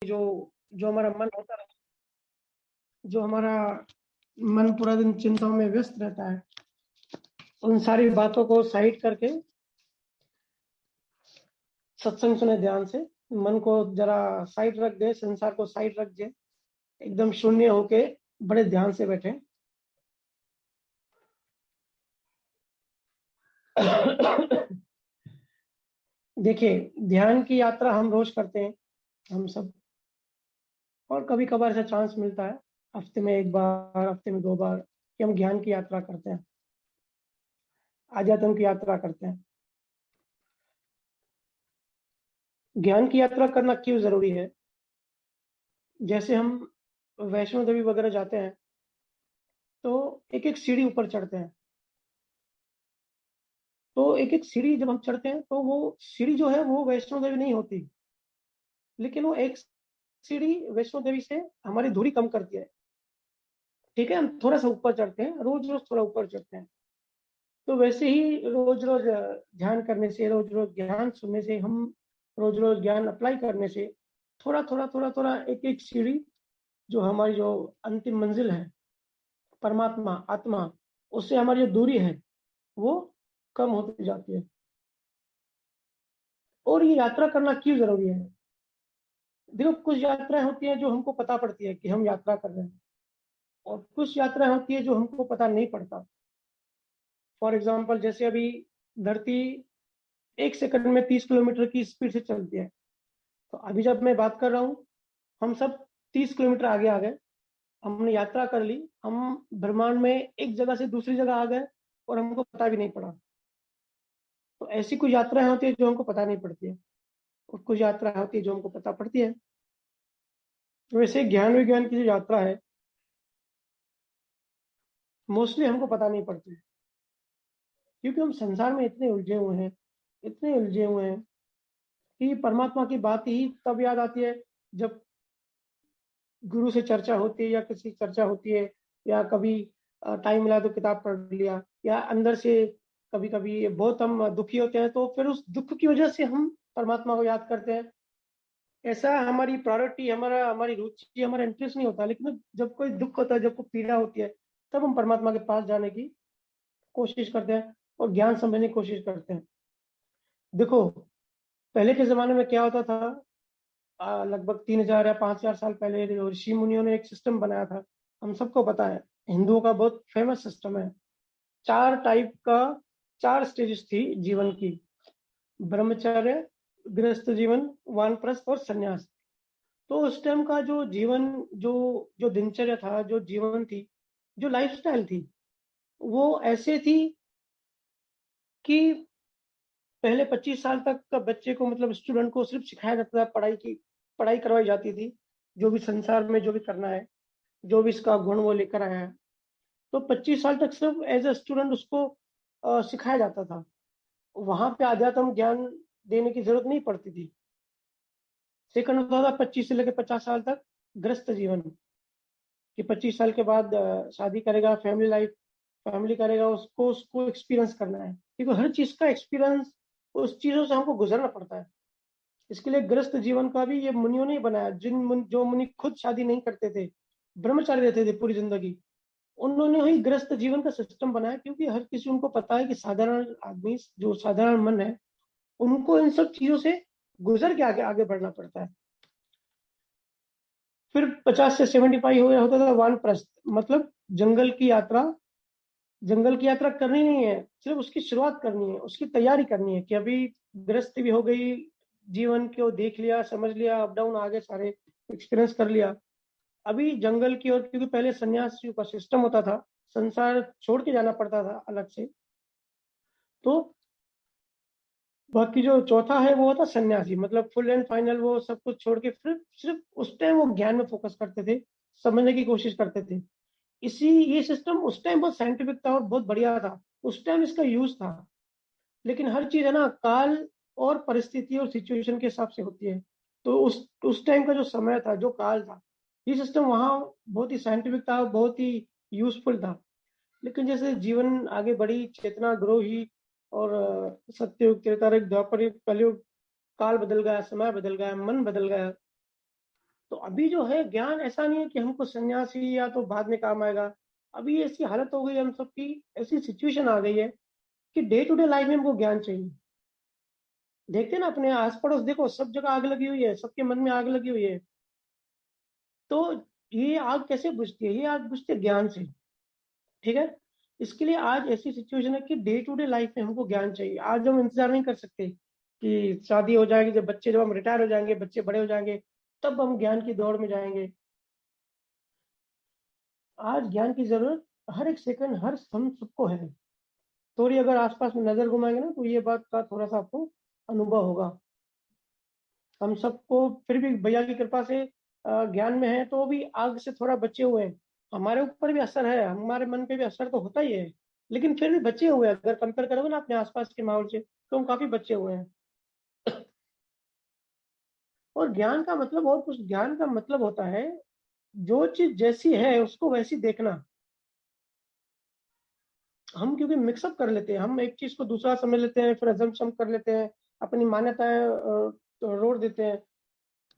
जो जो हमारा मन होता है, जो हमारा मन पूरा दिन चिंताओं में व्यस्त रहता है, उन सारी बातों को साइड करके सत्संग सुने ध्यान से। मन को जरा साइड रख दे, संसार को साइड रख दे, एकदम शून्य होके बड़े ध्यान से बैठे। देखिए, ध्यान की यात्रा हम रोज करते हैं, हम सब, और कभी कभार ऐसा चांस मिलता है हफ्ते में एक बार, हफ्ते में 2 बार, कि हम ज्ञान की यात्रा करते हैं, आध्यात्म की यात्रा करते हैं। ज्ञान की यात्रा करना क्यों जरूरी है? जैसे हम वैष्णो देवी वगैरह जाते हैं तो एक एक सीढ़ी ऊपर चढ़ते हैं, तो एक एक सीढ़ी जब हम चढ़ते हैं तो वो सीढ़ी जो है वो वैष्णो देवी नहीं होती, लेकिन वो एक सीढ़ी वैष्णो देवी से हमारी दूरी कम करती है। ठीक है, हम थोड़ा सा ऊपर चढ़ते हैं, रोज रोज थोड़ा ऊपर चढ़ते हैं। तो वैसे ही रोज रोज ध्यान करने से, रोज रोज ज्ञान सुनने से, हम रोज रोज ज्ञान अप्लाई करने से थोड़ा थोड़ा थोड़ा थोड़ा एक एक सीढ़ी, जो हमारी जो अंतिम मंजिल है, परमात्मा आत्मा, उससे हमारी जो दूरी है वो कम होती जाती है। और ये यात्रा करना क्यों जरूरी है? देखो, कुछ यात्राएं होती हैं जो हमको पता पड़ती है कि हम यात्रा कर रहे हैं, और कुछ यात्राएं होती है जो हमको पता नहीं पड़ता। फॉर एग्जाम्पल, जैसे अभी धरती 1 सेकंड में 30 किलोमीटर की स्पीड से चलती है, तो अभी जब मैं बात कर रहा हूँ, हम सब 30 किलोमीटर आगे आ गए, हमने यात्रा कर ली, हम ब्रह्मांड में एक जगह से दूसरी जगह आ गए और हमको पता भी नहीं पड़ा। तो ऐसी कुछ यात्राएं होती है जो हमको पता नहीं पड़ती है, और कुछ यात्राएं होती है जो हमको पता पड़ती है। वैसे ज्ञान विज्ञान की जो यात्रा है, मोस्टली हमको पता नहीं पड़ती, क्योंकि हम संसार में इतने उलझे हुए हैं, इतने उलझे हुए हैं कि परमात्मा की बात ही तब याद आती है जब गुरु से चर्चा होती है, या किसी चर्चा होती है, या कभी टाइम मिला तो किताब पढ़ लिया, या अंदर से कभी कभी बहुत हम दुखी होते हैं, तो फिर उस दुख की वजह से हम परमात्मा को याद करते हैं। ऐसा हमारी प्रायोरिटी, हमारी रुचि, हमारा इंटरेस्ट नहीं होता, लेकिन जब कोई दुख होता है, जब कोई पीड़ा होती है, तब हम परमात्मा के पास जाने की कोशिश करते हैं और ज्ञान समझने की कोशिश करते हैं। देखो, पहले के जमाने में क्या होता था, लगभग 3,000 या 5,000 साल पहले ऋषि मुनियों ने एक सिस्टम बनाया था। हम सबको पता है, हिंदुओं का बहुत फेमस सिस्टम है। 4 टाइप का, 4 स्टेजेस थी जीवन की: ब्रह्मचर्य, गृहस्थ जीवन, वानप्रस्थ और संन्यास। तो उस टाइम का जो जीवन, जो जो दिनचर्या था, जो जीवन थी, जो लाइफस्टाइल थी, वो ऐसे थी कि पहले 25 साल तक का बच्चे को, मतलब स्टूडेंट को, सिर्फ सिखाया जाता था, पढ़ाई करवाई जाती थी, जो भी संसार में जो भी करना है, जो भी इसका गुण वो लेकर आया है। तो 25 साल तक सिर्फ एज ए स्टूडेंट उसको सिखाया जाता था, वहां पे आध्यात्म ज्ञान देने की जरूरत नहीं पड़ती थी। सेकंड होता था 25 से लेकर 50 साल तक गृहस्थ जीवन, कि 25 साल के बाद शादी करेगा, फैमिली करेगा, उसको उसको एक्सपीरियंस करना है, क्योंकि हर चीज का एक्सपीरियंस, उस चीजों से हमको गुजरना पड़ता है। इसके लिए गृहस्थ जीवन का भी ये मुनियों ने बनाया। जो मुनि खुद शादी नहीं करते थे, ब्रह्मचारी रहते थे पूरी जिंदगी, उन्होंने ही गृहस्थ जीवन का सिस्टम बनाया, क्योंकि हर किसी, उनको पता है कि साधारण आदमी, जो साधारण मन है, उनको इन सब चीजों से गुजर के आगे आगे बढ़ना पड़ता है। फिर 50 से 75 हो गया, होता था वानप्रस्थ, मतलब जंगल की यात्रा। जंगल की यात्रा करनी नहीं है, सिर्फ उसकी शुरुआत करनी है, उसकी तैयारी करनी है, कि अभी गृहस्थी भी हो गई, जीवन को देख लिया, समझ लिया, अप डाउन आगे सारे एक्सपीरियंस कर लिया, अभी जंगल की ओर, क्योंकि पहले सन्यासियों का सिस्टम होता था, संसार छोड़ के जाना पड़ता था अलग से। तो बाकी जो चौथा है वो होता सन्यासी, मतलब फुल एंड फाइनल, वो सब कुछ छोड़ के फिर सिर्फ उस टाइम वो ज्ञान में फोकस करते थे, समझने की कोशिश करते थे। इसी ये सिस्टम उस टाइम बहुत साइंटिफिक था और बहुत बढ़िया था, उस टाइम इसका यूज था। लेकिन हर चीज है ना, काल और परिस्थिति और सिचुएशन के हिसाब से होती है। तो उस टाइम का जो समय था, जो काल था, ये सिस्टम वहाँ बहुत ही साइंटिफिक था, बहुत ही यूजफुल था। लेकिन जैसे जीवन आगे बढ़ी, चेतना ग्रो हुई, और सत्ययुग, त्रेता युग, द्वापर युग, कलयुग, काल बदल गया, समय बदल गया, मन बदल गया, तो अभी जो है ज्ञान ऐसा नहीं है कि हमको सन्यासी या तो बाद में काम आएगा। अभी ऐसी हालत हो गई है हम सबकी, ऐसी सिचुएशन आ गई है कि डे टू डे लाइफ में हमको ज्ञान चाहिए। देखते हैं ना अपने आस पड़ोस, देखो सब जगह आग लगी हुई है, सबके मन में आग लगी हुई है। तो ये आग कैसे बुझती है? ये आग बुझती है ज्ञान से। ठीक है, इसके लिए आज ऐसी सिचुएशन है कि डे टू डे लाइफ में हमको ज्ञान चाहिए। आज हम इंतजार नहीं कर सकते कि शादी हो जाएगी, जब हम रिटायर हो जाएंगे, बच्चे बड़े हो जाएंगे, तब हम ज्ञान की दौड़ में जाएंगे। आज ज्ञान की जरूरत हर एक सेकंड, हर हम सबको है। थोड़ी अगर आसपास में नजर घुमाएंगे ना, तो ये बात का थोड़ा सा आपको अनुभव होगा। हम सबको फिर भी भैया की कृपा से ज्ञान में है, तो भी आग से थोड़ा बचे हुए हैं। हमारे ऊपर भी असर है, हमारे मन पे भी असर तो होता ही है, लेकिन फिर भी बचे हुए हैं। अगर कंपेयर करोगे ना अपने आसपास के माहौल से, तो हम काफी बचे हुए हैं। और ज्ञान का मतलब और कुछ, ज्ञान का मतलब होता है जो चीज जैसी है उसको वैसी देखना। हम क्योंकि मिक्सअप कर लेते हैं, हम एक चीज को दूसरा समझ लेते हैं, फिर अजम्पशन कर लेते हैं, अपनी मान्यताएं रोड़ देते हैं।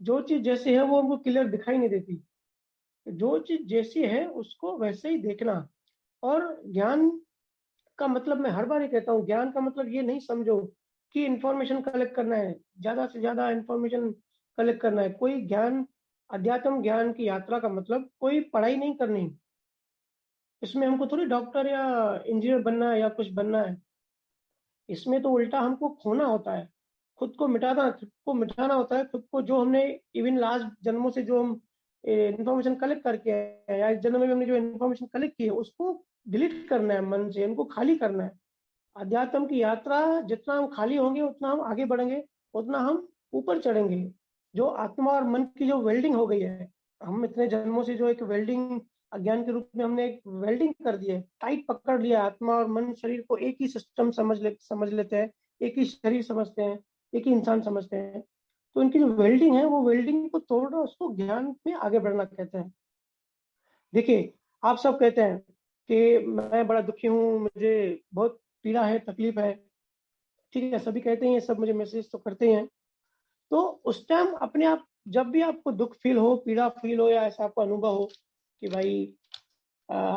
जो चीज जैसी है वो हमको क्लियर दिखाई नहीं देती। जो चीज जैसी है उसको वैसे ही देखना। और ज्ञान का मतलब, मैं हर बार ही कहता हूँ, ज्ञान का मतलब ये नहीं समझो कि इंफॉर्मेशन कलेक्ट करना है, ज्यादा से ज्यादा इंफॉर्मेशन कलेक्ट करना है। कोई ज्ञान, अध्यात्म ज्ञान की यात्रा का मतलब कोई पढ़ाई नहीं करनी। इसमें हमको थोड़ी डॉक्टर या इंजीनियर बनना है या कुछ बनना है। इसमें तो उल्टा हमको खोना होता है, खुद को मिटाना होता है। खुद को, जो हमने इवन लास्ट जन्मों से जो हम इंफॉर्मेशन कलेक्ट करके आए हैं, या इस जन्म में हमने जो इंफॉर्मेशन कलेक्ट की है, उसको डिलीट करना है मन से, उनको खाली करना है। अध्यात्म की यात्रा, जितना हम खाली होंगे उतना हम आगे बढ़ेंगे, उतना हम ऊपर चढ़ेंगे। जो आत्मा और मन की जो वेल्डिंग हो गई है, हम इतने जन्मों से जो एक वेल्डिंग अज्ञान के रूप में हमने एक वेल्डिंग कर दी है, टाइट पकड़ लिया, आत्मा और मन शरीर को एक ही सिस्टम समझ लेते हैं, एक ही शरीर समझते हैं, एक ही इंसान समझते हैं। तो इनकी जो वेल्डिंग है, वो वेल्डिंग को तोड़ना, उसको ज्ञान में आगे बढ़ना कहते हैं। देखिए, आप सब कहते हैं कि मैं बड़ा दुखी हूँ, मुझे बहुत पीड़ा है, तकलीफ है। ठीक है, सभी कहते हैं, ये सब मुझे मैसेज तो करते ही हैं। तो उस टाइम अपने आप, जब भी आपको दुख फील हो, पीड़ा फील हो, या ऐसा आपको अनुभव हो कि भाई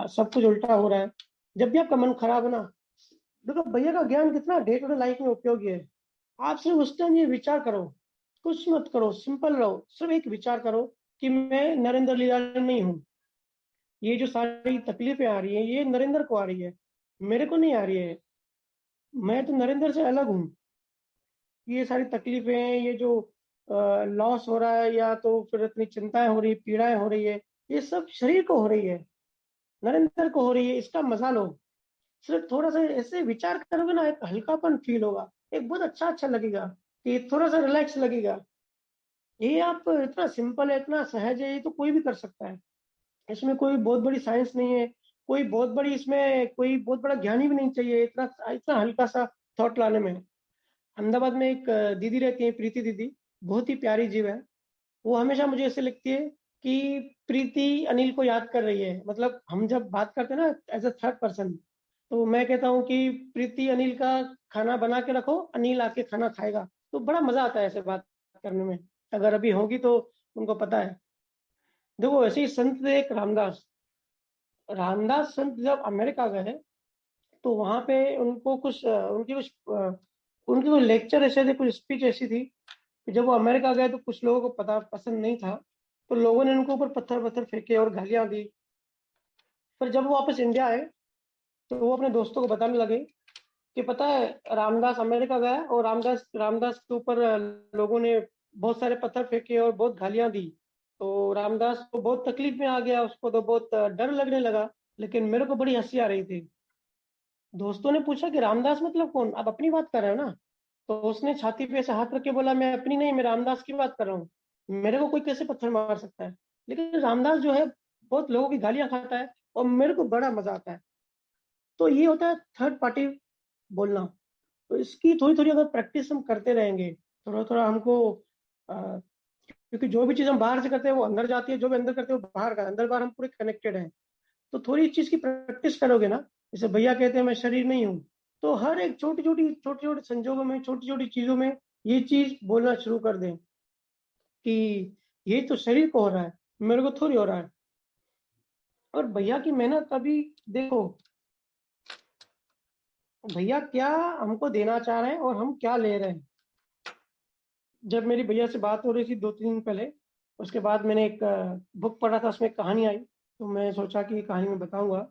सब कुछ उल्टा हो रहा है, जब भी आपका मन खराब है ना, देखो भैया का ज्ञान कितना डे टू डे लाइफ में उपयोगी है। आप सिर्फ उस टाइम ये विचार करो, कुछ मत करो, सिंपल रहो, सिर्फ एक विचार करो कि मैं नरेंद्र लीला में ही हूँ। ये जो सारी तकलीफें आ रही है, ये नरेंद्र को आ रही है, मेरे को नहीं आ रही है। मैं तो नरेंद्र से अलग हूँ। ये सारी तकलीफें, ये जो लॉस हो रहा है, या तो फिर इतनी चिंताएं हो रही, पीड़ाएं हो रही है, ये सब शरीर को हो रही है, नरेंद्र को हो रही है। इसका मजा लो। सिर्फ थोड़ा सा ऐसे विचार करोगे ना, एक हल्कापन फील होगा, एक बहुत अच्छा लगेगा, कि थोड़ा सा रिलैक्स लगेगा। ये आप, इतना सिंपल है, इतना सहज है, ये तो कोई भी कर सकता है। इसमें कोई बहुत बड़ी साइंस नहीं है, कोई बहुत बड़ी, इसमें कोई बहुत बड़ा ज्ञानी भी नहीं चाहिए, इतना इतना हल्का सा थॉट लाने में। अहमदाबाद में एक दीदी रहती है, प्रीति दीदी, बहुत ही प्यारी जीव है। वो हमेशा मुझे ऐसे लगती है कि प्रीति अनिल को याद कर रही है। मतलब हम जब बात करते हैं ना एज अ थर्ड पर्सन, तो मैं कहता हूँ कि प्रीति अनिल का खाना बना के रखो, अनिल आके खाना खाएगा। तो बड़ा मजा आता है ऐसे बात करने में। अगर अभी होगी तो उनको पता है। देखो, ऐसे ही संत थे एक रामदास। रामदास संत जब अमेरिका गए, तो वहां पे उनको कुछ उनकी कोई लेक्चर ऐसे थे, कुछ स्पीच ऐसी थी कि जब वो अमेरिका गए तो कुछ लोगों को पता पसंद नहीं था। तो लोगों ने उनके ऊपर पत्थर पत्थर फेंके और गालियां दी। पर जब वो वापस इंडिया आए, तो वो अपने दोस्तों को बताने लगे कि पता है, रामदास अमेरिका गया और रामदास रामदास के ऊपर लोगों ने बहुत सारे पत्थर फेंके और बहुत गालियां दी। तो रामदास को बहुत तकलीफ में आ गया, उसको तो बहुत डर लगने लगा, लेकिन मेरे को बड़ी हंसी आ रही थी। दोस्तों ने पूछा कि रामदास मतलब कौन, आप अपनी बात कर रहे हो ना? तो उसने छाती पे ऐसे हाथ रख के बोला, मैं अपनी नहीं, मैं रामदास की बात कर रहा हूँ। मेरे को कोई कैसे पत्थर मार सकता है? लेकिन रामदास जो है, बहुत लोगों की गालियां खाता है, और मेरे को बड़ा मजा आता है। तो ये होता है थर्ड पार्टी बोलना। तो इसकी थोड़ी थोड़ी अगर प्रैक्टिस हम करते रहेंगे, थोड़ा थोड़ा हमको, क्योंकि जो भी चीज हम बाहर से करते हैं वो अंदर जाती है, जो भी अंदर करते हैं वो बाहर का, अंदर बाहर हम पूरे कनेक्टेड हैं। तो थोड़ी इस चीज की प्रैक्टिस करोगे ना, जैसे भैया कहते हैं मैं शरीर नहीं हूँ, तो हर एक छोटी छोटी संजोगों में, छोटी छोटी चीजों में ये चीज बोलना शुरू कर दें कि ये तो शरीर को हो रहा है, मेरे को थोड़ी हो रहा है। और भैया की मेहनत अभी देखो, भैया क्या हमको देना चाह रहे हैं और हम क्या ले रहे हैं। जब मेरी भैया से बात हो रही थी 2-3 दिन पहले, उसके बाद मैंने एक बुक पढ़ा था, उसमें एक कहानी आई, तो मैं सोचा कि ये कहानी मैं बताऊंगा।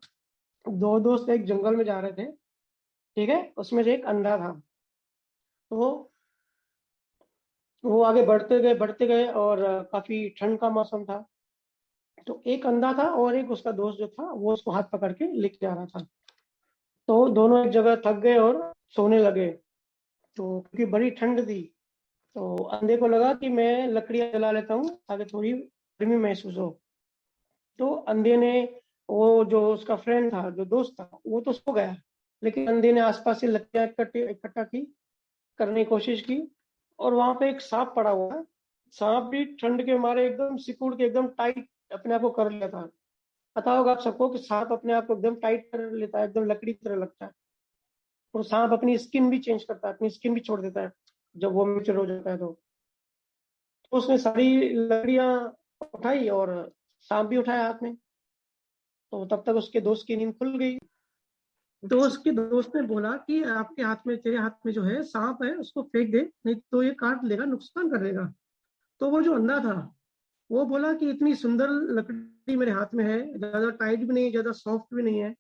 दो दोस्त एक जंगल में जा रहे थे, ठीक है, उसमें से एक अंधा था। तो वो आगे बढ़ते गए और काफी ठंड का मौसम था। तो एक अंधा था और एक उसका दोस्त जो था वो उसको हाथ पकड़ के लेके जा रहा था। तो दोनों एक जगह थक गए और सोने लगे। तो क्योंकि बड़ी ठंड थी, तो अंधे को लगा कि मैं लकड़ियां जला लेता हूँ ताकि थोड़ी गर्मी महसूस हो। तो अंधे ने, वो जो उसका फ्रेंड था, जो दोस्त था, वो तो सो गया, लेकिन अंधे ने आसपास से लकड़ियां इकट्ठा की, करने की कोशिश की। और वहां पे एक सांप पड़ा हुआ है। सांप भी ठंड के मारे एकदम सिकुड़ के एकदम टाइट अपने आप को कर लिया था। पता होगा आप सबको कि सांप अपने आप को एकदम टाइट कर लेता है, एकदम लकड़ी की तरह लगता है। और सांप अपनी स्किन भी चेंज करता है, अपनी स्किन भी छोड़ देता है जब वो मैच्योर हो जाता है। तो उसने सारी लकड़ियां उठाई और सांप भी उठाया हाथ में। तो तब तक उसके दोस्त की नींद खुल गई। तो उसके दोस्त ने बोला कि आपके हाथ में, तेरे हाथ में जो है सांप है, उसको फेंक दे, नहीं तो ये काट लेगा, नुकसान कर देगा। तो वो जो अंधा था, वो बोला कि इतनी सुंदर लकड़ी मेरे हाथ में है, ज्यादा टाइट भी नहीं, ज्यादा सॉफ्ट भी नहीं है,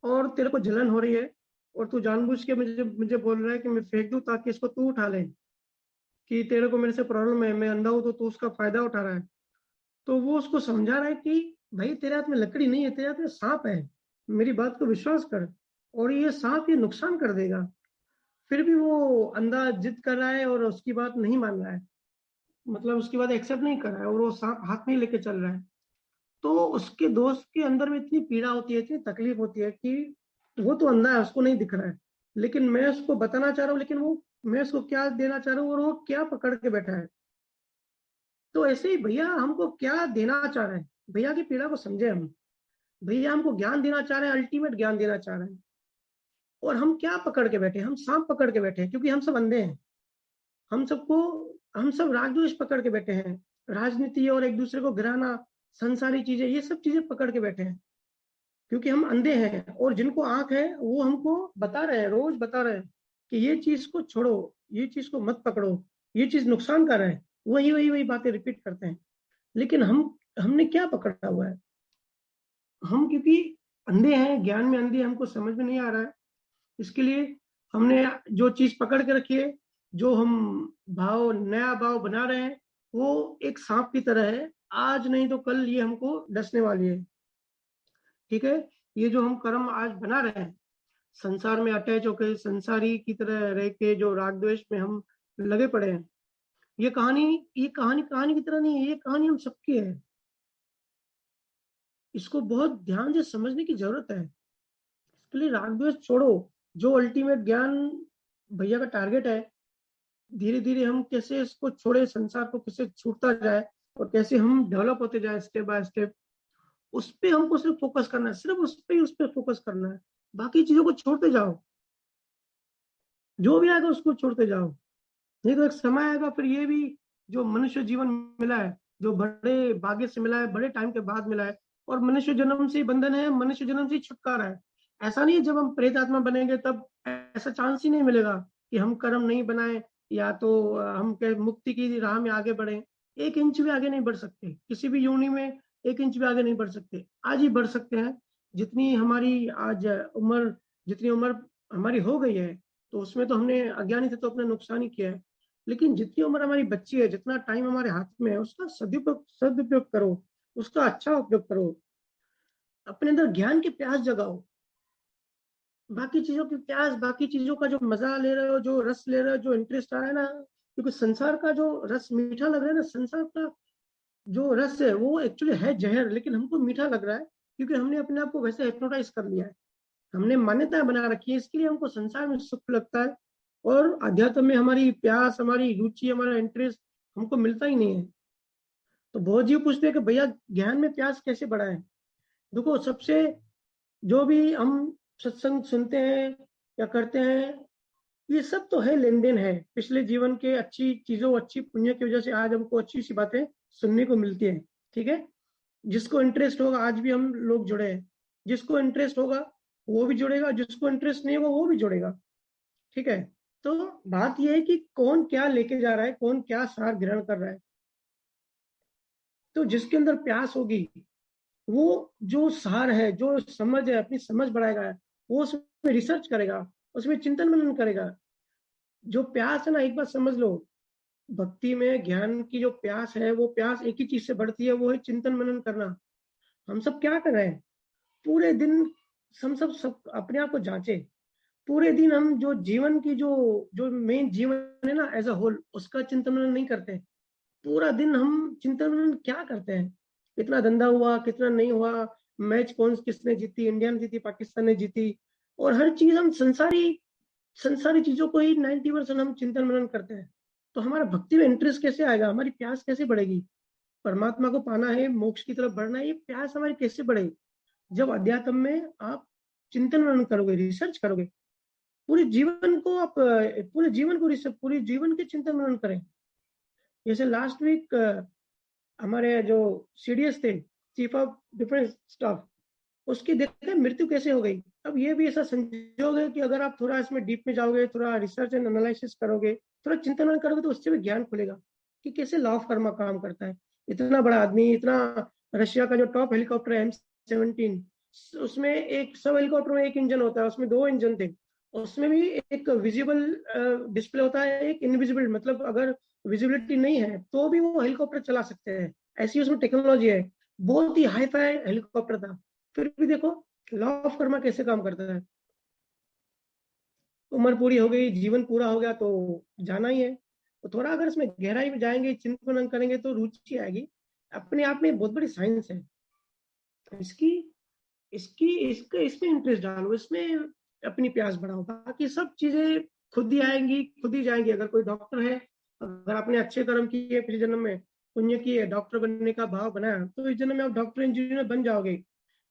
और तेरे को जलन हो रही है, और तू जानबूझ के मुझे मुझे बोल रहा है कि मैं फेंक दूं ताकि इसको तू उठा ले, कि तेरे को मेरे से प्रॉब्लम है, मैं अंधा हूं तो तू उसका फायदा उठा रहा है। तो वो उसको समझा रहा है कि भाई तेरे हाथ में लकड़ी नहीं है, तेरे हाथ में सांप है, मेरी बात को विश्वास कर, और ये सांप ये नुकसान कर देगा। फिर भी वो अंधा जिद कर रहा है और उसकी बात नहीं मान रहा है, मतलब उसकी बात एक्सेप्ट नहीं कर रहा है, और वो सांप हाथ में ही लेके चल रहा है। तो उसके दोस्त के अंदर में इतनी पीड़ा होती है, इतनी तकलीफ होती है कि वो तो अंधा है, उसको नहीं दिख रहा है, लेकिन मैं उसको बताना चाह रहा हूँ, लेकिन वो, मैं उसको क्या देना चाह रहा हूँ और वो क्या पकड़ के बैठा है। तो ऐसे ही भैया हमको क्या देना चाह रहे हैं, भैया की पीड़ा को समझे हम। भैया हमको ज्ञान देना चाह रहे हैं, अल्टीमेट ज्ञान देना चाह रहे हैं, और हम क्या पकड़ के बैठे हैं, हम सांप पकड़ के बैठे हैं, क्योंकि हम सब अंधे हैं। हम सबको, हम सब राग द्वेष पकड़ के बैठे हैं, राजनीति और एक दूसरे को गिराना, संसारी चीजें, ये सब चीजें पकड़ के बैठे हैं, क्योंकि हम अंधे हैं। और जिनको आंख है वो हमको बता रहे हैं, रोज बता रहे हैं कि ये चीज को छोड़ो, ये चीज को मत पकड़ो, ये चीज नुकसान कर रहा है, वही वही वही बातें रिपीट करते हैं। लेकिन हम, हमने क्या पकड़ा हुआ है? हम क्योंकि अंधे हैं, ज्ञान में अंधे, हमको समझ में नहीं आ रहा है, इसके लिए हमने जो चीज पकड़ के रखी है, जो हम भाव, नया भाव बना रहे हैं, वो एक सांप की तरह है, आज नहीं तो कल ये हमको डसने वाली है। ठीक है, ये जो हम कर्म आज बना रहे हैं, संसार में अटैच होकर संसारी की तरह रह के जो राग द्वेष में हम लगे पड़े हैं, ये कहानी, ये कहानी कहानी की तरह नहीं है, ये कहानी हम सबकी है। इसको बहुत ध्यान से समझने की जरूरत है। इसके लिए राग द्वेष छोड़ो, जो अल्टीमेट ज्ञान भैया का टारगेट है, धीरे धीरे हम कैसे इसको छोड़े, संसार को कैसे छूटता जाए, और कैसे हम डेवलप होते जाए स्टेप बाय स्टेप, उस पे हमको सिर्फ फोकस करना है, सिर्फ उस पे फोकस करना है। बाकी चीजों को छोड़ते जाओ, जो भी आएगा उसको छोड़ते जाओ, नहीं तो एक समय आएगा फिर ये भी, जो मनुष्य जीवन मिला है, जो बड़े भाग्य से मिला है, बड़े टाइम के बाद मिला है, और मनुष्य जन्म से ही बंधन है, मनुष्य जन्म से ही छुटकारा है। ऐसा नहीं है जब हम प्रेत आत्मा बनेंगे तब ऐसा चांस ही नहीं मिलेगा कि हम कर्म नहीं बनाए, या तो हम मुक्ति की राह में आगे बढ़े। 1 इंच भी आगे नहीं बढ़ सकते, किसी भी योनि में 1 इंच भी आगे नहीं बढ़ सकते। आज ही बढ़ सकते हैं, जितनी हमारी आज उम्र, जितनी उम्र हमारी हो गई है, तो उसमें तो हमने अज्ञानी थे तो अपना नुकसान ही किया है। लेकिन जितनी उम्र हमारी बच्ची है, जितना टाइम हमारे हाथ में है, उसका सदुपयोग करो, उसका अच्छा उपयोग करो, अपने अंदर ज्ञान की प्यास जगाओ। बाकी चीजों की प्यास, बाकी चीजों का जो मजा ले रहे हो, जो रस ले रहे हो, जो इंटरेस्ट आ रहा है ना, क्योंकि संसार का जो रस मीठा लग रहा है ना, संसार का जो रस है वो एक्चुअली है जहर, लेकिन हमको मीठा लग रहा है, क्योंकि हमने अपने आप को वैसे हिप्नोटाइज कर लिया है, हमने मान्यताएं बना रखी है, इसके लिए हमको संसार में सुख लगता है, और अध्यात्म में हमारी प्यास, हमारी रुचि, हमारा इंटरेस्ट हमको मिलता ही नहीं है। तो बहुत जीव पूछते हैं कि भैया ज्ञान में प्यास कैसे बढ़ाएं। देखो, सबसे, जो भी हम सत्संग सुनते हैं या करते हैं, ये सब तो है, लेन देन है पिछले जीवन के अच्छी चीजों, अच्छी पुण्य की वजह से आज हमको अच्छी सी बातें सुनने को मिलती है। ठीक है, जिसको इंटरेस्ट होगा, आज भी हम लोग जुड़े हैं, जिसको इंटरेस्ट होगा वो भी जुड़ेगा, जिसको इंटरेस्ट नहीं होगा वो भी जुड़ेगा। ठीक है, तो बात यह है कि कौन क्या लेके जा रहा है, कौन क्या सार ग्रहण कर रहा है। तो जिसके अंदर प्यास होगी वो जो सार है, जो समझ है, अपनी समझ बढ़ाएगा, वो उसमें रिसर्च करेगा, उसमें चिंतन मनन करेगा। जो प्यास है ना, एक बात समझ लो, भक्ति में ज्ञान की जो प्यास है, वो प्यास एक ही चीज से बढ़ती है, वो है चिंतन मनन करना। हम सब क्या कर रहे हैं पूरे दिन? हम सब अपने आप को जांचे। पूरे दिन हम जो जीवन की जो जो मेन जीवन है ना, एज अ होल, उसका चिंतन मनन नहीं करते। पूरा दिन हम चिंतन मनन क्या करते हैं? कितना धंधा हुआ, कितना नहीं हुआ, मैच कौन किसने जीती, इंडिया ने जीती, पाकिस्तान ने जीती, और हर चीज हम संसारी चीजों को ही 90% हम चिंतन मनन करते हैं। तो हमारा भक्ति में इंटरेस्ट कैसे आएगा? हमारी प्यास कैसे बढ़ेगी? परमात्मा को पाना है, मोक्ष की तरफ बढ़ना है, ये प्यास हमारी कैसे बढ़ेगी? जब अध्यात्म में आप चिंतन मनन करोगे, रिसर्च करोगे, पूरे जीवन को आप पूरे जीवन को रिसर्च, पूरे जीवन के चिंतन मनन करें। जैसे लास्ट वीक हमारे जो सीडीएस थे, चीफ ऑफ डिफेंस स्टाफ, उसकी देखते मृत्यु कैसे हो गई। अब ये भी ऐसा संजोग है कि अगर आप थोड़ा इसमें डीप में जाओगे, थोड़ा रिसर्च एंड एनालिसिस करोगे, थोड़ा चिंतन करोगे, तो उससे भी ज्ञान खुलेगा कि कैसे लॉ ऑफ कर्मा काम करता है। इतना बड़ा आदमी, इतना रशिया का जो टॉप हेलीकॉप्टर है M17, उसमें एक सब हेलीकॉप्टर में एक इंजन होता है, उसमें 2 इंजन थे। उसमें भी एक विजिबल डिस्प्ले होता है, एक इनविजिबल, मतलब अगर विजिबिलिटी नहीं है तो भी वो हेलीकॉप्टर चला सकते हैं, ऐसी उसमें टेक्नोलॉजी है। बहुत ही हाई फाई हेलीकॉप्टर था। फिर भी देखो लॉ ऑफ कर्मा कैसे काम करता है। उम्र पूरी हो गई, जीवन पूरा हो गया, तो जाना ही है। तो थोड़ा अगर इसमें गहराई में जाएंगे, चिंतन करेंगे, तो रुचि आएगी। अपने आप में बहुत बड़ी साइंस है इसकी। इसकी इसके इसमें इंटरेस्ट डालो, इसमें अपनी प्यास बढ़ाओ, बाकी सब चीजें खुद ही आएंगी, खुद ही जाएंगी। अगर कोई डॉक्टर है, अगर आपने अच्छे कर्म किए, पिछले जन्म में पुण्य किए, डॉक्टर बनने का भाव बनाया, तो इस जन्म में आप डॉक्टर इंजीनियर बन जाओगे।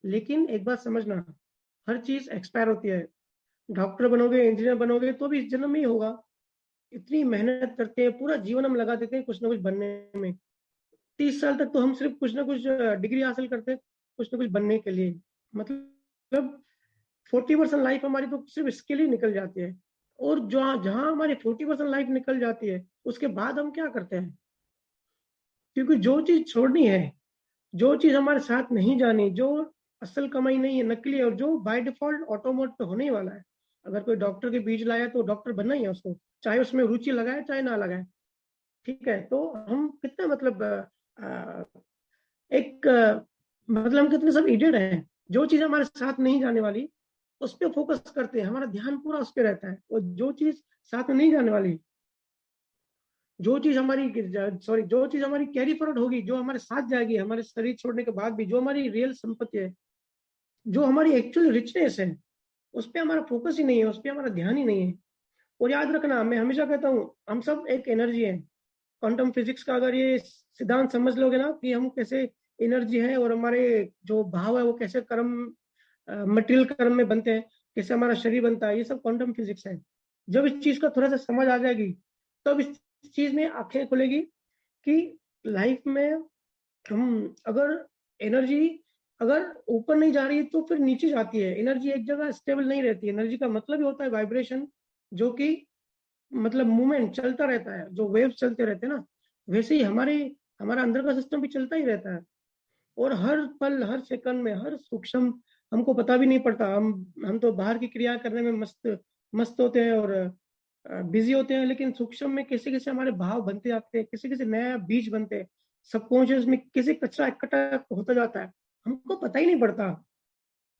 लेकिन एक बात समझना, हर चीज एक्सपायर होती है। डॉक्टर बनोगे, इंजीनियर बनोगे, तो भी इस जन्म में ही होगा। इतनी मेहनत करते हैं, पूरा जीवन हम लगा देते हैं कुछ ना कुछ बनने में। 30 साल तक तो हम सिर्फ कुछ ना कुछ डिग्री हासिल करते हैं, कुछ ना कुछ बनने के लिए। मतलब 40% लाइफ हमारी तो सिर्फ इसके लिए निकल जाती है। और जहाँ जहाँ हमारी 40% लाइफ निकल जाती है, उसके बाद हम क्या करते हैं? क्योंकि जो चीज छोड़नी है, जो चीज हमारे साथ नहीं जानी, जो असल कमाई नहीं है, नकली है, और जो बाय डिफॉल्ट ऑटोमोट पे होने वाला है। अगर कोई डॉक्टर के बीज लाया तो डॉक्टर बनना ही है उसको, चाहे उसमें रुचि लगाए चाहे ना लगाए। ठीक है, तो हम कितना मतलब एक मतलब हम कितने सब इडियट हैं, जो चीज हमारे साथ नहीं जाने वाली उस पर फोकस करते हैं, हमारा ध्यान पूरा उस पर रहता है। और जो चीज साथ में नहीं जाने वाली, जो चीज हमारी कैरी फॉरवर्ड होगी, जो हमारे साथ जाएगी हमारे शरीर छोड़ने के बाद भी, जो हमारी रियल संपत्ति है, जो हमारी एक्चुअल रिचनेस है, उस पर हमारा फोकस ही नहीं है, उस पर हमारा ध्यान ही नहीं है। और याद रखना, मैं हमेशा कहता हूँ, हम सब एक एनर्जी है। क्वांटम फिजिक्स का अगर ये सिद्धांत समझ लोगे ना, कि हम कैसे एनर्जी है, और हमारे जो भाव है वो कैसे कर्म, मटेरियल कर्म में बनते हैं, कैसे हमारा शरीर बनता है, ये सब क्वांटम फिजिक्स है। जब इस चीज का थोड़ा सा समझ आ जाएगी, तब इस चीज में आंखें खुलेगी कि लाइफ में हम अगर एनर्जी अगर ऊपर नहीं जा रही है तो फिर नीचे जाती है। एनर्जी एक जगह स्टेबल नहीं रहती। एनर्जी का मतलब ही होता है वाइब्रेशन, जो कि मतलब मूवमेंट चलता रहता है, जो वेव्स चलते रहते हैं ना, वैसे ही हमारा अंदर का सिस्टम भी चलता ही रहता है। और हर पल, हर सेकंड में, हर सूक्ष्म हमको पता भी नहीं पड़ता। हम तो बाहर की क्रिया करने में मस्त मस्त होते हैं और बिजी होते हैं, लेकिन सूक्ष्म में कैसे कैसे हमारे भाव बनते जाते हैं, कैसे कैसे नया बीज बनते हैं, सबकॉन्शियस में कैसे कचरा इकट्ठा होता जाता है, हमको पता ही नहीं पड़ता।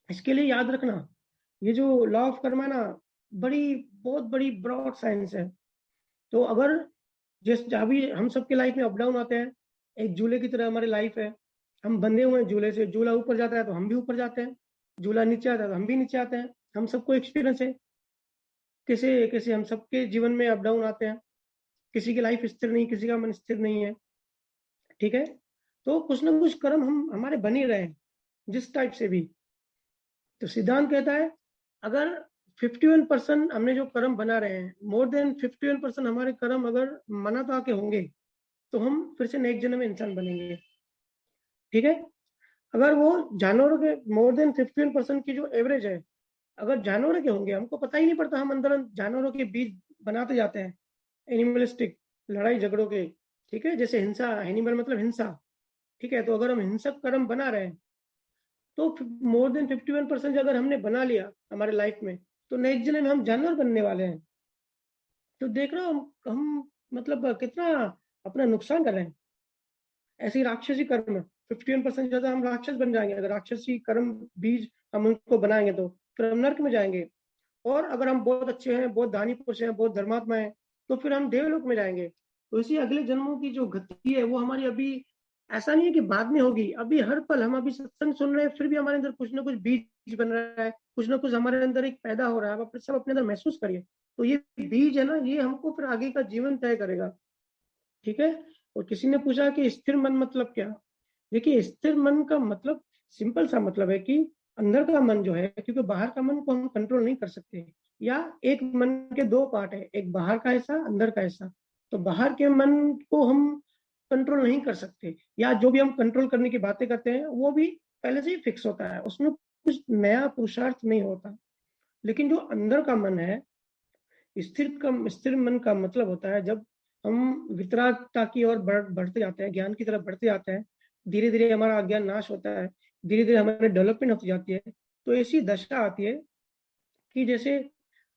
इसके लिए याद रखना, ये जो लॉ ऑफ कर्मा ना, बड़ी बहुत बड़ी ब्रॉड साइंस है। तो अगर जिस अभी हम सबके लाइफ में अप डाउन आते हैं, एक झूले की तरह हमारी लाइफ है। हम बंधे हुए हैं झूले से, झूला ऊपर जाता है तो हम भी ऊपर जाते हैं, झूला नीचे आता है तो हम भी नीचे आते हैं। हम सबको एक्सपीरियंस है कैसे कैसे हम सबके जीवन में अप डाउन आते हैं। किसी की लाइफ स्थिर नहीं, किसी का मन स्थिर नहीं है। ठीक है, तो कुछ ना कुछ कर्म हम हमारे बन ही रहे हैं, जिस टाइप से भी। तो सिद्धांत कहता है, अगर 51% हमने जो कर्म बना रहे हैं, मोर देन 51% हमारे कर्म अगर मना तो आके होंगे, तो हम फिर से नेक्स्ट जन्म में इंसान बनेंगे। ठीक है, अगर वो जानवरों के मोर देन 51% की जो एवरेज है, अगर जानवरों के होंगे, हमको पता ही नहीं पड़ता, हम अंदर जानवरों के बीज बनाते जाते हैं, एनिमलिस्टिक लड़ाई झगड़ों के। ठीक है, जैसे हिंसा, एनिमल मतलब हिंसा। ठीक है, तो अगर हम हिंसक कर्म बना रहे हैं, तो मोर देन 51% अगर हमने बना लिया हमारे लाइफ में, तो नेक्स्ट जन्म में हम जानवर बनने वाले हैं। तो देख रहे हो हम मतलब कितना अपना नुकसान कर रहे हैं। ऐसी राक्षसी कर्म है, 51% ज्यादा हम राक्षस बन जाएंगे अगर राक्षसी कर्म बीज हम उनको बनाएंगे, तो फिर हम नर्क में जाएंगे। और अगर हम बहुत अच्छे हैं, बहुत दानी पुरुष हैं, बहुत धर्मात्मा हैं, तो फिर हम देवलोक में जाएंगे। तो इसी अगले जन्मों की जो गति है, वो हमारी अभी ऐसा नहीं है कि बाद में होगी, अभी हर पल हम अभी सत्संग सुन रहे हैं, फिर भी हमारे अंदर कुछ ना कुछ बीज बन रहा है, कुछ ना कुछ हमारे अंदर एक पैदा हो रहा है। आप सब अपने अंदर महसूस करिए। तो ये बीज है ना, ये हमको फिर आगे का जीवन तय करेगा। ठीक है, और किसी ने पूछा कि स्थिर मन मतलब क्या। देखिए, स्थिर मन का मतलब सिंपल सा मतलब है कि अंदर का मन जो है, क्योंकि बाहर का मन को हम कंट्रोल नहीं कर सकते, या एक मन के दो पार्ट है, एक बाहर का हिस्सा, अंदर का हिस्सा। तो बाहर के मन को हम कंट्रोल नहीं कर सकते, या जो भी हम कंट्रोल करने की बातें करते हैं वो भी पहले से ही फिक्स होता है, उसमें कुछ नया पुरुषार्थ नहीं होता। लेकिन जो अंदर का मन है, स्थिर मन का मतलब होता है जब हम वितरागता की ओर बढ़ते जाते हैं, ज्ञान की तरफ बढ़ते जाते हैं, धीरे धीरे हमारा अज्ञान नाश होता है, धीरे धीरे हमारी डेवलपमेंट होती जाती है। तो ऐसी दशा आती है कि जैसे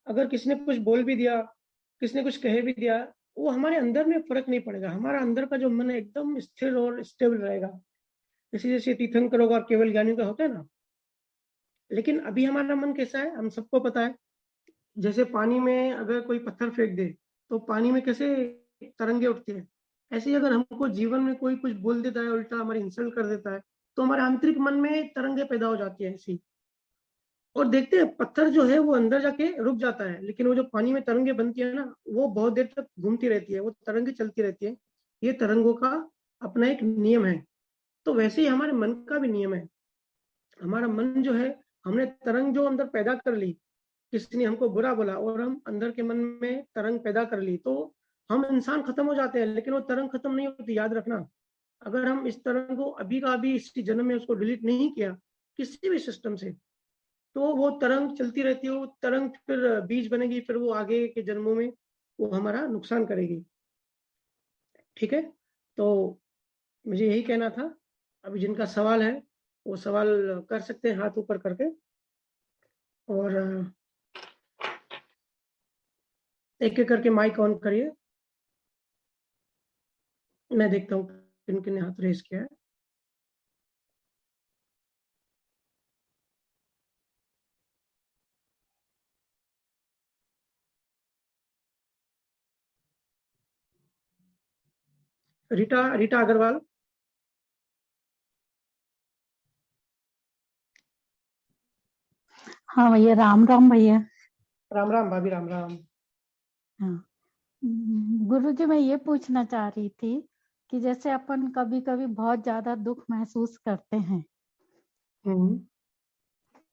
अगर किसी ने कुछ बोल भी दिया, किसी ने कुछ कह भी दिया, वो हमारे अंदर में फर्क नहीं पड़ेगा, हमारा अंदर का जो मन है एकदम स्थिर और स्टेबल रहेगा। जैसे जैसे तीर्थंकरों का और केवल ज्ञानियों का होता है ना। लेकिन अभी हमारा मन कैसा है, हम सबको पता है। जैसे पानी में अगर कोई पत्थर फेंक दे, तो पानी में कैसे तरंगे उठती है, ऐसे ही अगर हमको जीवन में कोई कुछ बोल देता है, उल्टा हमारी इंसल्ट कर देता है, तो हमारे आंतरिक मन में तरंगे पैदा हो जाती है ऐसी। और देखते हैं पत्थर जो है वो अंदर जाके रुक जाता है, लेकिन वो जो पानी में तरंगे बनती है ना, वो बहुत देर तक घूमती रहती है, वो तरंगे चलती रहती है। ये तरंगों का अपना एक नियम है। तो वैसे ही हमारे मन का भी नियम है। हमारा मन जो है, हमने तरंग जो अंदर पैदा कर ली, किसी ने हमको बुरा बोला और हम अंदर के मन में तरंग पैदा कर ली, तो हम इंसान खत्म हो जाते हैं, लेकिन वो तरंग खत्म नहीं होती, याद रखना। अगर हम इस तरंग को अभी का अभी इस जन्म में उसको डिलीट नहीं किया किसी भी सिस्टम से, तो वो तरंग चलती रहती है, वो तरंग फिर बीज बनेगी, फिर वो आगे के जन्मों में वो हमारा नुकसान करेगी। ठीक है, तो मुझे यही कहना था। अभी जिनका सवाल है वो सवाल कर सकते हैं हाथ ऊपर करके। और एक एक करके माइक ऑन करिए। मैं देखता हूँ किन किन ने हाथ रेस किया है। रीटा रीटा अग्रवाल। हाँ भैया, राम राम भैया। राम राम भाभी, राम राम। हाँ गुरुजी, मैं ये पूछना चाह रही थी कि जैसे अपन कभी कभी बहुत ज्यादा दुख महसूस करते हैं,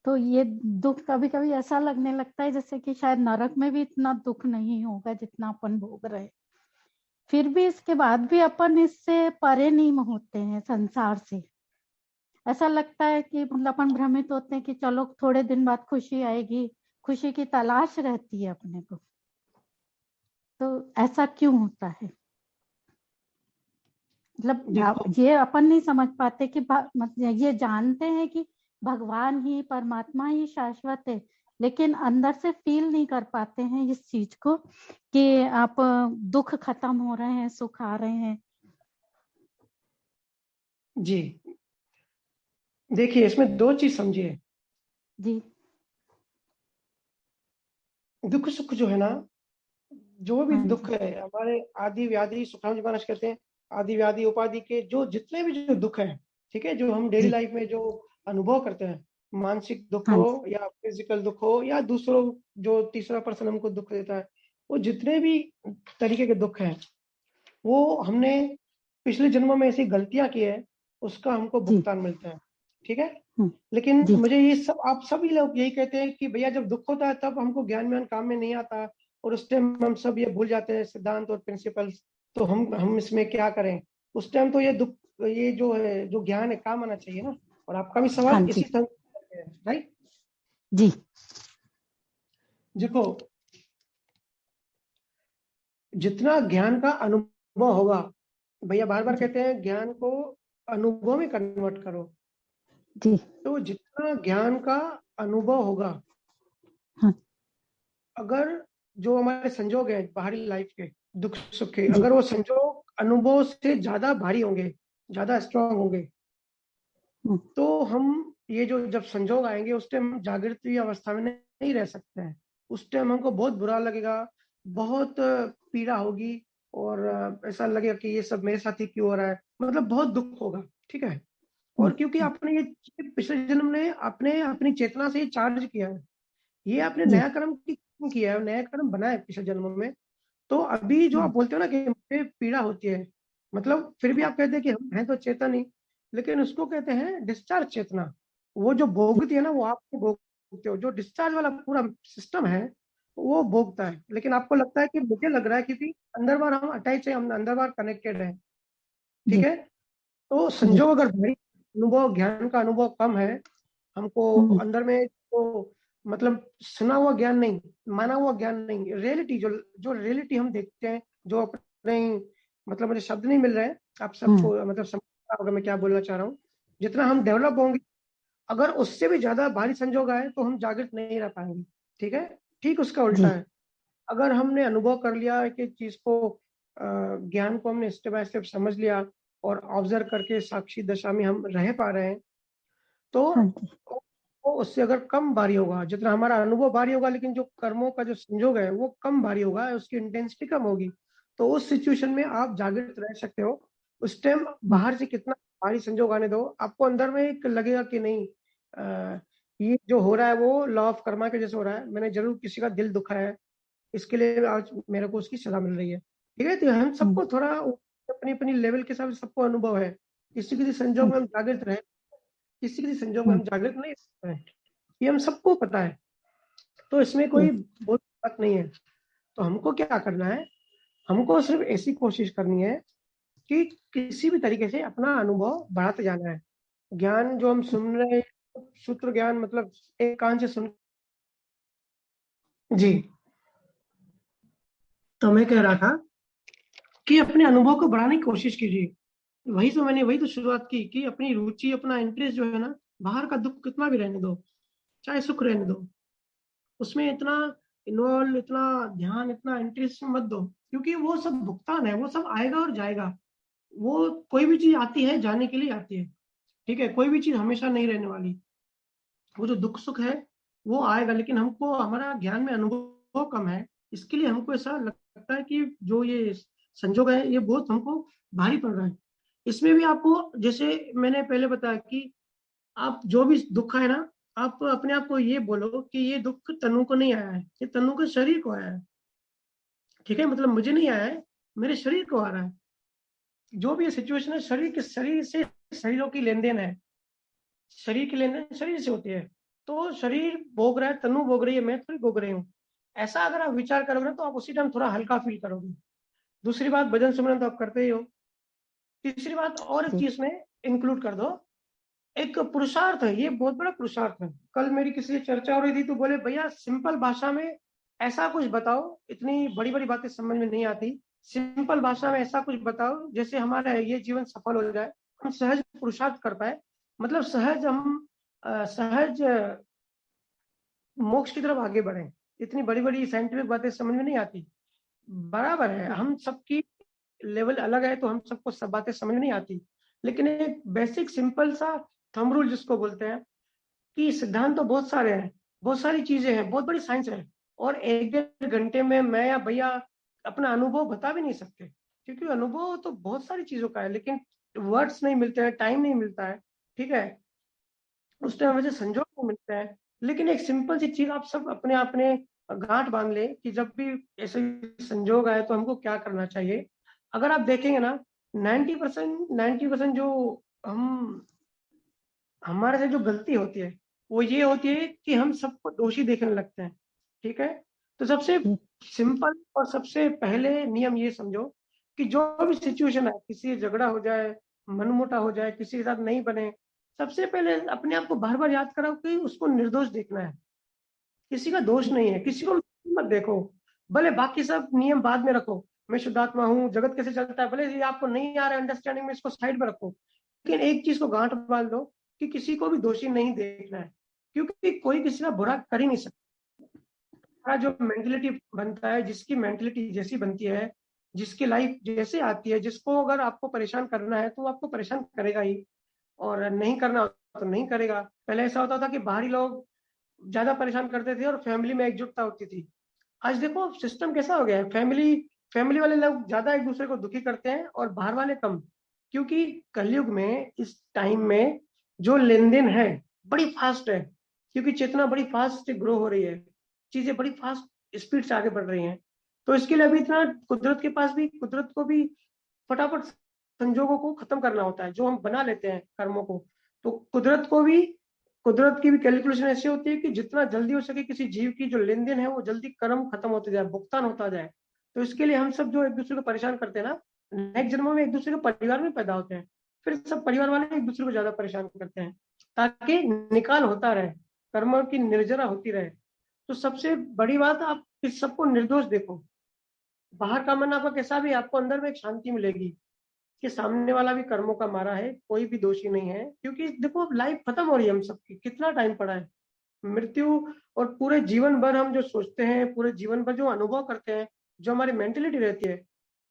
तो ये दुख कभी कभी ऐसा लगने लगता है जैसे कि शायद नरक में भी इतना दुख नहीं होगा जितना अपन भोग रहे हैं। फिर भी इसके बाद भी अपन इससे परे नहीं होते हैं संसार से। ऐसा लगता है कि मतलब अपन भ्रमित होते हैं कि चलो थोड़े दिन बाद खुशी आएगी, खुशी की तलाश रहती है अपने को। तो ऐसा क्यों होता है? मतलब ये अपन नहीं समझ पाते कि मतलब ये जानते हैं कि भगवान ही, परमात्मा ही शाश्वत है, लेकिन अंदर से फील नहीं कर पाते हैं इस चीज को कि आप दुख खत्म हो रहे हैं, सुख आ रहे हैं। जी, देखिए, इसमें दो चीज समझिए। जी। दुख सुख जो है ना, जो भी हाँ दुख जी। है, हमारे आदि व्याधि, सुखराम जी महाराज कहते हैं, आदि व्याधि उपाधि के जो जितने भी जो दुख है, ठीक है, जो हम डेली जी। लाइफ में जो अनुभव करते हैं, मानसिक दुख हाँ हो जी। या फिजिकल दुख हो या दूसरों जो तीसरा पर्सन हमको दुख देता है, वो जितने भी तरीके के दुख हैं, वो हमने पिछले जन्मों में ऐसी गलतियां की है, उसका हमको जी। भुगतान मिलता है। ठीक है, हम्म, लेकिन जी। मुझे ये सब, आप सभी लोग यही कहते हैं कि भैया जब दुख होता है तब हमको ज्ञान व्यान काम में नहीं आता, और उस टाइम हम सब ये भूल जाते हैं सिद्धांत और प्रिंसिपल्स। तो हम इसमें क्या करें? उस टाइम तो ये दुख, ये जो है, जो ज्ञान है, काम आना चाहिए ना। और आपका भी हाँ सवाल जी। इसी संदर्भ में है, राइट? जी। देखो, जितना ज्ञान का अनुभव होगा, भैया बार बार जी। कहते हैं ज्ञान को अनुभव में कन्वर्ट करो। जी। तो जितना ज्ञान का अनुभव होगा, हाँ। अगर जो हमारे संजोग है बाहरी लाइफ के, दुख सुख के, जी। अगर वो संजोग अनुभव से ज्यादा भारी होंगे, ज्यादा स्ट्रांग होंगे, हम्म। तो हम ये जो जब संजोग आएंगे उस टाइम हम जागृत अवस्था में नहीं रह सकते हैं। उस टाइम हमको बहुत बुरा लगेगा, बहुत पीड़ा होगी, और ऐसा लगेगा कि ये सब मेरे साथ ही क्यों हो रहा है, मतलब बहुत दुख होगा। ठीक है? और क्योंकि आपने ये पिछले जन्म में आपने अपनी चेतना से ये चार्ज किया है, ये आपने जी। नया कर्म किया है, नया कर्म बना है पिछले जन्म में। तो अभी जो आप बोलते हो ना कि मुझे पीड़ा होती है, मतलब फिर भी आप कहते हैं कि हम हैं तो चेतन ही, लेकिन उसको कहते हैं डिस्चार्ज चेतना। वो जो भोगती है ना, वो आप भोगते हो। जो डिस्चार्ज वाला पूरा सिस्टम है वो भोगता है, लेकिन आपको लगता है कि मुझे लग रहा है क्योंकि अंदर बार हम अटैच है, हम अंदर बार कनेक्टेड है। ठीक जी। है? तो जी। संजोग अगर भारी, अनुभव, ज्ञान का अनुभव कम है, हमको हम्म। अंदर में तो, मतलब सुना हुआ ज्ञान नहीं, माना हुआ ज्ञान नहीं, रियलिटी, जो जो रियलिटी हम देखते हैं, जो अपने, मतलब मुझे शब्द नहीं मिल रहे हैं, आप हम्म। सबको मतलब समझ रहा होगा मैं क्या बोलना चाह रहा हूँ। जितना हम डेवलप होंगे, अगर उससे भी ज्यादा भारी संजोग आए तो हम जागृत नहीं रह पाएंगे। ठीक है? ठीक उसका उल्टा जी। है। अगर हमने अनुभव कर लिया है कि चीज को, ज्ञान को हमने स्टेप बाय स्टेप समझ लिया, और ऑब्जर्व करके साक्षी दशा में हम रह पा रहे हैं, तो हाँ जी। वो उससे अगर कम भारी होगा, जितना हमारा अनुभव भारी होगा, लेकिन जो कर्मों का जो संयोग है वो कम भारी होगा, उसकी इंटेंसिटी कम होगी, तो उस सिचुएशन में आप जागृत रह सकते हो। उस टाइम हम्म। बाहर से कितना भारी संयोग आने दो, आपको अंदर में एक लगेगा कि नहीं, ये जो हो रहा है वो लॉ ऑफ कर्मा के जैसे हो रहा है, मैंने जरूर किसी का दिल दुखाया है, इसके लिए आज मेरे को उसकी सजा मिल रही है। ठीक है? तो हम हम्म। सबको थोड़ा अपनी अपनी लेवल के हिसाब से सबको अनुभव है। किसी किसी संजोग हम्म। में हम जागृत रहे, किसी किसी संजोग में हम्म। हम जागृत नहीं रहे, ये हम सबको पता है। तो इसमें जी। कोई बहुत बात नहीं है। तो हमको क्या करना है? हमको सिर्फ ऐसी कोशिश करनी है कि किसी भी तरीके से अपना अनुभव बढ़ाते जाना है। ज्ञान जो हम सुन रहे हैं, सूत्र ज्ञान, मतलब एक कान से सुन, जी। तो मैं कह रहा था कि अपने अनुभव को बढ़ाने की कोशिश कीजिए। वही तो शुरुआत की कि अपनी रुचि, अपना इंटरेस्ट जो है ना, बाहर का दुख कितना भी रहने दो, चाहे सुख रहने दो, उसमें इतना इन्वॉल्व, इतना ध्यान, इतना इंटरेस्ट मत दो, क्योंकि वो सब भुगतान है, वो सब आएगा और जाएगा। वो कोई भी चीज आती है जाने के लिए आती है। ठीक है? कोई भी चीज हमेशा नहीं रहने वाली। वो जो दुख सुख है वो आएगा, लेकिन हमको हमारा ज्ञान में अनुभव कम है, इसके लिए हमको ऐसा लगता है कि जो ये संजोग है ये बहुत हमको भारी पड़ रहा है। इसमें भी आपको, जैसे मैंने पहले बताया कि आप जो भी दुख है ना, आप अपने आप को ये बोलो कि ये दुख तनु को नहीं आया है, ये तनु के शरीर को आया है। ठीक है? मतलब मुझे नहीं आया है, मेरे शरीर को आ रहा है। जो भी सिचुएशन है, शरीर से, शरीरों की लेन देन है, शरीर की लेन देन शरीर से होती है। तो शरीर भोग रहा है, तनु भोग रही है, मैं थोड़ी भोग रही हूँ। ऐसा अगर आप विचार करोगे ना, तो आप उसी टाइम थोड़ा हल्का फील करोगे। दूसरी बात, भजन सुमरन तो आप करते ही हो। तीसरी बात और एक जी। चीज में इंक्लूड कर दो, एक पुरुषार्थ है, ये बहुत बड़ा पुरुषार्थ है। कल मेरी किसी से चर्चा हो रही थी, तो बोले भैया सिंपल भाषा में ऐसा कुछ बताओ, इतनी बड़ी बड़ी बातें समझ में नहीं आती, सिंपल भाषा में ऐसा कुछ बताओ जैसे हमारा ये जीवन सफल हो जाए, हम सहज पुरुषार्थ कर पाए, मतलब सहज हम सहज मोक्ष की तरफ आगे बढ़े। इतनी बड़ी बड़ी साइंटिफिक बातें समझ में नहीं आती। बराबर है, हम सबकी लेवल अलग है, तो हम सबको सब बातें समझ में नहीं आती, लेकिन एक बेसिक सिंपल सा थंब रूल जिसको बोलते हैं, कि सिद्धांत तो बहुत सारे हैं, बहुत सारी चीजें हैं, बहुत बड़ी साइंस है, और एक डेढ़ घंटे में मैं या भैया अपना अनुभव बता भी नहीं सकते, क्योंकि अनुभव तो बहुत सारी चीजों का है, लेकिन वर्ड्स नहीं मिलते हैं, टाइम नहीं मिलता है। ठीक है? उस टाइम वजह संजोग नहीं मिलते हैं। लेकिन एक सिंपल सी चीज आप सब अपने अपने गांठ बांध ले कि जब भी ऐसे संजोग आए तो हमको क्या करना चाहिए। अगर आप देखेंगे ना, 90% जो हम, हमारे से जो गलती होती है वो ये होती है कि हम सबको दोषी देखने लगते हैं। ठीक है? तो सबसे जी। सिंपल और सबसे पहले नियम ये समझो कि जो भी सिचुएशन है, किसी से झगड़ा हो जाए, मनमुटा हो जाए, किसी के साथ नहीं बने, सबसे पहले अपने आप को बार बार याद कराओ कि उसको निर्दोष देखना है, किसी का दोष नहीं है, किसी को मत देखो, भले बाकी सब नियम बाद में रखो, मैं शुद्धात्मा हूँ, जगत कैसे चलता है, भले ये आपको नहीं आ रहा है अंडरस्टैंडिंग में, इसको साइड में रखो, लेकिन एक चीज को गांठ बांध दो कि किसी को भी दोषी नहीं देखना है, क्योंकि कोई किसी का बुरा कर ही नहीं सकता। जो मेंटेलिटी बनता है, जिसकी मेंटेलिटी जैसी बनती है, जिसकी लाइफ जैसे आती है, जिसको अगर आपको परेशान करना है तो आपको परेशान करेगा ही, और नहीं करना तो नहीं करेगा। पहले ऐसा होता था कि बाहरी लोग ज्यादा परेशान करते थे और फैमिली में एकजुटता होती थी। आज देखो सिस्टम कैसा हो गया है, फैमिली वाले लोग ज्यादा एक दूसरे को दुखी करते हैं और बाहर वाले कम, क्योंकि कलयुग में इस टाइम में जो लेन देन है बड़ी फास्ट है, क्योंकि चेतना बड़ी फास्ट ग्रो हो रही है, चीजें बड़ी फास्ट स्पीड से आगे बढ़ रही हैं। तो इसके लिए अभी इतना कुदरत के पास भी, कुदरत को भी फटाफट संजोगों को खत्म करना होता है, जो हम बना लेते हैं कर्मों को। तो कुदरत की भी कैलकुलेशन ऐसी होती है कि जितना जल्दी हो सके किसी जीव की जो लेन देन है वो जल्दी कर्म खत्म होते जाए, भुगतान होता जाए। तो इसके लिए हम सब जो एक दूसरे को परेशान करते हैं ना, नेक्स्ट जन्म में एक दूसरे के परिवार में पैदा होते हैं, फिर सब परिवार वाले एक दूसरे को ज्यादा परेशान करते हैं, ताकि निकाल होता रहे, कर्म की निर्जरा होती रहे। तो सबसे बड़ी बात, आप इस सबको निर्दोष देखो, बाहर का मन आपका कैसा भी, आपको अंदर में एक शांति मिलेगी कि सामने वाला भी कर्मों का मारा है, कोई भी दोषी नहीं है। क्योंकि देखो अब लाइफ खत्म हो रही है, हम सबकी कितना टाइम पड़ा है, मृत्यु, और पूरे जीवन भर हम जो सोचते हैं, पूरे जीवन भर जो अनुभव करते हैं, जो हमारी मेंटेलिटी रहती है,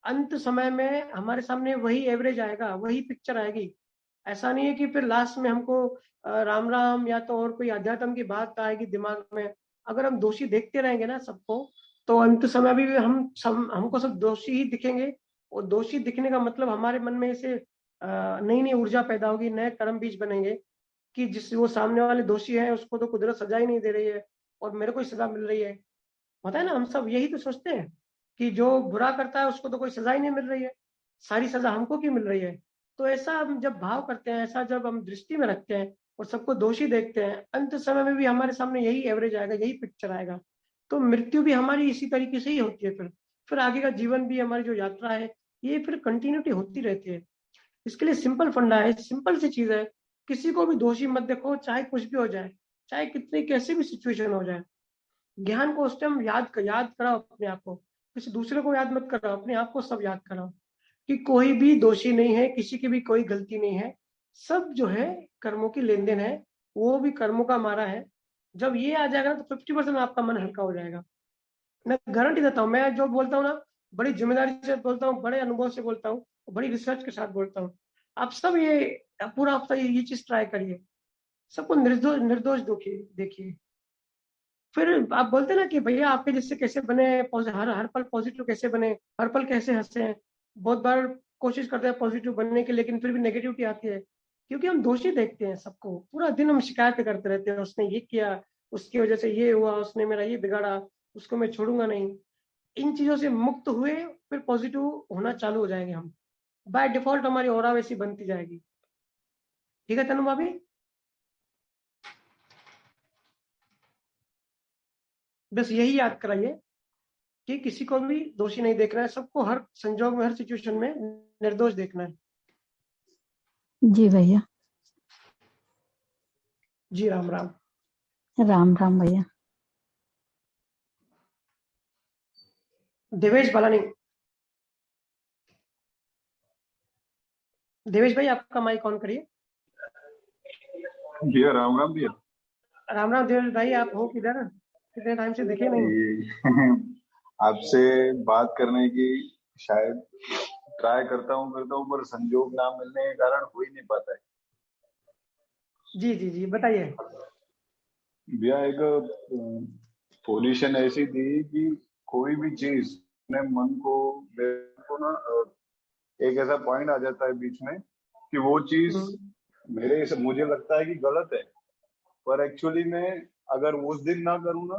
अंत समय में हमारे सामने वही एवरेज आएगा, वही पिक्चर आएगी। ऐसा नहीं है कि फिर लास्ट में हमको राम राम या तो और कोई अध्यात्म की बात आएगी दिमाग में। अगर हम दोषी देखते रहेंगे ना सबको, तो अंत समय भी हमको सब दोषी ही दिखेंगे। और दोषी दिखने का मतलब हमारे मन में ऐसे नई नई ऊर्जा पैदा होगी, नए कर्म बीज बनेंगे कि जिस वो सामने वाले दोषी है उसको तो कुदरत सजा ही नहीं दे रही है और मेरे को ही सजा मिल रही है। पता है ना, हम सब यही तो सोचते हैं कि जो बुरा करता है उसको तो कोई सजा ही नहीं मिल रही है, सारी सजा हमको क्यों मिल रही है। तो ऐसा हम जब भाव करते हैं, ऐसा जब हम दृष्टि में रखते हैं और सबको दोषी देखते हैं, अंत समय में भी हमारे सामने यही एवरेज आएगा, यही पिक्चर आएगा। तो मृत्यु भी हमारी इसी तरीके से ही होती है। फिर आगे का जीवन भी, हमारी जो यात्रा है, ये फिर कंटिन्यूटी होती रहती है। इसके लिए सिंपल फंडा है, सिंपल सी चीज है, किसी को भी दोषी मत देखो, चाहे कुछ भी हो जाए, चाहे कितनी कैसी भी सिचुएशन हो जाए। ज्ञान को उस टाइम याद कराओ अपने आप को, किसी दूसरे को याद मत कराओ, अपने आप को सब याद कराओ कि कोई भी दोषी नहीं है, किसी की भी कोई गलती नहीं है, सब जो है कर्मों की लेन देन है, वो भी कर्मों का मारा है। जब ये आ जाएगा ना तो 50% आपका मन हल्का हो जाएगा। मैं गारंटी देता हूँ, मैं जो बोलता हूँ ना, बड़ी जिम्मेदारी से बोलता हूँ, बड़े अनुभव से बोलता हूँ, बड़ी रिसर्च के साथ बोलता हूँ। आप सब ये पूरा हफ्ता ये चीज ट्राई करिए, सबको निर्दोष निर्दोष देखिए। फिर आप बोलते ना कि भैया आपके जैसे कैसे बने, हर हर पल पॉजिटिव कैसे बने, हर पल कैसे हंसे हैं। बहुत बार कोशिश करते हैं पॉजिटिव बनने की, लेकिन फिर भी नेगेटिविटी आती है, क्योंकि हम दोषी देखते हैं सबको, पूरा दिन हम शिकायत करते रहते हैं, उसने ये किया, उसकी वजह से ये हुआ, उसने मेरा ये बिगाड़ा, उसको मैं छोड़ूंगा नहीं। इन चीजों से मुक्त हुए फिर पॉजिटिव होना चालू हो जाएंगे हम, बाय डिफॉल्ट हमारी ऑरा वैसी बनती जाएगी। ठीक है तनु भाभी, बस यही याद कराइए कि किसी को भी दोषी नहीं देखना है, सबको हर संजोग में, हर सिचुएशन में निर्दोष देखना है। जी भैया। जी राम राम। राम राम भैया। देवेश बालानी, देवेश भाई आपका माइक ऑन करिए। भैया राम राम भैया। राम राम देवेश भाई, आप हो किधर, कितने टाइम से दिखे नहीं। आपसे बात करने की शायद ट्राई करता हूँ पर संजोग ना मिलने के कारण हो ही नहीं पाता है। जी जी जी बताइए। भैया एक पोजीशन ऐसी थी कि कोई भी चीज अपने मन को ना एक ऐसा पॉइंट आ जाता है बीच में कि वो चीज मुझे लगता है कि गलत है, पर एक्चुअली में अगर उस दिन ना करूँ ना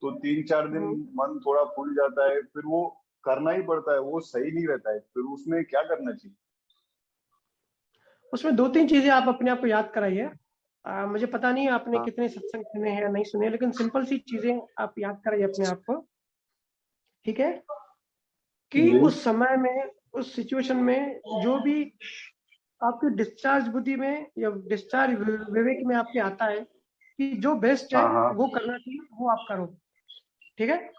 तो 3-4 दिन मन थोड़ा फूल जाता है, फिर वो करना ही पड़ता है, वो सही नहीं रहता है। फिर उसमें क्या करना चाहिए? उसमें 2-3 चीजें आप अपने आप को याद कराइए। मुझे पता नहीं आपने कितने सत्संग सुने हैं या नहीं सुने, लेकिन सिंपल सी चीजें आप याद कराइए अपने आप को, ठीक है? कि उस समय में उस सिचुएशन में जो भी आपकी डिस्चार्ज बुद्धि में या डिस्चार्ज विवेक में आपके आता है कि जो बेस्ट है हाँ। वो करना चाहिए, वो आप करो। ठीक है,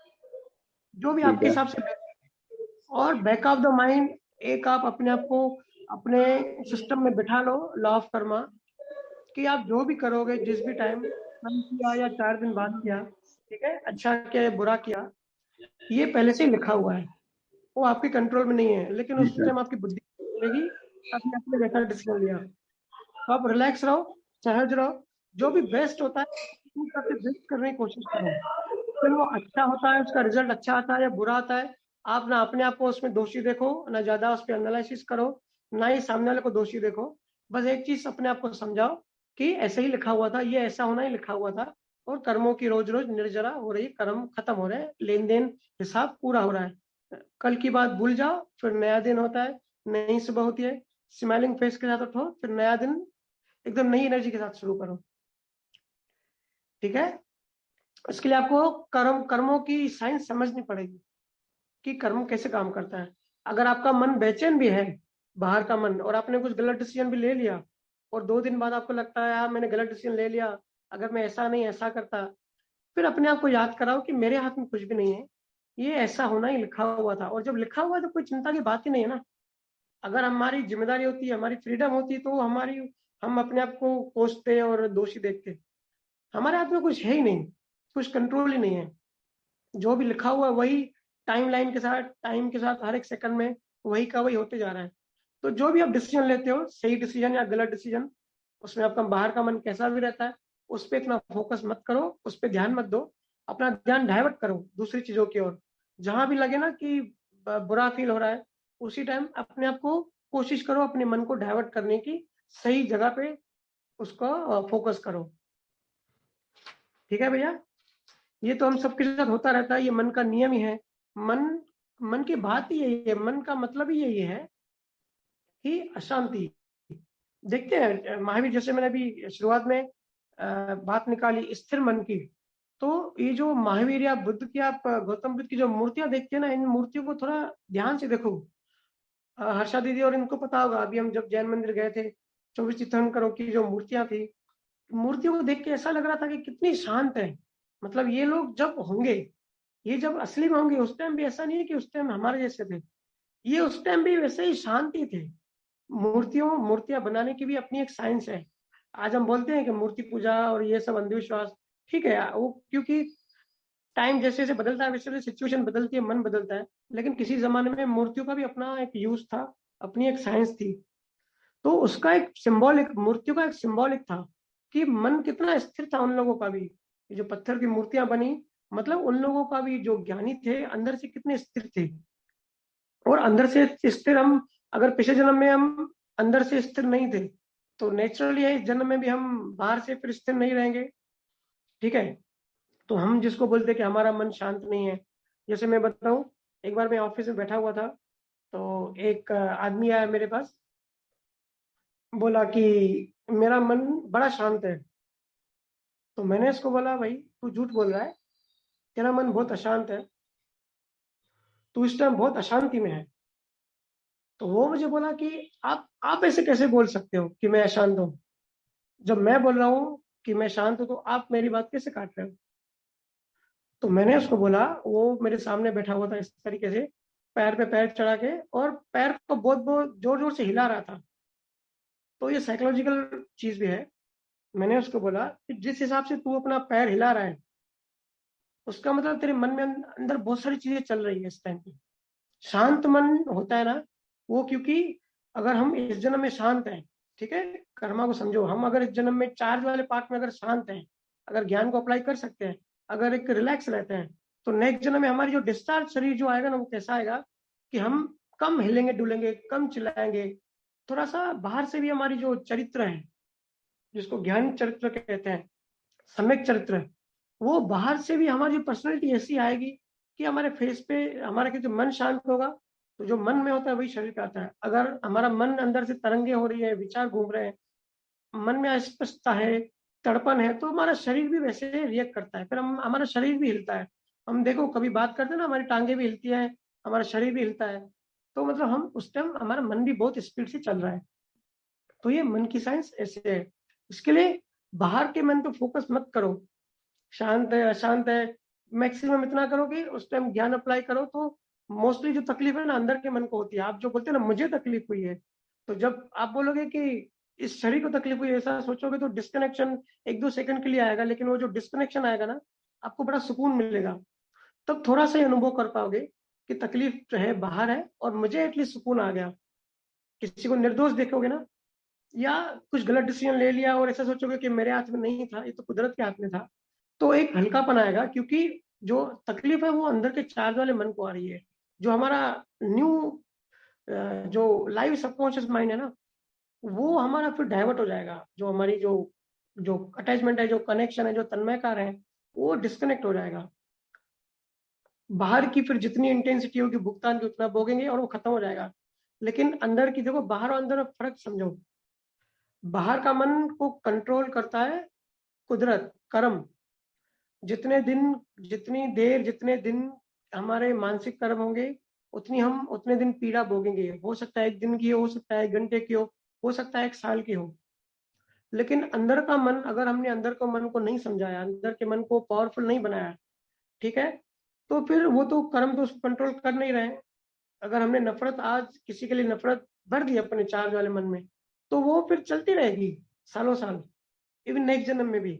जो भी ठीक आपके है। हिसाब से बेस्ट है। और बैक ऑफ द माइंड एक आप अपने आप को अपने सिस्टम में बिठा लो, लॉ ऑफ कर्मा, कि आप जो भी करोगे, जिस भी टाइम कल किया या 4 दिन बाद किया, ठीक है, अच्छा किया या बुरा किया, ये पहले से ही लिखा हुआ है, वो आपके कंट्रोल में नहीं है, लेकिन उस ठीक है। टाइम आपकी बुद्धि चलेगी, आपने अपने वैसा डिसीजन लिया। तो आप रिलैक्स रहो, सहज रहो, जो भी बेस्ट होता है सबसे बेस्ट करने की कोशिश करो। फिर वो अच्छा होता है, उसका रिजल्ट अच्छा आता है या बुरा आता है, आप ना अपने आप को उसमें दोषी देखो, ना ज्यादा उस पर एनालिसिस करो, ना ही सामने वाले को दोषी देखो। बस एक चीज अपने आप को समझाओ कि ऐसे ही लिखा हुआ था, ये ऐसा होना ही लिखा हुआ था, और कर्मों की रोज रोज निर्जरा हो रही, कर्म खत्म हो रहे हैं, लेन देन हिसाब पूरा हो रहा है। कल की बात भूल जाओ, फिर नया दिन होता है, नई सुबह होती है, स्माइलिंग फेस के साथ उठो, फिर नया दिन एकदम नई एनर्जी के साथ शुरू करो। ठीक है, इसके लिए आपको कर्मों की साइंस समझनी पड़ेगी कि कर्म कैसे काम करता है। अगर आपका मन बेचैन भी है, बाहर का मन, और आपने कुछ गलत डिसीजन भी ले लिया, और 2 दिन बाद आपको लगता है यार मैंने गलत डिसीजन ले लिया, अगर मैं ऐसा नहीं ऐसा करता, फिर अपने आप को याद कराओ कि मेरे हाथ में कुछ भी नहीं है, ये ऐसा होना ही लिखा हुआ था। और जब लिखा हुआ है तो कोई चिंता की बात ही नहीं है ना। अगर हमारी जिम्मेदारी होती है, हमारी फ्रीडम होती है, तो हमारी हम अपने आप को कोसते और दोषी देखते। हमारे हाथ में कुछ है ही नहीं, कुछ कंट्रोल ही नहीं है, जो भी लिखा हुआ है वही टाइम के साथ हर एक सेकंड में वही का वही होते जा रहा है। तो जो भी आप डिसीजन लेते हो, सही डिसीजन या गलत डिसीजन, उसमें आपका बाहर का मन कैसा भी रहता है, उस पर इतना फोकस मत करो, उस पर ध्यान मत दो, अपना ध्यान डाइवर्ट करो दूसरी चीजों की ओर। जहां भी लगे ना कि बुरा फील हो रहा है, उसी टाइम अपने आप को कोशिश करो अपने मन को डाइवर्ट करने की, सही जगह पे उसको फोकस करो। ठीक है भैया, ये तो हम सबके साथ होता रहता है, ये मन का नियम ही है। मन मन की बात ही यही है, मन का मतलब ही यही है कि अशांति। देखते हैं महावीर, जैसे मैंने अभी शुरुआत में बात निकाली स्थिर मन की, तो ये जो महावीर या बुद्ध की, आप गौतम बुद्ध की जो मूर्तियां देखते हैं ना, इन मूर्तियों को थोड़ा ध्यान से देखो। हर्षा दीदी और इनको पता होगा, अभी हम जब जैन मंदिर गए थे, 24 तीर्थंकरों की जो मूर्तियां थी, मूर्तियों को देख के ऐसा लग रहा था कि कितनी शांत है। मतलब ये लोग जब होंगे, ये जब असली में होंगे, उस टाइम भी ऐसा नहीं है कि उस टाइम हमारे जैसे थे, ये उस टाइम भी वैसे ही शांति थे। मूर्तियां बनाने की भी अपनी एक साइंस है। आज हम बोलते हैं कि मूर्ति पूजा और ये सब अंधविश्वास, ठीक है, वो क्योंकि टाइम जैसे जैसे बदलता है, वैसे वैसे सिचुएशन बदलती है, मन बदलता है, लेकिन किसी जमाने में मूर्तियों का भी अपना एक यूज था, अपनी एक साइंस थी। तो उसका एक सिंबॉलिक, मूर्तियों का एक सिंबॉलिक था कि मन कितना स्थिर था उन लोगों का भी। ये जो पत्थर की मूर्तियां बनी, मतलब उन लोगों का भी जो ज्ञानी थे अंदर से कितने स्थिर थे। और अंदर से स्थिर हम, अगर पिछले जन्म में हम अंदर से स्थिर नहीं थे, तो नेचुरली है इस जन्म में भी हम बाहर से फिर स्थिर नहीं रहेंगे। ठीक है, तो हम जिसको बोलते हैं कि हमारा मन शांत नहीं है, जैसे मैं बताऊं, एक बार मैं ऑफिस में बैठा हुआ था, तो एक आदमी आया मेरे पास, बोला कि मेरा मन बड़ा शांत है। तो मैंने इसको बोला भाई तू झूठ बोल रहा है, तेरा मन बहुत अशांत है, तू इस टाइम बहुत अशांति में है। तो वो मुझे बोला कि आप ऐसे कैसे बोल सकते हो कि मैं अशांत हूँ, जब मैं बोल रहा हूँ कि मैं शांत हूँ, तो आप मेरी बात कैसे काट रहे हो। तो मैंने उसको बोला, वो मेरे सामने बैठा हुआ था इस तरीके से, पैर पे पैर चढ़ा के, और पैर को बहुत बहुत जोर जोर से हिला रहा था। तो ये साइकोलॉजिकल चीज भी है। मैंने उसको बोला कि जिस हिसाब से तू अपना पैर हिला रहा है, उसका मतलब तेरे मन में अंदर बहुत सारी चीजें चल रही है इस टाइम पे। शांत मन होता है ना वो, क्योंकि अगर हम इस जन्म में शांत हैं, ठीक है, कर्मा को समझो, हम अगर इस जन्म में चार्ज वाले पार्ट में अगर शांत हैं, अगर ज्ञान को अप्लाई कर सकते हैं, अगर एक रिलैक्स रहते हैं, तो नेक्स्ट जन्म में हमारी जो डिस्चार्ज शरीर जो आएगा ना, वो कैसा आएगा कि हम कम हिलेंगे डुलेंगे, कम चिल्लाएंगे, थोड़ा सा बाहर से भी हमारी जो चरित्र है, जिसको ज्ञान चरित्र कहते हैं, सम्यक चरित्र, वो बाहर से भी हमारी पर्सनैलिटी ऐसी आएगी कि हमारे फेस पे, हमारा जो मन शांत होगा, तो जो मन में होता है वही शरीर पे आता है। अगर हमारा मन अंदर से तरंगे हो रही है, विचार घूम रहे हैं, मन में अस्पष्टता है, तड़पन है, तो हमारा शरीर भी वैसे रिएक्ट करता है, फिर हम, हमारा शरीर भी हिलता है। हम देखो कभी बात करते हैं ना, हमारी टांगे भी हिलती है, हमारा शरीर भी हिलता है। तो मतलब हम उस टाइम हमारा मन भी बहुत स्पीड से चल रहा है। तो ये मन की साइंस ऐसे है। इसके लिए बाहर के मन पे फोकस मत करो, शांत है अशांत है, मैक्सिमम इतना करो कि उस टाइम ज्ञान अप्लाई करो। तो मोस्टली जो तकलीफ है ना अंदर के मन को होती है। आप जो बोलते हैं ना मुझे तकलीफ हुई है, तो जब आप बोलोगे कि इस शरीर को तकलीफ हुई, ऐसा सोचोगे तो डिस्कनेक्शन 1-2 सेकंड के लिए आएगा, लेकिन वो जो डिस्कनेक्शन आएगा ना, आपको बड़ा सुकून मिलेगा। तब थोड़ा सा अनुभव कर पाओगे कि तकलीफ जो है बाहर है और मुझे एटलीस्ट सुकून आ गया। किसी को निर्दोष देखोगे ना, या कुछ गलत डिसीजन ले लिया और ऐसा सोचोगे कि मेरे हाथ में नहीं था, ये तो कुदरत के हाथ में था, तो एक हल्कापन आएगा। क्योंकि जो तकलीफ है वो अंदर के चार्ज वाले मन को आ रही है। जो हमारा न्यू जो लाइव सबकॉन्शियस माइंड है ना, वो हमारा फिर डाइवर्ट हो जाएगा। जो हमारी जो जो अटैचमेंट है, जो कनेक्शन है, जो तन्मयकार है, वो डिस्कनेक्ट हो जाएगा। बाहर की फिर जितनी इंटेंसिटी होगी भुगतान की, उतना भोगेंगे और वो खत्म हो जाएगा। लेकिन अंदर की देखो, बाहर और अंदर में फर्क समझो। बाहर का मन को कंट्रोल करता है कुदरत, कर्म। जितने दिन, जितनी देर, जितने दिन हमारे मानसिक कर्म होंगे, उतने दिन पीड़ा भोगेंगे। हो सकता है 1 दिन की हो सकता है 1 घंटे की हो सकता है 1 साल की हो। लेकिन अंदर का मन, अगर हमने अंदर के मन को नहीं समझाया, अंदर के मन को पावरफुल नहीं बनाया, ठीक है, तो फिर वो तो कर्म तो उसको कंट्रोल कर नहीं रहे। अगर हमने नफरत, आज किसी के लिए नफरत भर दी अपने चार्ज वाले मन में, तो वो फिर चलती रहेगी सालों साल, इवन नेक्स्ट जन्म में भी।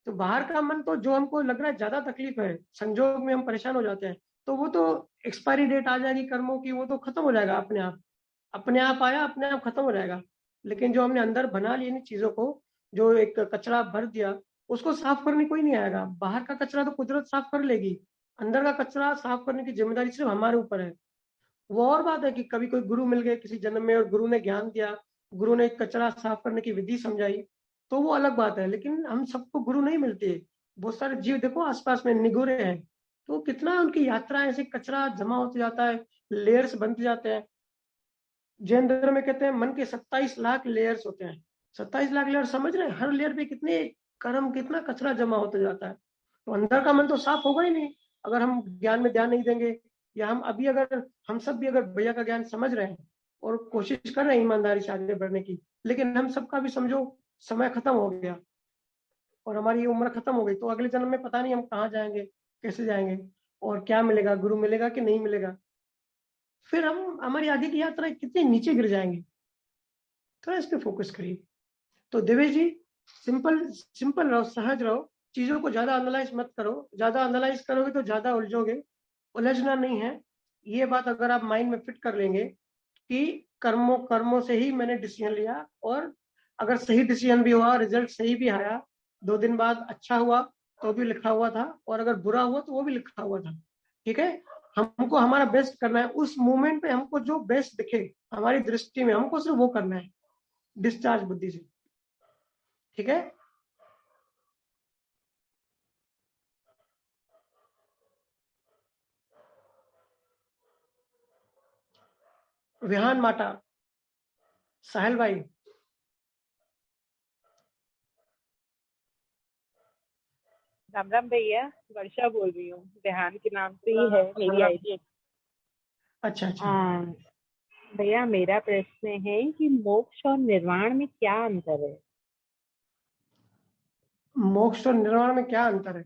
तो बाहर का मन तो जो हमको लग रहा है ज्यादा तकलीफ है, संजोग में हम परेशान हो जाते हैं, तो वो तो एक्सपायरी डेट आ जाएगी कर्मों की, वो तो खत्म हो जाएगा अपने आप। अपने आप आया, अपने आप खत्म हो जाएगा। लेकिन जो हमने अंदर बना ली इन चीजों को, जो एक कचरा भर दिया, उसको साफ करने कोई नहीं आएगा। बाहर का कचरा तो कुदरत साफ कर लेगी, अंदर का कचरा साफ करने की जिम्मेदारी सिर्फ हमारे ऊपर है। वो और बात है कि कभी कोई गुरु मिल गए किसी जन्म में और गुरु ने ज्ञान दिया, गुरु ने कचरा साफ करने की विधि समझाई, तो वो अलग बात है। लेकिन हम सबको गुरु नहीं मिलते। बहुत सारे जीव देखो आसपास में निगोरे हैं, तो कितना उनकी यात्रा ऐसे कचरा जमा होते जाता है, लेयर्स बनते जाते हैं। जैन धर्म में कहते हैं मन के 27 लाख लेयर्स होते हैं। 27 लाख लेयर, समझ रहे हैं? हर लेयर पे कितने कर्म, कितना कचरा जमा होता जाता है। तो अंदर का मन तो साफ होगा ही नहीं अगर हम ज्ञान में ध्यान नहीं देंगे। या हम सब भी अगर भैया का ज्ञान समझ रहे हैं और कोशिश कर रहे हैं ईमानदारी से आगे बढ़ने की, लेकिन हम सबका भी समझो समय खत्म हो गया और हमारी उम्र खत्म हो गई, तो अगले जन्म में पता नहीं हम कहाँ जाएंगे, कैसे जाएंगे, और क्या मिलेगा, गुरु मिलेगा कि नहीं मिलेगा। फिर हम, हमारी आगे की यात्रा कितनी नीचे गिर जाएंगे। थोड़ा इस पे फोकस करिए। तो देवेश जी, सिंपल सिंपल रहो, सहज रहो, चीजों को ज्यादा एनालाइज मत करो। ज्यादा एनालाइज करोगे तो ज्यादा उलझोगे, उलझना नहीं है। ये बात अगर आप माइंड में फिट कर लेंगे कि कर्मों कर्मों से ही मैंने डिसीजन लिया, और अगर सही डिसीजन भी हुआ, रिजल्ट सही भी आया, 2 दिन बाद अच्छा हुआ तो भी लिखा हुआ था, और अगर बुरा हुआ तो वो भी लिखा हुआ था। ठीक है, हमको हमारा बेस्ट करना है। उस मोमेंट पे हमको जो बेस्ट दिखे हमारी दृष्टि में, हमको सिर्फ वो करना है, डिस्चार्ज बुद्धि से। ठीक है, विहान माटा, साहिल भाई। राम राम भैया, वर्षा बोल रही हूँ। ध्यान के नाम से ही है मेरी आईडी। अच्छा अच्छा। हाँ भैया, मेरा प्रश्न है कि मोक्ष और निर्वाण में क्या अंतर है? मोक्ष और निर्वाण में क्या अंतर है?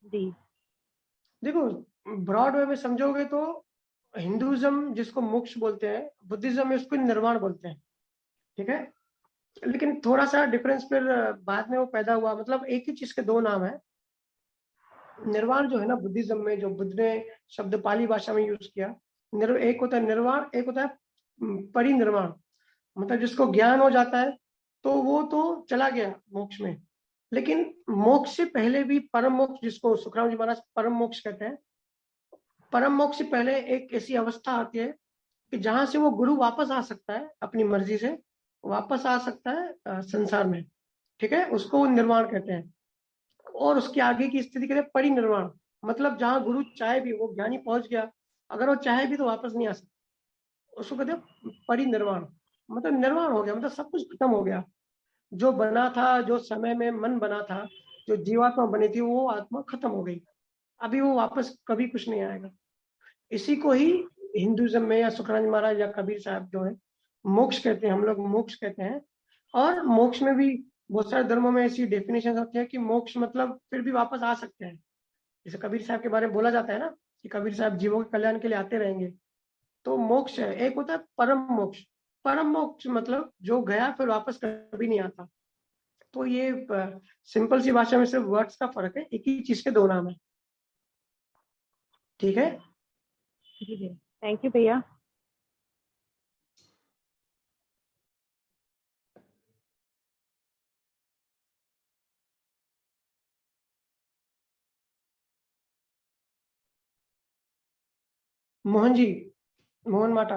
जी। देखो, ब्रॉड वे में समझोगे तो हिंदुइज्म जिसको मोक्ष बोलते हैं, बुद्धिज्म में उसको निर्वाण बोलते हैं। ठीक है, लेकिन थोड़ा सा डिफरेंस फिर बाद में वो पैदा हुआ। मतलब एक ही चीज के 2 नाम है। निर्वाण जो है ना, बुद्धिज्म में जो बुद्ध ने शब्द पाली भाषा में यूज किया, एक होता है निर्वाण, एक होता है परिनिर्वाण। मतलब जिसको ज्ञान हो जाता है तो वो तो चला गया मोक्ष में। लेकिन मोक्ष से पहले भी परम मोक्ष, जिसको सुखराम जी महाराज परम मोक्ष कहते हैं, परम मोक्ष से पहले एक ऐसी अवस्था आती है कि जहां से वो गुरु वापस आ सकता है, अपनी मर्जी से वापस आ सकता है संसार में। ठीक है, उसको वो निर्वाण कहते हैं। और उसके आगे की स्थिति कहते हैं परिनिर्वाण। मतलब जहां गुरु चाहे भी, वो ज्ञानी पहुंच गया, अगर वो चाहे भी तो वापस नहीं आ सकता, उसको कहते हैं परिनिर्वाण। मतलब निर्वाण हो गया, मतलब सब कुछ खत्म हो गया। जो बना था, जो समय में मन बना था, जो जीवात्मा बनी थी, वो आत्मा खत्म हो गई। अभी वो वापस कभी कुछ नहीं आएगा। इसी को ही हिंदुइज्म में या सुखराज महाराज या कबीर साहब जो है मोक्ष कहते हैं, हम लोग मोक्ष कहते हैं। और मोक्ष में भी बहुत सारे धर्मों में ऐसी डेफिनेशन होती है कि मोक्ष मतलब फिर भी वापस आ सकते हैं। जैसे कबीर साहब के बारे में बोला जाता है ना कि कबीर साहब जीवों के कल्याण के लिए आते रहेंगे। तो मोक्ष है, एक होता है परम मोक्ष। परम मोक्ष मतलब जो गया फिर वापस कभी नहीं आता। तो ये सिंपल सी भाषा में सिर्फ वर्ड्स का फर्क है, एक ही चीज के दो नाम है। ठीक है, जी जी, थैंक यू भैया। मोहन जी, मोहन माटा।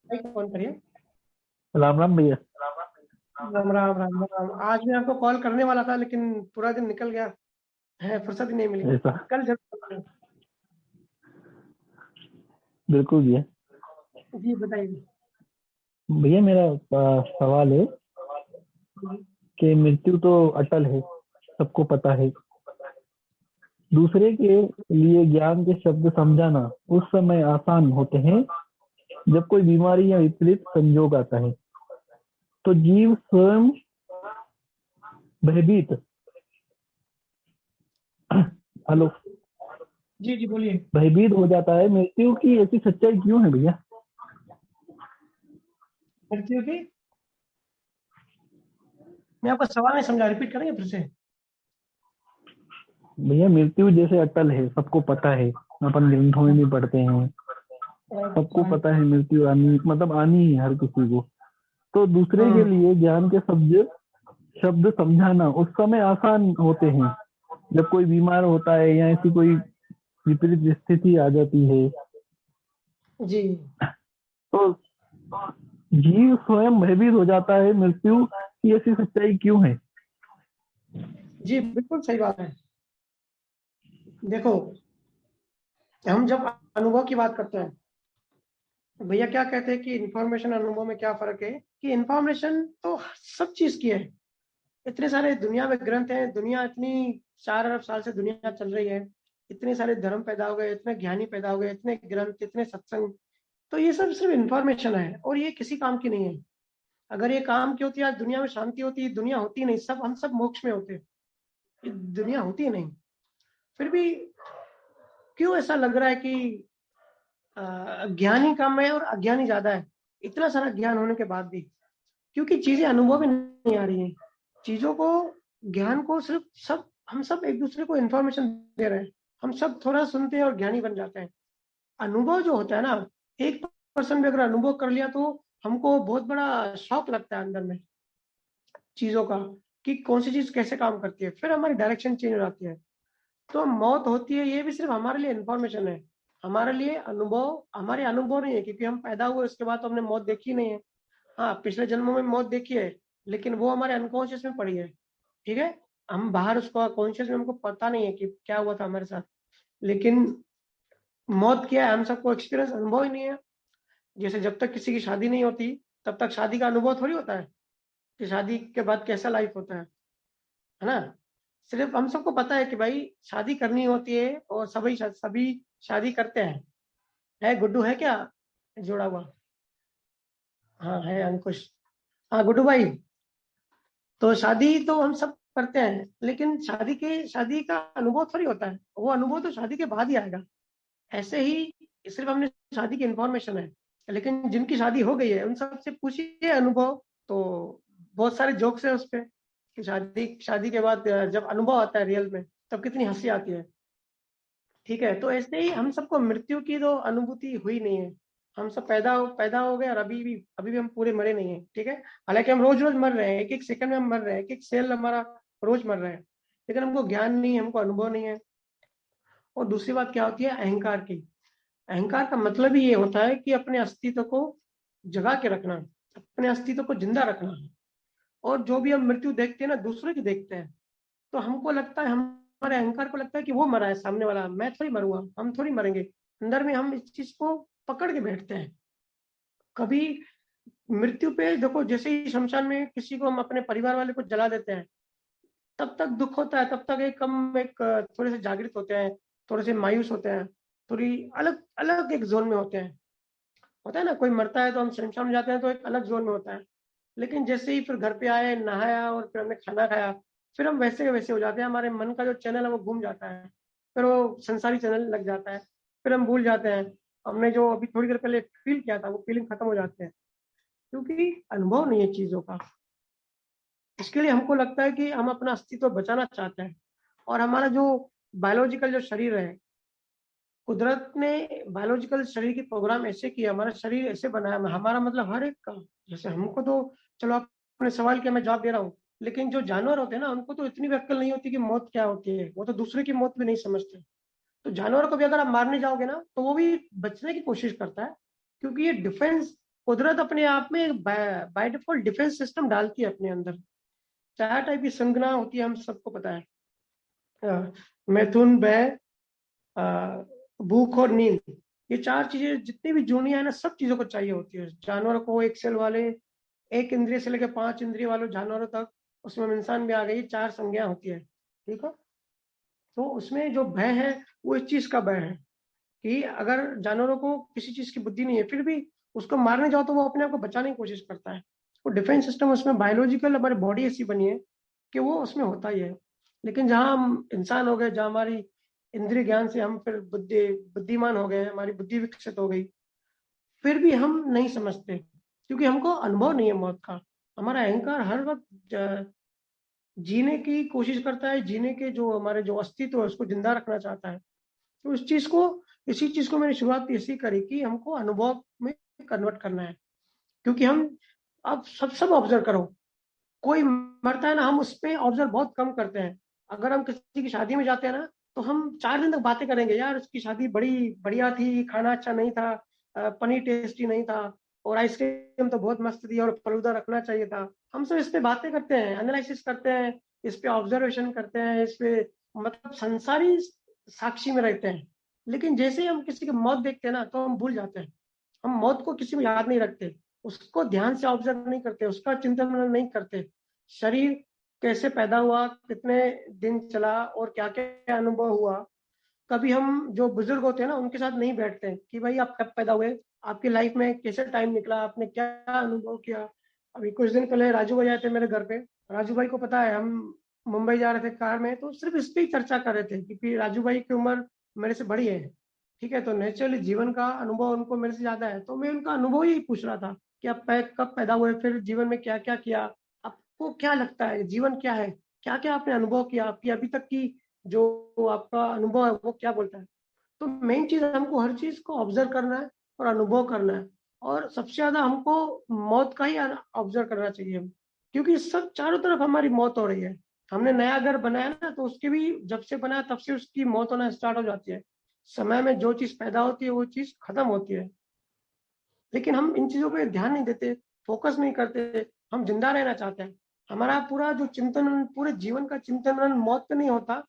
कौन करिए। राम राम भैया। राम राम राम राम। आज मैं आपको कॉल करने वाला था लेकिन पूरा दिन निकल गया है, फुर्सत ही नहीं मिली। ऐसा कल जरूर। बिल्कुल भैया। जी बताइए। भैया मेरा सवाल है कि मृत्यु तो अटल है, सबको पता है। दूसरे के लिए ज्ञान के शब्द समझाना उस समय आसान होते हैं जब कोई बीमारी या विपरीत संजोग आता है। तो जीव स्वयं भयभीत हेलो जी जी बोलिए। भयभीत हो जाता है। मृत्यु की ऐसी सच्चाई क्यों है भैया? मृत्यु की, मैं आपका सवाल नहीं समझा, रिपीट करेंगे फिर से। भैया मृत्यु जैसे अटल है, सबको पता है, अपन ग्रंथों में भी पढ़ते हैं, सबको पता है मृत्यु आनी, मतलब आनी ही हर किसी को। तो दूसरे के लिए ज्ञान के शब्द समझाना उस समय आसान होते हैं जब कोई बीमार होता है या ऐसी कोई विपरीत स्थिति आ जाती है। जी, तो जीव स्वयं भयभीत हो जाता है। मृत्यु की ऐसी सच्चाई क्यों है? जी बिल्कुल सही बात है। देखो, हम जब अनुभव की बात करते हैं, भैया क्या कहते हैं कि इंफॉर्मेशन अनुभव में क्या फर्क है, कि इंफॉर्मेशन तो सब चीज की है। इतने सारे दुनिया में ग्रंथ हैं, दुनिया इतनी 4 अरब साल से दुनिया चल रही है, इतने सारे धर्म पैदा हो गए, इतने ज्ञानी पैदा हो गए, इतने ग्रंथ, इतने सत्संग। तो ये सब सिर्फ इंफॉर्मेशन है और ये किसी काम की नहीं है। अगर ये काम की होती है, आज दुनिया में शांति होती, दुनिया होती नहीं, सब हम सब मोक्ष में होते, ये दुनिया होती ही नहीं। फिर भी क्यों ऐसा लग रहा है कि ज्ञानी कम है और अज्ञानी ज्यादा है, इतना सारा ज्ञान होने के बाद भी? क्योंकि चीजें अनुभव में नहीं आ रही हैं। चीजों को, ज्ञान को सिर्फ हम सब एक दूसरे को इन्फॉर्मेशन दे रहे हैं, हम सब थोड़ा सुनते हैं और ज्ञानी बन जाते हैं। अनुभव जो होता है ना, एक पर्सन भी अगर अनुभव कर लिया तो हमको बहुत बड़ा शौक लगता है अंदर में चीजों का, कि कौन सी चीज कैसे काम करती है, फिर हमारी डायरेक्शन चेंज हो जाती है। तो मौत होती है, ये भी सिर्फ हमारे लिए इन्फॉर्मेशन है, हमारे लिए अनुभव, हमारे अनुभव नहीं है, क्योंकि हम पैदा हुए उसके बाद तो हमने मौत देखी नहीं है। हाँ, पिछले जन्मों में मौत देखी है, लेकिन वो हमारे अनकॉन्शियस में पड़ी है। ठीक है, हम बाहर उसको कॉन्शियस में हमको पता नहीं है कि क्या हुआ था हमारे साथ, लेकिन मौत क्या है, हम सबको एक्सपीरियंस, अनुभव ही नहीं है। जैसे जब तक किसी की शादी नहीं होती तब तक शादी का अनुभव थोड़ी होता है कि शादी के बाद कैसा लाइफ होता है ना। सिर्फ हम सबको पता है कि भाई शादी करनी होती है और सभी शादी करते हैं। है गुड्डू, है क्या जोड़ा हुआ? हाँ है अंकुश। हाँ गुड्डू भाई, तो शादी तो हम सब करते हैं, लेकिन शादी का अनुभव थोड़ी होता है, वो अनुभव तो शादी के बाद ही आएगा। ऐसे ही सिर्फ हमने शादी की इंफॉर्मेशन है, लेकिन जिनकी शादी हो गई है उन सबसे पूछिए अनुभव, तो बहुत सारे जोक्स है उस पे कि शादी के बाद जब अनुभव आता है रियल में तब कितनी हंसी आती है। ठीक है, तो ऐसे ही हम सबको मृत्यु की तो अनुभूति हुई नहीं है। हम सब पैदा हो गए और अभी भी हम पूरे मरे नहीं है। ठीक है, हालांकि हम रोज रोज मर रहे हैं, एक एक सेकंड में हम मर रहे हैं, एक एक सेल हमारा रोज मर रहा है, लेकिन हमको ज्ञान नहीं है, हमको अनुभव नहीं है। और दूसरी बात क्या होती है, अहंकार की। अहंकार का मतलब ही ये होता है कि अपने अस्तित्व को जगा के रखना, अपने अस्तित्व को जिंदा रखना। और जो भी हम मृत्यु देखते हैं ना, दूसरे की देखते हैं, तो हमको लगता है, हमारे अहंकार को लगता है कि वो मरा है सामने वाला, मैं थोड़ी मरूंगा, हम थोड़ी मरेंगे। अंदर में हम इस चीज को पकड़ के बैठते हैं। कभी मृत्यु पे देखो, जैसे ही शमशान में किसी को हम अपने परिवार वाले को जला देते हैं, तब तक दुख होता है, तब तक एक थोड़े से जागृत होते हैं, थोड़े से मायूस होते हैं, थोड़ी अलग अलग एक जोन में होते हैं। होता है ना, कोई मरता है तो हम शमशान में जाते हैं तो एक अलग जोन में होता है। लेकिन जैसे ही फिर घर पे आए, नहाया और फिर हमने खाना खाया, फिर हम वैसे के वैसे हो जाते हैं। हमारे मन का जो चैनल है वो घूम जाता है, फिर वो संसारी चैनल लग जाता है, फिर हम भूल जाते हैं हमने जो अभी थोड़ी देर पहले फील किया था, वो फीलिंग खत्म हो जाते हैं, क्योंकि अनुभव नहीं है चीजों का। इसके लिए हमको लगता है कि हम अपना अस्तित्व बचाना चाहते हैं, और हमारा जो बायोलॉजिकल जो शरीर है, कुदरत ने बायोलॉजिकल शरीर की प्रोग्राम ऐसे किया, हमारा शरीर ऐसे बनाया, हमारा मतलब हर एक का। जैसे हमको तो चलो आपने सवाल किया, मैं जवाब दे रहा हूँ, लेकिन जो जानवर होते हैं ना, उनको तो इतनी भी अक्ल नहीं होती कि मौत क्या होती है, वो तो दूसरे की मौत भी नहीं समझते। तो जानवर को भी अगर आप मारने जाओगे ना, तो वो भी बचने की कोशिश करता है, क्योंकि ये डिफेंस, कुदरत अपने आप में बाय डिफॉल्ट डिफेंस सिस्टम डालती है अपने अंदर। 4 टाइप की संज्ञा होती है, हम सबको पता है। मैथुन, भय, भूख और नींद, ये 4 चीजें जितनी भी जुड़ियां है ना, सब चीजों को चाहिए होती है। जानवर को एक सेल वाले, एक इंद्रिय से लेकर 5 इंद्रिय वाले जानवरों तक, उसमें हम इंसान भी आ गई, 4 संज्ञा होती है। ठीक है, तो उसमें जो भय है वो इस चीज का भय है कि अगर जानवरों को किसी चीज की बुद्धि नहीं है, फिर भी उसको मारने जाओ तो वो अपने आप को बचाने की कोशिश करता है। वो डिफेंस सिस्टम उसमें बायोलॉजिकल, हमारी बॉडी ऐसी बनी है कि वो उसमें होता ही है। लेकिन जहाँ हम इंसान हो गए, जहाँ हमारी इंद्रिय ज्ञान से हम फिर बुद्धिमान हो गए, हमारी बुद्धि विकसित हो गई, फिर भी हम नहीं समझते, क्योंकि हमको अनुभव नहीं है मौत का। हमारा अहंकार हर वक्त जीने की कोशिश करता है, जीने के जो हमारे जो अस्तित्व है उसको जिंदा रखना चाहता है। तो इसी चीज को मैंने शुरुआत ऐसी करी कि हमको अनुभव में कन्वर्ट करना है। क्योंकि हम अब सब ऑब्जर्व करो, कोई मरता है ना, हम उस पर ऑब्जर्व बहुत कम करते हैं। अगर हम किसी की शादी में जाते हैं ना, तो हम 4 दिन तक बातें करेंगे, यार उसकी शादी बड़ी बढ़िया थी, खाना अच्छा नहीं था, पनीर टेस्टी नहीं था, और आइसक्रीम तो बहुत मस्त थी, और फलूदा रखना चाहिए था। हम सब इस पे बातें करते हैं, एनालिसिस करते हैं, इस पे ऑब्जर्वेशन करते हैं, इस पे मतलब संसारी साक्षी में रहते हैं। लेकिन जैसे ही हम किसी की मौत देखते हैं ना, तो हम भूल जाते हैं। हम मौत को किसी को याद नहीं रखते, उसको ध्यान से ऑब्जर्व नहीं करते, उसका चिंतन मनन नहीं करते। शरीर कैसे पैदा हुआ, कितने दिन चला, और क्या क्या अनुभव हुआ। कभी हम जो बुजुर्ग होते हैं ना, उनके साथ नहीं बैठते कि भाई आप कब पैदा हुए, आपकी लाइफ में कैसे टाइम निकला, आपने क्या अनुभव किया। अभी कुछ दिन पहले राजू भाई आए थे मेरे घर पे। राजू भाई को पता है, हम मुंबई जा रहे थे कार में, तो सिर्फ इस पे ही चर्चा कर रहे थे, क्योंकि राजू भाई की उम्र मेरे से बड़ी है। ठीक है, तो नेचुरली जीवन का अनुभव उनको मेरे से ज्यादा है, तो मैं उनका अनुभव ही पूछ रहा था कि आप कब पैदा हुए, फिर जीवन में क्या क्या किया, आपको क्या लगता है जीवन क्या है, क्या क्या आपने अनुभव किया, आपकी अभी तक की जो आपका अनुभव है वो क्या बोलता है। तो मेन चीज हमको हर चीज को ऑब्जर्व करना है और अनुभव करना है, और सबसे ज्यादा हमको मौत का ही ऑब्जर्व करना चाहिए, क्योंकि सब चारों तरफ हमारी मौत हो रही है। हमने नया घर बनाया ना, तो उसके भी जब से बनाया तब से उसकी मौत होना स्टार्ट हो जाती है। समय में जो चीज पैदा होती है वो चीज खत्म होती है, लेकिन हम इन चीजों पे ध्यान नहीं देते, फोकस नहीं करते। हम जिंदा रहना चाहते हैं। हमारा पूरा जो चिंतन मनन, पूरे जीवन का चिंतन मनन मौत पे नहीं होता,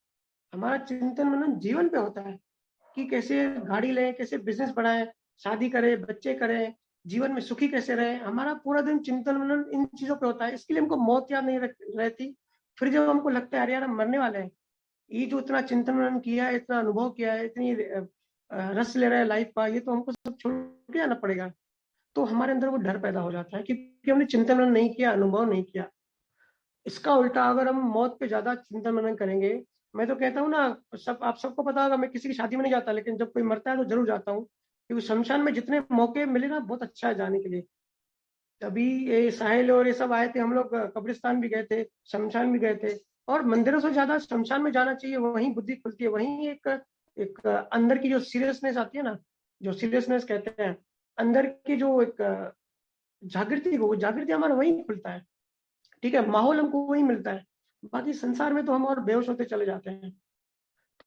हमारा चिंतन मनन जीवन पे होता है कि कैसे गाड़ी लें, कैसे बिजनेस बढ़ाएं, शादी करें, बच्चे करें, जीवन में सुखी कैसे रहे। हमारा पूरा दिन चिंतन मनन इन चीजों पे होता है, इसके लिए हमको मौत याद नहीं रहती। फिर जब हमको लगता है अरे यार हम मरने वाले हैं, ये जो इतना चिंतन मनन किया है, इतना अनुभव किया है, इतनी रस ले रहा है लाइफ का, ये तो हमको सब छोड़ के जाना पड़ेगा। तो हमारे अंदर वो डर पैदा हो जाता है, क्योंकि हमने चिंतन मनन नहीं किया, अनुभव नहीं किया। इसका उल्टा अगर हम मौत पे ज्यादा चिंतन मनन करेंगे, मैं तो कहता हूँ ना, आप सबको पता होगा, मैं किसी की शादी में नहीं जाता, लेकिन जब कोई मरता है तो जरूर जाता हूँ, क्योंकि शमशान में जितने मौके मिले ना, बहुत अच्छा है जाने के लिए। अभी ये साहिल और ये सब आए थे, हम लोग कब्रिस्तान भी गए थे, शमशान भी गए थे। और मंदिरों से ज्यादा शमशान में जाना चाहिए, वहीं बुद्धि खुलती है, वहीं एक एक अंदर की जो सीरियसनेस आती है ना, जो सीरियसनेस कहते हैं, अंदर की जो एक जागृति, वो जागृति हमारा वहीं खुलता है। ठीक है, माहौल हमको वही मिलता है। बाकी संसार में तो हम और बेहोश होते चले जाते हैं।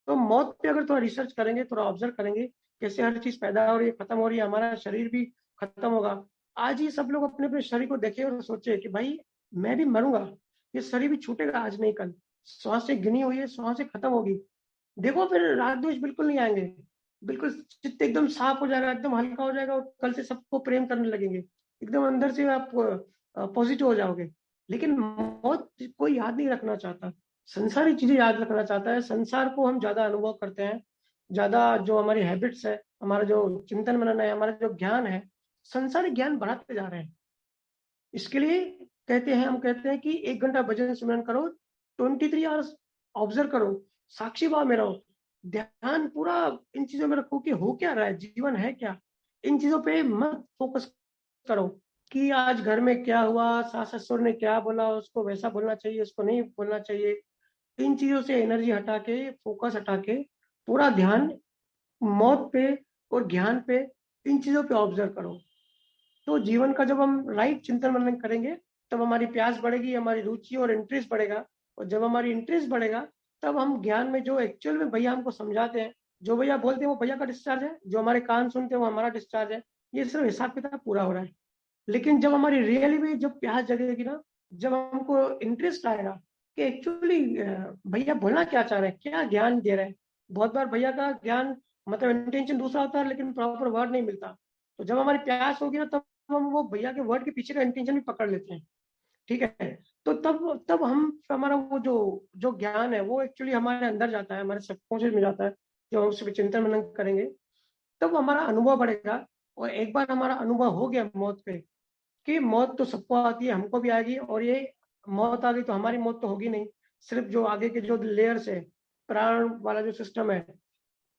तो मौत पे अगर थोड़ा रिसर्च करेंगे, थोड़ा ऑब्जर्व करेंगे, कैसे हर चीज पैदा हो रही है, खत्म हो रही है, हमारा शरीर भी खत्म होगा। आज ही सब लोग अपने अपने शरीर को देखे और सोचे कि भाई मैं भी मरूंगा, ये शरीर भी छूटेगा आज नहीं कल, श्वासें गिनी हुई है, श्वासें खत्म होगी। देखो फिर राग द्वेष बिल्कुल नहीं आएंगे, बिल्कुल चित्त एकदम साफ हो जाएगा, एकदम हल्का हो जाएगा, और कल से सबको प्रेम करने लगेंगे। एकदम अंदर से आप पॉजिटिव हो जाओगे। लेकिन मौत कोई याद नहीं रखना चाहता, संसारी चीजें याद रखना चाहता है। संसार को हम ज्यादा अनुभव करते हैं, ज्यादा जो हमारी हैबिट्स है, हमारा जो चिंतन मनन है, हमारा जो ज्ञान है, संसारिक ज्ञान बढ़ाते जा रहे हैं। इसके लिए हम कहते हैं कि 1 घंटा भजन सिमरन करो, 23 आवर्स ऑब्जर्व करो, साक्षी भाव में रहो, ध्यान पूरा इन चीजों में रखो कि हो क्या रहा है, जीवन है क्या। इन चीजों पे मत फोकस करो कि आज घर में क्या हुआ, सास ससुर ने क्या बोला, उसको वैसा बोलना चाहिए, उसको नहीं बोलना चाहिए। इन चीजों से एनर्जी हटा के, फोकस हटा के, पूरा ध्यान मौत पे और ज्ञान पे, इन चीजों पे ऑब्जर्व करो। तो जीवन का जब हम राइट चिंतन मनन करेंगे, तब हमारी प्यास बढ़ेगी, हमारी रुचि और इंटरेस्ट बढ़ेगा। और जब हमारी इंटरेस्ट बढ़ेगा, तब हम ज्ञान में जो एक्चुअल में भैया हमको समझाते हैं, जो भैया बोलते हैं वो भैया का डिस्चार्ज है, जो हमारे कान सुनते हैं वो हमारा डिस्चार्ज है। ये सिर्फ हिसाब किताब पूरा हो रहा है। लेकिन जब हमारी रियली में जब प्यास जगेगी ना, जब हमको इंटरेस्ट आएगा कि एक्चुअली भैया बोलना क्या चाह रहे हैं, क्या ज्ञान दे रहे हैं। बहुत बार भैया का ज्ञान मतलब इंटेंशन दूसरा होता है, लेकिन प्रॉपर वर्ड नहीं मिलता। तो जब हमारी प्यास होगी ना, तब हम वो भैया के वर्ड के पीछे का इंटेंशन भी पकड़ लेते हैं। ठीक है, तो तब हम हमारा वो जो जो ज्ञान है वो एक्चुअली हमारे अंदर जाता है, हमारे सबकॉन्शियस में जाता है। जब हम उस पर चिंतन मनन करेंगे, तब हमारा अनुभव बढ़ेगा। और एक बार हमारा अनुभव हो गया मौत पे, कि मौत तो सबको आती है, हमको भी आएगी, और ये मौत आ गई तो हमारी मौत तो होगी नहीं। सिर्फ जो आगे के जो लेयर्स है, प्राण वाला जो सिस्टम है,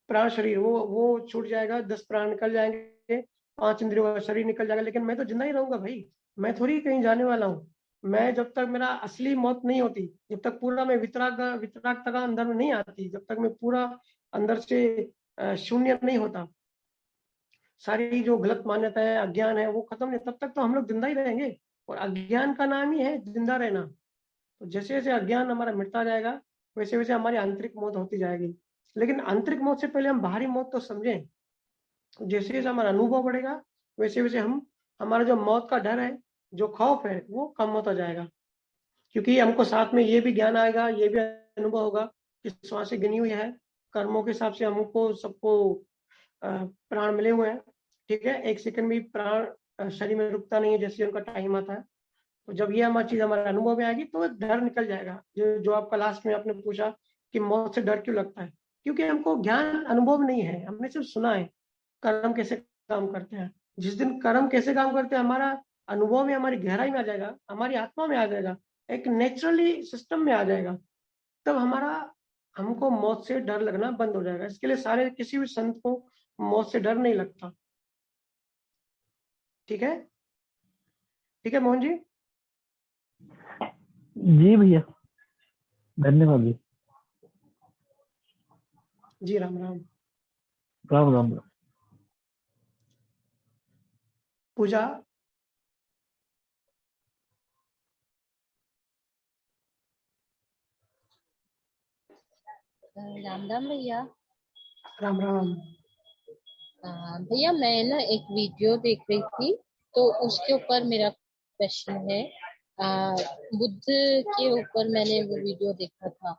प्राण शरीर, वो छूट जाएगा, 10 प्राण निकल जाएंगे, 5 इंद्रियों का शरीर निकल जाएगा, लेकिन मैं तो जिंदा ही रहूंगा भाई। मैं थोड़ी कहीं जाने वाला हूँ। मैं जब तक मेरा असली मौत नहीं होती, जब तक पूरा मैं वितरागता का अंदर में नहीं आती, जब तक मैं पूरा अंदर से शून्य नहीं होता, सारी जो गलत मान्यता है, अज्ञान है, वो खत्म नहीं, तब तक तो हम लोग जिंदा ही रहेंगे। और अज्ञान का नाम ही है जिंदा रहना। तो जैसे जैसे अज्ञान हमारा मिटता जाएगा, वैसे वैसे हमारी आंतरिक मौत होती जाएगी। लेकिन आंतरिक मौत से पहले हम बाहरी मौत तो समझें। तो जैसे जैसे हमारा अनुभव बढ़ेगा, वैसे वैसे हमारा जो मौत का डर है, जो खौफ है, वो कम होता जाएगा। क्योंकि हमको साथ में ये भी ज्ञान आएगा, ये भी अनुभव होगा कि श्वासें गिनी हुई है, कर्मों के हिसाब से हमको सबको प्राण मिले हुए हैं। ठीक है, 1 सेकंड भी प्राण शरीर में रुकता नहीं है, जैसे उनका टाइम आता है। तो जब ये हमारी चीज हमारे अनुभव में आएगी, तो डर निकल जाएगा। जो आपका लास्ट में आपने पूछा कि मौत से डर क्यों लगता है, क्योंकि हमको ज्ञान अनुभव नहीं है, हमने सिर्फ सुना है कर्म कैसे काम करते हैं। जिस दिन कर्म कैसे काम करते हैं हमारा अनुभव में, हमारी गहराई में आ जाएगा, हमारी आत्मा में आ जाएगा, एक नेचुरली सिस्टम में आ जाएगा, तब हमको मौत से डर लगना बंद हो जाएगा। इसके लिए सारे किसी भी संत को मौत से डर नहीं लगता। ठीक है, ठीक है मोहन जी। जी भैया, धन्यवाद जी। जी राम राम। राम राम। पूजा। राम राम भैया। राम राम। भैया मैं ना एक वीडियो देख रही थी, तो उसके ऊपर मेरा क्वेश्चन है। बुद्ध के ऊपर मैंने वो वीडियो देखा था।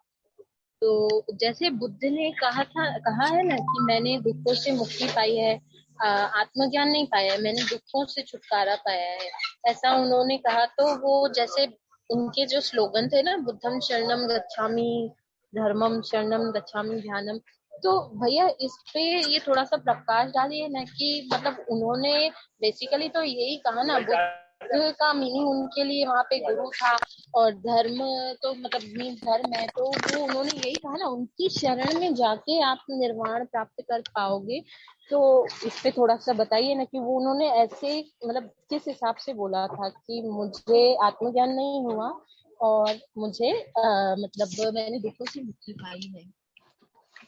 तो जैसे बुद्ध ने कहा है ना कि मैंने दुखों से मुक्ति पाई है, आत्मज्ञान नहीं पाया है, मैंने दुखों से छुटकारा पाया है, ऐसा उन्होंने कहा। तो वो जैसे उनके जो स्लोगन थे ना, बुद्धम शरणम गच्छामि, धर्मम शरणम गच्छामि, ध्यानम। तो भैया इस पे ये थोड़ा सा प्रकाश डालिए ना, कि मतलब उन्होंने बेसिकली तो यही कहा ना, बुद्ध का मीनिंग उनके लिए वहां पे गुरु था, और धर्म तो मतलब मीन धर्म है, तो वो उन्होंने यही कहा ना, उनकी शरण में जाके आप निर्वाण प्राप्त कर पाओगे। तो इस पे थोड़ा सा बताइए ना, कि वो उन्होंने ऐसे मतलब किस हिसाब से बोला था कि मुझे आत्मज्ञान नहीं हुआ और मुझे मतलब मैंने दुखों से मुक्ति पाई है।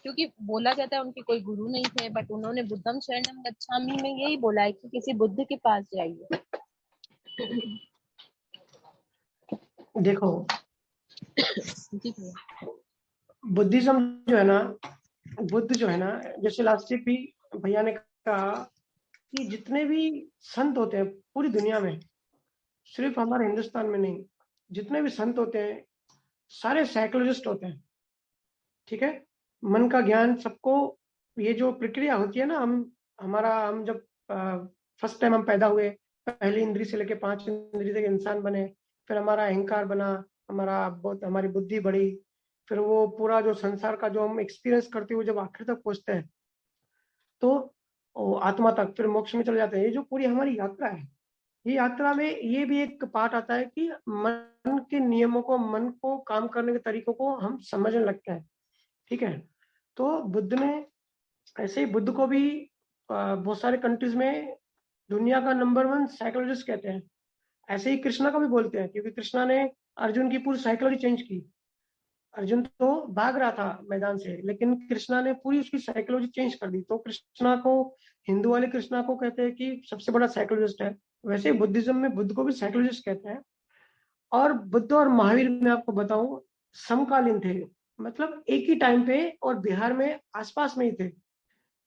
क्योंकि बोला जाता है उनके कोई गुरु नहीं थे, बट उन्होंने बुद्धम शरणम गच्छामि में यही बोला है कि किसी बुद्ध के पास जाइए। देखो, बुद्धिज्म बुद्ध जो है ना, जैसे लास्ट वीक भी भैया ने कहा कि जितने भी संत होते हैं पूरी दुनिया में, सिर्फ हमारे हिंदुस्तान में नहीं, जितने भी संत होते हैं सारे साइकोलॉजिस्ट होते हैं। ठीक है, मन का ज्ञान सबको, ये जो प्रक्रिया होती है ना, हम जब फर्स्ट टाइम हम पैदा हुए, पहली इंद्री से लेके 5 इंद्री तक इंसान बने, फिर हमारा अहंकार बना, हमारी बुद्धि बढ़ी, फिर वो पूरा जो संसार का जो हम एक्सपीरियंस करते हुए जब आखिर तक पहुंचते हैं तो आत्मा तक, फिर मोक्ष में चले जाते हैं। ये जो पूरी हमारी यात्रा है, ये यात्रा में ये भी एक पार्ट आता है कि मन के नियमों को, मन को काम करने के तरीकों को हम समझने लगते हैं। ठीक है, तो बुद्ध ने ऐसे ही बुद्ध को भी बहुत सारे कंट्रीज में दुनिया का नंबर 1 साइकोलॉजिस्ट कहते हैं। ऐसे ही कृष्णा का भी बोलते हैं, क्योंकि कृष्णा ने अर्जुन की पूरी साइकोलॉजी चेंज की। अर्जुन तो भाग रहा था मैदान से, लेकिन कृष्णा ने पूरी उसकी साइकोलॉजी चेंज कर दी। तो कृष्णा को, हिंदू वाले कृष्णा को कहते हैं कि सबसे बड़ा साइकोलॉजिस्ट है। वैसे ही बुद्धिज्म में बुद्ध को भी साइकोलॉजिस्ट कहते हैं। और बुद्ध और महावीर, मैं आपको बताऊं, समकालीन थे, मतलब एक ही टाइम पे और बिहार में आसपास में ही थे।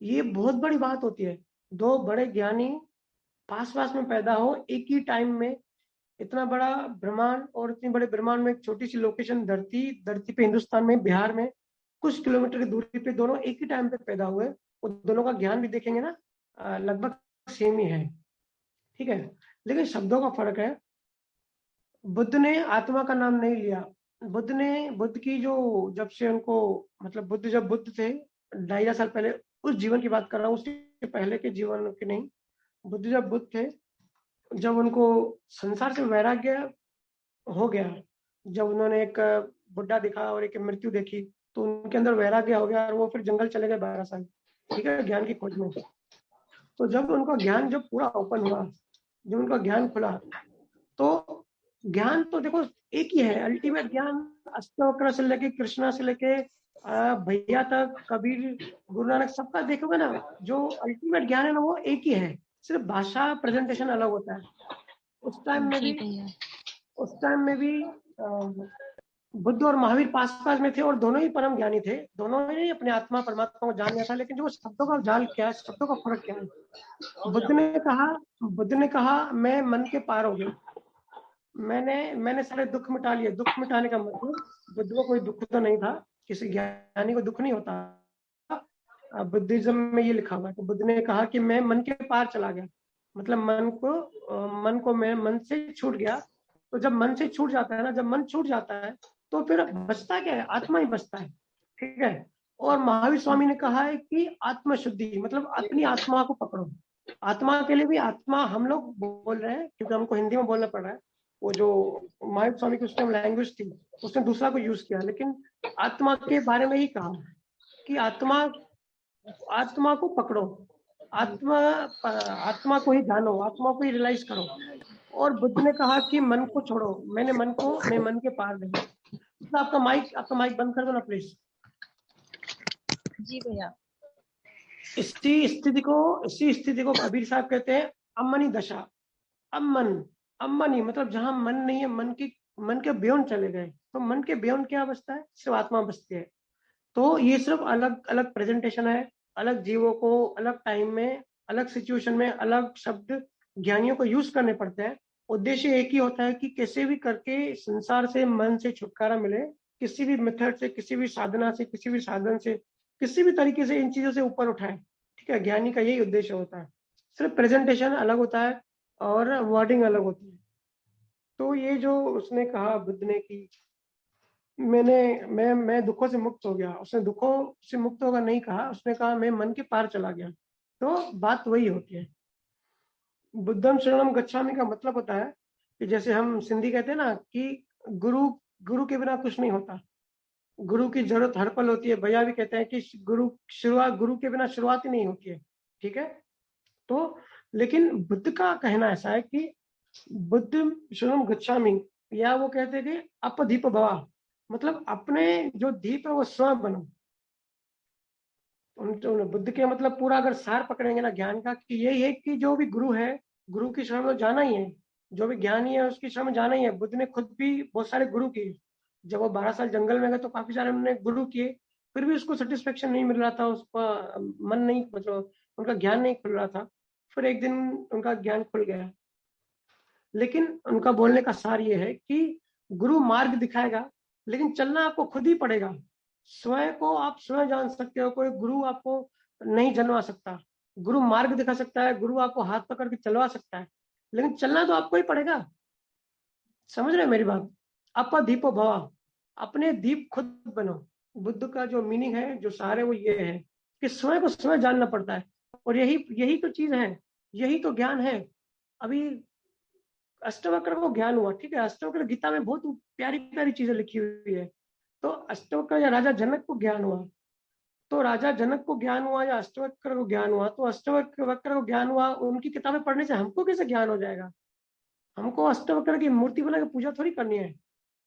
ये बहुत बड़ी बात होती है, 2 बड़े ज्ञानी पास पास में पैदा हो एक ही टाइम में। इतना बड़ा ब्रह्मांड और इतनी बड़े ब्रह्मांड में एक छोटी सी लोकेशन धरती पे, हिंदुस्तान में, बिहार में, कुछ किलोमीटर की दूरी पे दोनों एक ही टाइम पे पैदा हुए। और दोनों का ज्ञान भी देखेंगे ना, लगभग सेम ही है। ठीक है, लेकिन शब्दों का फर्क है। बुद्ध ने आत्मा का नाम नहीं लिया। बुद्ध की जो, जब से उनको, मतलब बुद्ध जब बुद्ध थे 2,500 साल पहले, उस जीवन की बात कर रहा हूँ, उसके पहले के जीवन की नहीं। बुद्ध जब बुद्ध थे, जब उनको संसार से वैराग्य हो गया, जब उन्होंने एक बुढ़ा दिखा और एक मृत्यु देखी, तो उनके अंदर वैराग्य हो गया और वो फिर जंगल चले गए 12 साल, ठीक है, ज्ञान की खोज में। तो जब उनका ज्ञान जब पूरा ओपन हुआ, जब उनका ज्ञान खुला, तो ज्ञान तो देखो एक ही है, अल्टीमेट ज्ञान। अष्टावक्र से लेके कृष्णा से लेके भैया तक, कबीर, गुरु नानक, सबका देखोगे ना, जो अल्टीमेट ज्ञान है ना, वो एक ही है, सिर्फ भाषा प्रेजेंटेशन अलग होता है। उस टाइम में भी बुद्ध और महावीर पास पास में थे और दोनों ही परम ज्ञानी थे। दोनों ने अपने आत्मा परमात्मा को जान लिया था, लेकिन जो शब्दों का जाल क्या है, शब्दों का फर्क क्या है। बुद्ध ने कहा मैं मन के पार हो गया, मैंने सारे दुख मिटा लिए। दुख मिटाने का मतलब, बुद्ध को कोई दुख तो नहीं था, किसी ज्ञानी को दुख नहीं होता। बुद्धिज्म में ये लिखा हुआ है। तो बुद्ध ने कहा कि मैं मन के पार चला गया, मतलब मन को मैं मन से छूट गया। तो जब मन से छूट जाता है ना, जब मन छूट जाता है, तो फिर बचता क्या है, आत्मा ही बचता है। ठीक है, और महावीर स्वामी ने कहा है कि आत्म शुद्धि, मतलब अपनी आत्मा को पकड़ो। आत्मा के लिए भी, आत्मा हम लोग बोल रहे हैं क्योंकि हमको हिंदी में बोलना पड़ रहा है। वो जो महावीर स्वामी की उस टाइम लैंग्वेज थी, उसने दूसरा को यूज किया, लेकिन आत्मा के बारे में ही कहा कि आत्मा को पकड़ो, आत्मा को ही जानो, आत्मा को ही रियलाइज करो। और बुद्ध ने कहा कि मन को छोड़ो, मैं मन के पार नहीं। तो आपका माइक बंद कर दो ना प्लीज। जी भैया। इसी स्थिति को कबीर साहब कहते हैं अमनी दशा। अमनी मतलब जहां मन नहीं है, मन के बियॉन्ड चले गए। तो मन के बियॉन्ड क्या बचता है, सिर्फ आत्मा बचती है। तो ये सिर्फ अलग अलग प्रेजेंटेशन है, अलग जीवों को अलग टाइम में, अलग सिचुएशन में अलग शब्द ज्ञानियों को यूज करने पड़ते हैं। उद्देश्य एक ही होता है कि कैसे भी करके संसार से, मन से छुटकारा मिले, किसी भी मेथड से, किसी भी साधना से, किसी भी साधन से, किसी भी तरीके से इन चीजों से ऊपर उठाए। ठीक है, ज्ञानी का यही उद्देश्य होता है। सिर्फ प्रेजेंटेशन अलग होता है और वर्डिंग अलग होती है। तो ये जो उसने कहा बुद्ध ने कि मैं दुखों से मुक्त हो गया, उसने दुखों से मुक्त होगा नहीं कहा, उसने कहा मैं मन के पार चला गया। तो बात वही होती है। बुद्धम शरणम गच्छामि का मतलब होता है कि जैसे हम सिंधी कहते हैं ना कि गुरु के बिना कुछ नहीं होता, गुरु की जरूरत हर पल होती है। भैया भी कहते हैं कि गुरु के बिना शुरुआत ही नहीं होती है। ठीक है, तो लेकिन बुद्ध का कहना ऐसा है कि बुद्धम शरणम गच्छामि, या वो कहते हैं कि अपदीप भवा, मतलब अपने जो दीप है वो स्वयं बनो। बुद्ध के मतलब पूरा अगर सार पकड़ेंगे ना ज्ञान का, कि यही है कि जो भी गुरु है, गुरु की शरण में जाना ही है, जो भी ज्ञानी है उसकी शरण में जाना ही है। बुद्ध ने खुद भी बहुत सारे गुरु किए। जब वो 12 साल जंगल में गए तो काफी सारे उन्होंने गुरु किए, फिर भी उसको सेटिस्फेक्शन नहीं मिल रहा था, उसका मन नहीं, मतलब उनका ज्ञान नहीं खुल रहा था। फिर एक दिन उनका ज्ञान खुल गया। लेकिन उनका बोलने का सार ये है कि गुरु मार्ग दिखाएगा, लेकिन चलना आपको खुद ही पड़ेगा। स्वयं को आप स्वयं जान सकते हो, कोई गुरु आपको नहीं जनवा सकता। गुरु मार्ग दिखा सकता है, गुरु आपको हाथ पकड़ के चलवा सकता है, लेकिन चलना तो आपको ही पड़ेगा। समझ रहे हैं मेरी बात? आपका दीपो भवा, अपने दीप खुद बनो। बुद्ध का जो मीनिंग है, जो सार है, वो ये है कि स्वयं को स्वयं जानना पड़ता है। और यही तो चीज है, यही तो ज्ञान है। अभी अष्टवक्र को ज्ञान हुआ, ठीक है, अष्टवक्र गीता में बहुत प्यारी प्यारी चीजें लिखी हुई है। तो अष्टवक्र या राजा जनक को ज्ञान हुआ, तो राजा जनक को ज्ञान हुआ या अष्टवक्र को ज्ञान हुआ, तो अष्टवक्र को ज्ञान हुआ, उनकी किताबें पढ़ने से हमको कैसे ज्ञान हो जाएगा? हमको अष्टवक्र की मूर्ति बना के पूजा थोड़ी करनी है,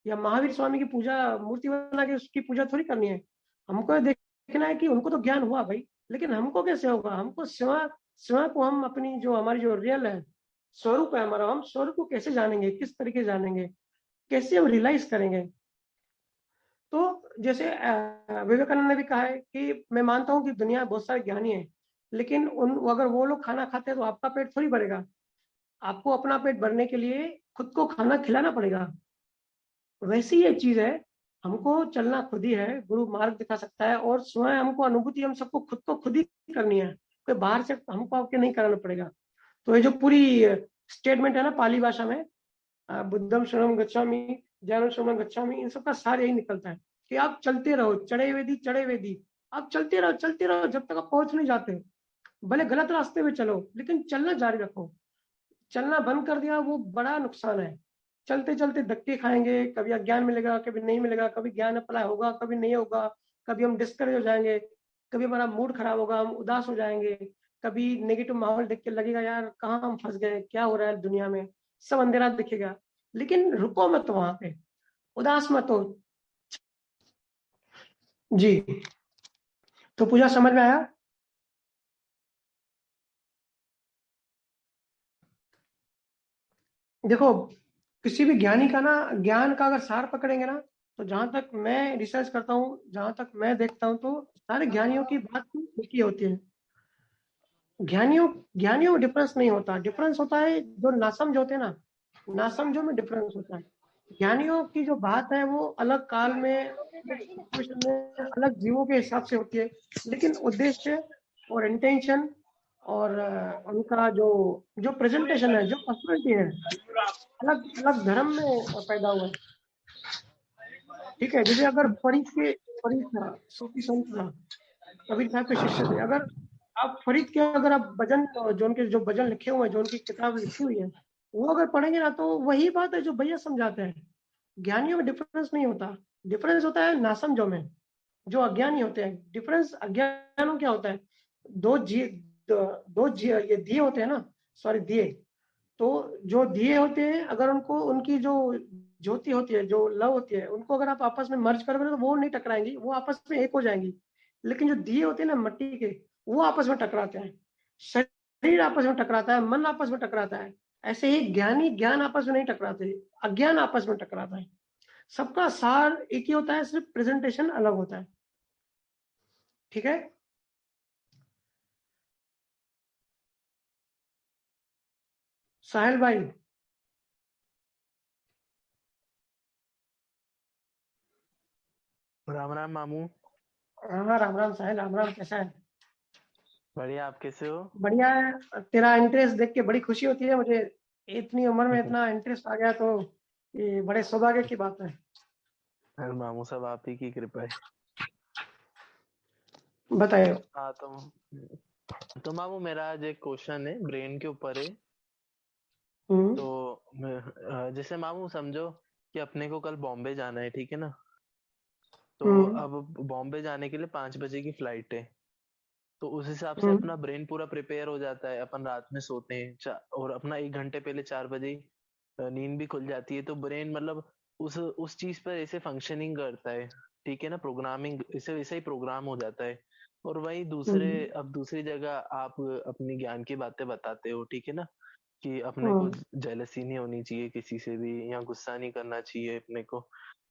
या महावीर स्वामी की पूजा मूर्ति बना के उसकी पूजा थोड़ी करनी है। हमको देखना है कि उनको तो ज्ञान हुआ भाई, लेकिन हमको कैसे होगा? हमको स्वयं स्वयं को, हम अपनी जो हमारी जो रियल है, स्वरूप है हमारा, हम स्वरूप को कैसे जानेंगे, किस तरीके से जानेंगे, कैसे हम रियलाइज करेंगे? तो जैसे विवेकानंद ने भी कहा है कि मैं मानता हूँ कि दुनिया में बहुत सारे ज्ञानी हैं, लेकिन अगर वो लोग खाना खाते हैं तो आपका पेट थोड़ी भरेगा। आपको अपना पेट भरने के लिए खुद को खाना खिलाना पड़ेगा। वैसी ये चीज है, हमको चलना खुद ही है, गुरु मार्ग दिखा सकता है, और स्वयं हमको अनुभूति हम सबको खुद को खुद ही करनी है, कोई बाहर से हमको आपके नहीं कराना पड़ेगा। तो ये जो पूरी स्टेटमेंट है ना पाली भाषा में, बुद्धम शरणम गच्छामि, ज्ञानम शरणम गच्छामि, इन सबका सार यही निकलता है कि आप चलते रहो, चढ़े वेदी, आप चलते रहो जब तक आप पहुंच नहीं जाते। भले गलत रास्ते पे चलो, लेकिन चलना जारी रखो। चलना बंद कर दिया, वो बड़ा नुकसान है। चलते चलते धक्के खाएंगे, कभी अज्ञान मिलेगा, कभी नहीं मिलेगा, कभी ज्ञान अप्लाई होगा, कभी नहीं होगा, कभी हम डिस्करेज हो जाएंगे, कभी हमारा मूड खराब होगा, हम उदास हो जाएंगे, कभी नेगेटिव माहौल देख के लगेगा यार कहाँ हम फंस गए, क्या हो रहा है दुनिया में, सब अंधेरा दिखेगा। लेकिन रुको मत वहां पे, उदास मत हो। जी, तो पूजा समझ में आया? देखो, किसी भी ज्ञानी का ना, ज्ञान का अगर सार पकड़ेंगे ना, तो जहां तक मैं रिसर्च करता हूँ, जहां तक मैं देखता हूँ, तो सारे ज्ञानियों की बात एक ही होती है। ज्ञानियों ज्ञानियों में डिफरेंस नहीं होता। डिफरेंस होता है जो नासमझ होते हैं ना, नासमझों में डिफरेंस होता है। ज्ञानियों की जो बात है वो अलग काल में, अलग सिचुएशन में, अलग जीवों के हिसाब से होती है, लेकिन उद्देश्य और इंटेंशन और उनका जो जो प्रेजेंटेशन है, जो पर्सनैलिटी है, अलग अलग धर्म में पैदा हुआ है। ठीक है, जैसे अगर फरीद था, सूफी संत था, कबीर साहब के शिष्य थे। अगर आप फरीद के, अगर आप भजन, जो उनके जो भजन लिखे हुए हैं, जो उनकी किताब लिखी हुई है, वो अगर पढ़ेंगे ना, तो वही बात है जो भैया समझाते हैं। ज्ञानियों में डिफरेंस नहीं होता। डिफरेंस होता है नासमझों में, जो अज्ञानी होते हैं। डिफरेंस अज्ञानों क्या होता है? ये दिए होते हैं ना, सॉरी, दिए। तो जो दिए होते हैं, अगर उनको, उनकी जो ज्योति होती है, जो लव होती है, उनको अगर आप आपस में मर्ज करोगे तो वो नहीं टकराएंगी, वो आपस में एक हो जाएंगी। लेकिन जो दिए होते हैं ना मट्टी के, वो आपस में टकराते हैं। शरीर आपस में टकराता है, मन आपस में टकराता है। ऐसे ही ज्ञान आपस में नहीं टकराते, अज्ञान आपस में टकराता है। सबका सार एक ही होता है, सिर्फ प्रेजेंटेशन अलग होता है। ठीक है? साहिल भाई, राम राम मामू। हाँ, राम राम साहिल, राम राम। कैसा है? बढ़िया, आप कैसे हो? बढ़िया है। तेरा इंटरेस्ट देख के बड़ी खुशी होती है मुझे। इतनी उम्र में इतना इंटरेस्ट आ गया, तो ये बड़े सौभाग्य की बात है। अरे मामू, सब आप ही की कृपा है। बताइए। हाँ, तो मामू, मेरा आज एक क्वेश्चन है, ब्रेन के ऊपर है। तो जैसे मामू समझो कि अपने को कल बॉम्बे जाना है, ठीक है ना? तो अब बॉम्बे जाने के लिए 5 बजे की फ्लाइट है। तो उस हिसाब से अपना ब्रेन पूरा प्रिपेयर हो जाता है, अपन रात में सोते हैं और अपना 1 घंटे पहले 4 बजे नींद भी खुल जाती है। तो ब्रेन मतलब उस चीज पर ऐसे फंक्शनिंग करता है, ठीक है ना? प्रोग्रामिंग इसे वैसे ही प्रोग्राम हो जाता है। और वही दूसरी जगह आप अपनी ज्ञान की बातें बताते हो, ठीक है ना? कि अपने को जेलसी नहीं होनी चाहिए किसी से भी, या गुस्सा नहीं करना चाहिए अपने को।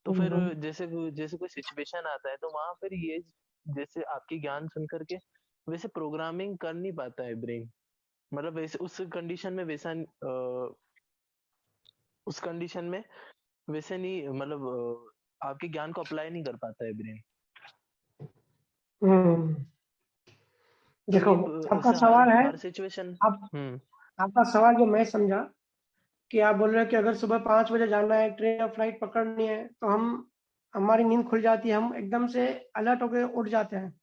तो फिर जैसे जैसे कोई सिचुएशन आता है, तो वहां फिर ये, जैसे आपकी ज्ञान सुन करके वैसे प्रोग्रामिंग कर नहीं पाता है ब्रेन। मतलब वैसे उस कंडीशन में उस कंडीशन में वैसे नहीं, मतलब आपके ज्ञान को अप्लाई नहीं कर पाता है ब्रेन। देखो, आपका सवाल है, हर सिचुएशन। आपका सवाल जो मैं समझा, कि आप बोल रहे हैं कि अगर सुबह 5 बजे जाना है, ट्रेन या फ्लाइट पकड़नी है, तो हमारी नींद खुल जाती है, हम एकदम से अलर्ट होकर उठ जाते हैं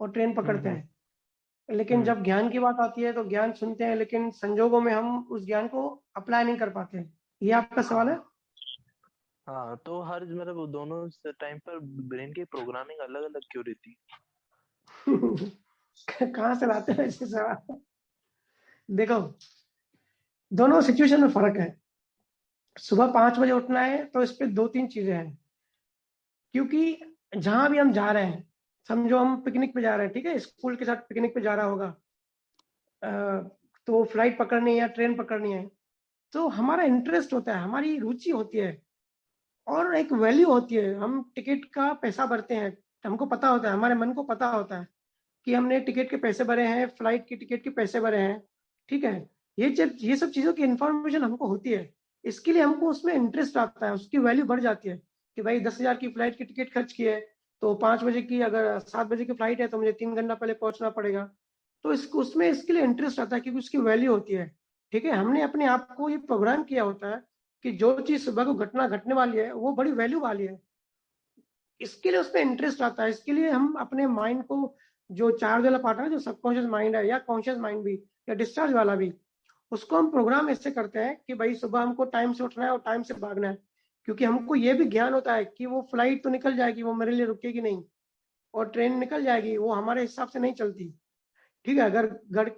और ट्रेन पकड़ते हैं। लेकिन जब ज्ञान की बात आती है तो ज्ञान सुनते हैं, लेकिन संजोगों में हम उस ज्ञान को अप्लाई नहीं कर पाते। ये आपका सवाल है? हाँ, तो हर मतलब दोनों टाइम पर ब्रेन की प्रोग्रामिंग अलग अलग क्यों रहती कहाँ से लाते हैं ऐसे सवाल? देखो, दोनों सिचुएशन में फर्क है। सुबह 5 बजे उठना है तो इस पे 2-3 चीजें हैं, क्योंकि जहां भी हम जा रहे हैं, समझो हम पिकनिक पे जा रहे हैं, ठीक है, स्कूल के साथ पिकनिक पे जा रहा होगा, तो फ्लाइट पकड़नी है या ट्रेन पकड़नी है, तो हमारा इंटरेस्ट होता है, हमारी रुचि होती है और एक वैल्यू होती है। हम टिकट का पैसा भरते हैं, हमको पता होता है, हमारे मन को पता होता है कि हमने टिकट के पैसे भरे हैं, फ्लाइट की टिकट के पैसे भरे हैं, ठीक है। ये सब चीजों की इंफॉर्मेशन हमको होती है, इसके लिए हमको उसमें इंटरेस्ट आता है, उसकी वैल्यू बढ़ जाती है कि भाई 10,000 की फ्लाइट की टिकट खर्च की है, तो 5 बजे की, अगर 7 बजे की फ्लाइट है तो मुझे 3 घंटा पहले पहुंचना पड़ेगा। तो उसमें इसके लिए इंटरेस्ट आता है क्योंकि उसकी वैल्यू होती है, ठीक है। हमने अपने आप को ये प्रोग्राम किया होता है कि जो चीज सुबह को घटना घटने वाली है वो बड़ी वैल्यू वाली है, इसके लिए उसमें इंटरेस्ट आता है। इसके लिए हम अपने माइंड को, जो चार्ज वाला पार्ट है, जो सबकॉन्शियस माइंड है या कॉन्शियस माइंड भी या डिस्चार्ज वाला भी, उसको हम प्रोग्राम ऐसे करते हैं कि भाई सुबह हमको टाइम से उठना है और टाइम से भागना है, क्योंकि हमको ये भी ज्ञान होता है कि वो फ्लाइट तो निकल जाएगी, वो मेरे लिए रुकेगी नहीं, और ट्रेन निकल जाएगी, वो हमारे हिसाब से नहीं चलती, ठीक है। अगर घर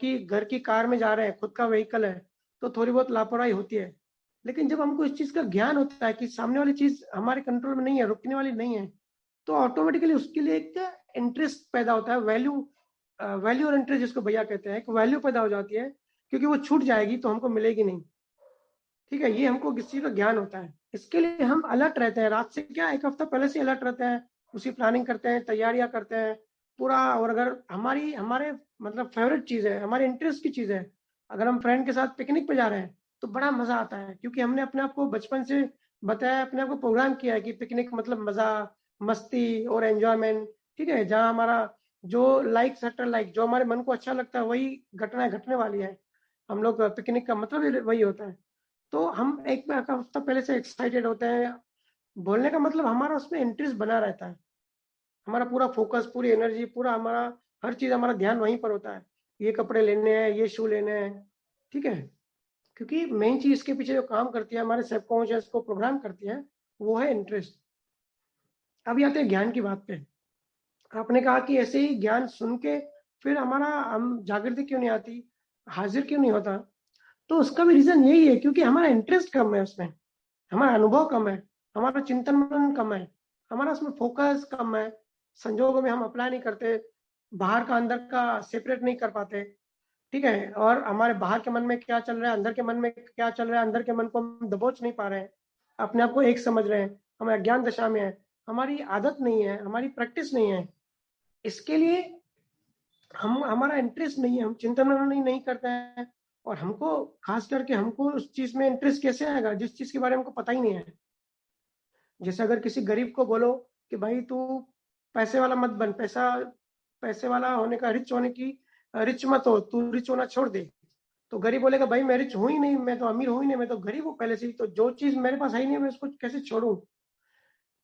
की कार में जा रहे हैं, खुद का व्हीकल है, तो थोड़ी बहुत लापरवाही होती है। लेकिन जब हमको इस चीज का ज्ञान होता है कि सामने वाली चीज हमारे कंट्रोल में नहीं है, रुकने वाली नहीं है, तो ऑटोमेटिकली उसके लिए एक इंटरेस्ट पैदा होता है, वैल्यू और इंटरेस्ट जिसको भैया कहते हैं, एक वैल्यू पैदा हो जाती है, क्योंकि वो छूट जाएगी तो हमको मिलेगी नहीं, ठीक है। ये हमको किसी का ज्ञान होता है, इसके लिए हम अलर्ट रहते हैं। रात से क्या, 1 हफ्ता पहले से अलर्ट रहते हैं, उसी प्लानिंग करते हैं, तैयारियां करते हैं पूरा। और अगर हमारे मतलब फेवरेट चीज है, हमारे इंटरेस्ट की चीज है, अगर हम फ्रेंड के साथ पिकनिक पे जा रहे हैं तो बड़ा मजा आता है, क्योंकि हमने अपने आप को बचपन से बताया, अपने आप को प्रोग्राम किया है कि पिकनिक मतलब मजा, मस्ती और एंजॉयमेंट, ठीक है। जहाँ हमारा जो जो हमारे मन को अच्छा लगता है वही घटना घटने वाली है। हम लोग पिकनिक का मतलब वही होता है, तो हम एक हफ्ता पहले से एक्साइटेड होते हैं। बोलने का मतलब हमारा उसमें इंटरेस्ट बना रहता है, हमारा पूरा फोकस, पूरी एनर्जी, पूरा हमारा हर चीज, हमारा ध्यान वहीं पर होता है। ये कपड़े लेने हैं, ये शू लेने हैं, ठीक है। क्योंकि मेन चीज इसके पीछे जो काम करती है, हमारे सबकॉन्शियस को प्रोग्राम करती है, वो है इंटरेस्ट। अब आते हैं ज्ञान की बात पे। आपने कहा कि ऐसे ही ज्ञान सुन के फिर हम जागृति क्यों नहीं आती, हाजिर क्यों नहीं होता, तो उसका भी रीजन यही है, क्योंकि हमारा इंटरेस्ट कम है उसमें, हमारा अनुभव कम है, हमारा चिंतन मनन कम है, हमारा उसमें फोकस कम है, संजोगों में हम अप्लाई नहीं करते, बाहर का अंदर का सेपरेट नहीं कर पाते, ठीक है। और हमारे बाहर के मन में क्या चल रहा है, अंदर के मन में क्या चल रहा है, अंदर के मन को हम दबोच नहीं पा रहे हैं, अपने आप को एक समझ रहे हैं, हम अज्ञान दशा में है, हमारी आदत नहीं है, हमारी प्रैक्टिस नहीं है। इसके लिए हमारा इंटरेस्ट नहीं है, हम चिंतन मनन नहीं करते हैं। और हमको खास करके हमको उस चीज में इंटरेस्ट कैसे आएगा जिस चीज के बारे में हमको पता ही नहीं है। जैसे अगर किसी गरीब को बोलो कि भाई तू पैसे वाला मत बन, पैसे वाला होने का, रिच होने की, रिच मत हो, तू रिच होना छोड़ दे, तो गरीब बोलेगा भाई मैं रिच हूं ही नहीं, मैं तो अमीर हूं ही नहीं, मैं तो गरीब हूँ पहले से ही, तो जो चीज मेरे पास है ही नहीं मैं उसको कैसे छोड़ू।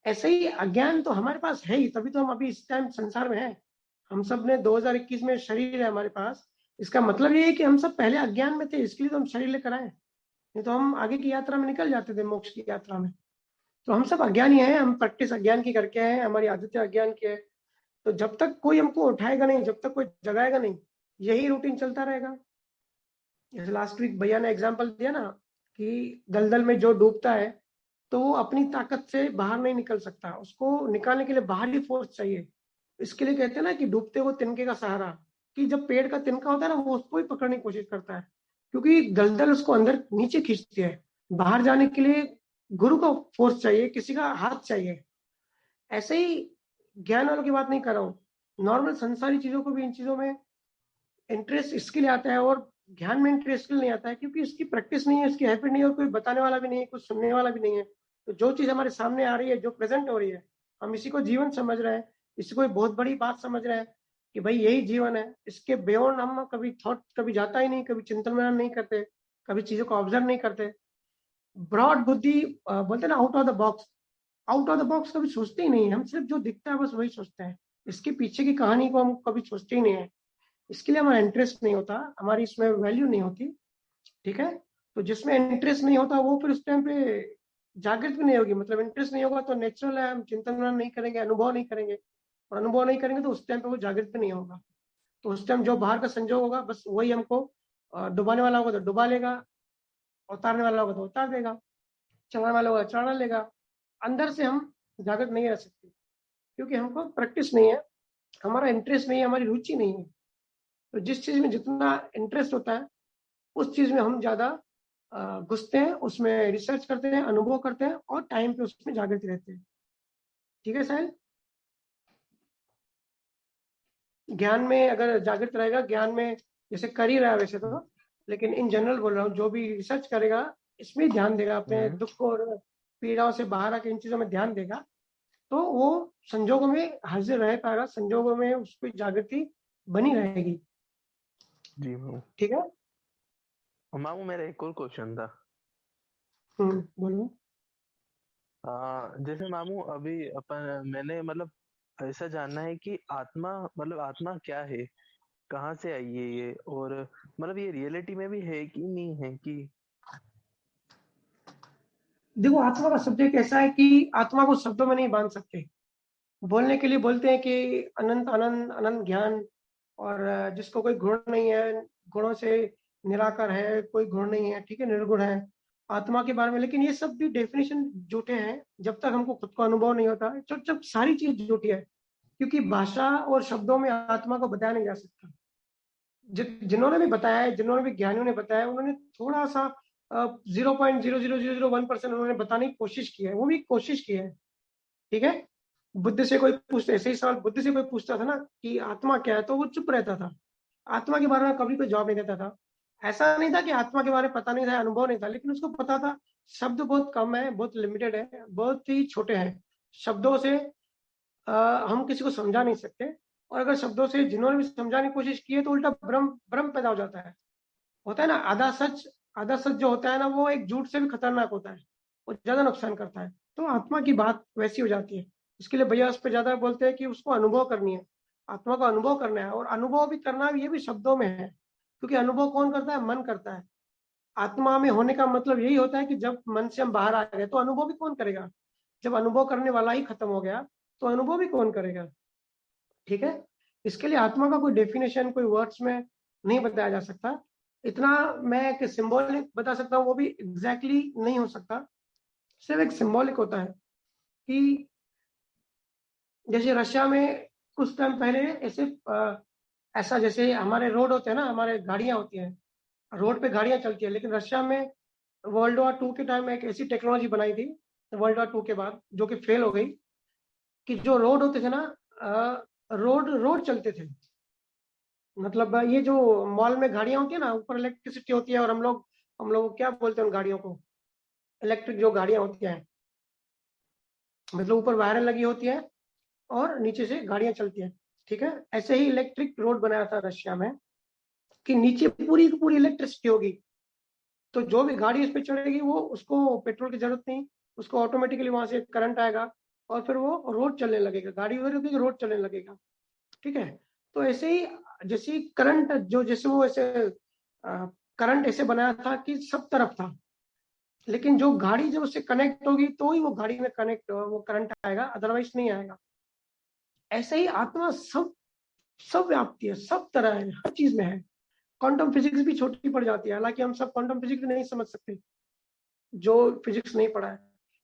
ऐसे ही अज्ञान तो हमारे पास है ही, तभी तो हम अभी इस टाइम संसार में हैं। हम सब ने 2021 में शरीर है हमारे पास, इसका मतलब ये है कि हम सब पहले अज्ञान में थे, इसके लिए तो हम शरीर लेकर आए, नहीं तो हम आगे की यात्रा में निकल जाते थे, मोक्ष की यात्रा में। तो हम सब अज्ञानी हैं, हम प्रैक्टिस अज्ञान की करके हैं, हमारी आदतें अज्ञान की है। तो जब तक कोई हमको उठाएगा नहीं, जब तक कोई जगाएगा नहीं, यही रूटीन चलता रहेगा। जैसे लास्ट वीक भैया ने एग्जांपल दिया ना कि दलदल में जो डूबता है तो वो अपनी ताकत से बाहर नहीं निकल सकता, उसको निकालने के लिए बाहरी फोर्स चाहिए। इसके लिए कहते हैं ना कि डूबते वो तिनके का सहारा, कि जब पेड़ का तिनका होता है ना, वो उसको ही पकड़ने की कोशिश करता है, क्योंकि दलदल उसको अंदर नीचे खींचती है। बाहर जाने के लिए गुरु का फोर्स चाहिए, किसी का हाथ चाहिए। ऐसे ही ज्ञान वालों की बात नहीं कर रहा हूँ, नॉर्मल संसारी चीजों को भी, इन चीजों में इंटरेस्ट इसके लिए आता है, और ध्यान में इंटरेस्ट इसके लिए नहीं आता है क्योंकि इसकी प्रैक्टिस नहीं है, इसकी हैबिट नहीं है, और कोई बताने वाला भी नहीं है, कुछ सुनने वाला भी नहीं है। तो जो चीज हमारे सामने आ रही है, जो प्रेजेंट हो रही है, हम इसी को जीवन समझ रहे हैं, इसी को बहुत बड़ी बात समझ रहे हैं कि भाई यही जीवन है। इसके बियॉन्ड हम कभी थॉट कभी जाता ही नहीं, कभी चिंतन मनन नहीं करते, कभी चीजों को ऑब्जर्व नहीं करते। ब्रॉड बुद्धि बोलते हैं ना, out of the box. Out of the box कभी सोचते ही नहीं है हम, सिर्फ जो दिखता है बस वही सोचते हैं, इसके पीछे की कहानी को हम कभी सोचते ही नहीं है, इसके लिए हमारा इंटरेस्ट नहीं होता, हमारी इसमें वैल्यू नहीं होती। ठीक है, तो जिसमें इंटरेस्ट नहीं होता वो फिर उस टाइम पे जागृत भी नहीं होगी। मतलब इंटरेस्ट नहीं होगा तो नेचुरल है, हम चिंतन मनन नहीं करेंगे, अनुभव नहीं करेंगे, और अनुभव नहीं करेंगे तो उस टाइम पे वो जागृत भी नहीं होगा। तो उस टाइम जो बाहर का संजोग होगा बस वही हमको डुबाने वाला होगा तो डुबा लेगा, उतारने वाला होगा तो उतार देगा, चढ़ाने वाला होगा चढ़ा लेगा। अंदर से हम जागृत नहीं रह सकते, क्योंकि हमको प्रैक्टिस नहीं है, हमारा इंटरेस्ट नहीं है, हमारी रुचि नहीं है। तो जिस चीज में जितना इंटरेस्ट होता है उस चीज में हम ज्यादा घुसते हैं, उसमें रिसर्च करते हैं, अनुभव करते हैं, और टाइम पे उसमें जागृत रहते हैं। ठीक है साहिल, ज्ञान में अगर जागृत रहेगा, ज्ञान में जैसे कर ही रहा है वैसे तो, लेकिन इन जनरल बोल रहा हूँ, जो भी रिसर्च करेगा इसमें ध्यान देगा, अपने दुख और पीड़ाओं से बाहर आके इन चीजों में ध्यान देगा, तो वो संजोगों में हाजिर रह पाएगा, संजोगों में उसकी जागृति बनी रहेगी। जी मामू। ठीक है मामू, मेरा एक और क्वेश्चन था। बोलो। जैसे मामू अभी मैंने मतलब ऐसा जानना है कि आत्मा, मतलब आत्मा क्या है, कहाँ से आई है ये, और मतलब ये रियलिटी में भी है कि नहीं है कि? देखो, आत्मा का सब्जेक्ट ऐसा है कि आत्मा को शब्दों में नहीं बांध सकते। बोलने के लिए बोलते हैं कि अनंत आनंद, अनंत ज्ञान, और जिसको कोई गुण नहीं है, गुणों से निराकर है, कोई गुण नहीं है, ठीक है, निर्गुण है आत्मा के बारे में। लेकिन ये सब भी डेफिनेशन झूठे हैं, जब तक हमको खुद को अनुभव नहीं होता है, जब सारी चीज झूठी है, क्योंकि भाषा और शब्दों में आत्मा को बताया नहीं जा सकता। जिन्होंने भी बताया है, जिन्होंने भी ज्ञानियों ने बताया, उन्होंने थोड़ा सा 0.00001% उन्होंने बताने की कोशिश की है, वो भी कोशिश की है। ठीक है, बुद्ध से कोई पूछता, ऐसे ही सवाल बुद्ध से कोई पूछता था ना कि आत्मा क्या है, तो वो चुप रहता था, आत्मा के बारे में कभी कोई जवाब नहीं देता था। ऐसा नहीं था कि आत्मा के बारे में पता नहीं था, अनुभव नहीं था, लेकिन उसको पता था शब्द बहुत कम है, बहुत लिमिटेड है, बहुत ही छोटे हैं, शब्दों से हम किसी को समझा नहीं सकते। और अगर शब्दों से जिन्होंने भी समझाने की कोशिश की है तो उल्टा भ्रम भ्रम पैदा हो जाता है। होता है ना, आधा सच जो होता है ना, वो एक झूठ से भी खतरनाक होता है, वो ज्यादा नुकसान करता है। तो आत्मा की बात वैसी हो जाती है। इसके लिए भैया उस पर ज्यादा बोलते हैं कि उसको अनुभव करनी है, आत्मा का अनुभव करना है, और अनुभव भी करना ये भी शब्दों में है, क्योंकि अनुभव कौन करता है? मन करता है। आत्मा में होने का मतलब यही होता है कि जब मन से हम बाहर आ गए तो अनुभव भी कौन करेगा? जब अनुभव करने वाला ही खत्म हो गया तो अनुभव भी कौन करेगा? ठीक है, इसके लिए आत्मा का कोई डेफिनेशन कोई वर्ड्स में नहीं बताया जा सकता। इतना मैं एक सिंबॉलिक बता सकता हूँ, वो भी एग्जैक्टली नहीं हो सकता, सिर्फ एक सिंबॉलिक होता है कि जैसे रशिया में कुछ टाइम पहले ऐसा जैसे हमारे रोड होते हैं ना, हमारे गाड़ियां होती हैं, रोड पे गाड़ियां चलती है, लेकिन रशिया में वर्ल्ड वॉर 2 के टाइम में एक ऐसी टेक्नोलॉजी बनाई थी वर्ल्ड वॉर 2 के बाद, जो कि फेल हो गई, कि जो रोड होते थे ना, रोड रोड चलते थे। मतलब ये जो मॉल में गाड़ियां होती है ना, ऊपर इलेक्ट्रिसिटी होती है, और हम लोग क्या बोलते हैं उन गाड़ियों को? इलेक्ट्रिक जो गाड़ियां होती हैं, मतलब ऊपर वायरें लगी होती है और नीचे से गाड़ियां चलती हैं। ठीक है, ऐसे ही इलेक्ट्रिक रोड बनाया था रशिया में, कि नीचे पूरी की पूरी इलेक्ट्रिसिटी होगी, तो जो भी गाड़ी इस पे चढ़ेगी वो, उसको पेट्रोल की जरूरत नहीं, उसको ऑटोमेटिकली वहां से करंट आएगा, और फिर वो रोड चलने लगेगा, गाड़ी उधर रुकेगी, रोड चलने लगेगा। ठीक है, तो ऐसे ही जैसे करंट जो जैसे वो ऐसे करंट ऐसे बनाया था कि सब तरफ था, लेकिन जो गाड़ी जब उससे कनेक्ट होगी तो ही वो गाड़ी में कनेक्ट वो करंट आएगा, अदरवाइज नहीं आएगा। ऐसे ही आत्मा सब सब व्याप्ति है, सब तरह है, हर चीज में है। क्वांटम फिजिक्स भी छोटी पड़ जाती है, हालांकि हम सब क्वांटम फिजिक्स नहीं समझ सकते जो फिजिक्स नहीं पढ़ा है,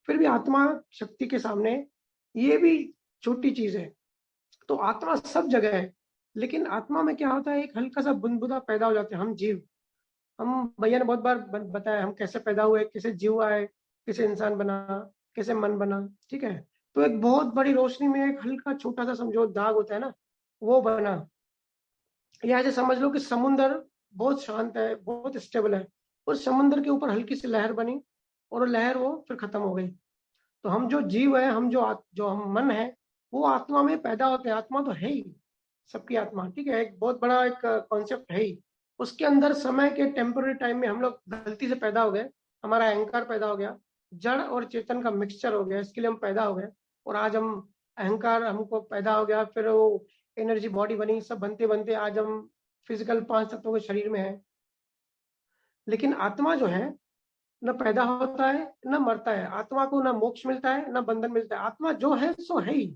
फिर भी आत्मा शक्ति के सामने ये भी छोटी चीज है। तो आत्मा सब जगह है, लेकिन आत्मा में क्या होता है, एक हल्का सा बुदबुदा पैदा हो जाता है। हम जीव, हम भैया ने बहुत बार बताया हम कैसे पैदा हुए, कैसे जीव आए, कैसे इंसान बना, कैसे मन बना। ठीक है, तो एक बहुत बड़ी रोशनी में एक हल्का छोटा सा समझो दाग होता है ना, वो बना। या ऐसे समझ लो कि समुंदर बहुत शांत है, बहुत स्टेबल है, उस समुंदर के ऊपर हल्की सी लहर बनी, और वो लहर वो फिर खत्म हो गई। तो हम जो जीव है, हम जो हम मन है, वो आत्मा में पैदा होते हैं। आत्मा तो है ही सबकी आत्मा, ठीक है, एक बहुत बड़ा एक कॉन्सेप्ट है ही। उसके अंदर समय के टेम्पोररी टाइम में हम लोग गलती से पैदा हो गए, हमारा अहंकार पैदा हो गया, जड़ और चेतन का मिक्सचर हो गया, इसके लिए हम पैदा हो गए। और आज हम अहंकार हमको पैदा हो गया, फिर वो एनर्जी बॉडी बनी, सब बनते बनते आज हम फिजिकल 5 तत्वों के शरीर में है। लेकिन आत्मा जो है न पैदा होता है न मरता है, आत्मा को न मोक्ष मिलता है न बंधन मिलता है, आत्मा जो है सो है ही।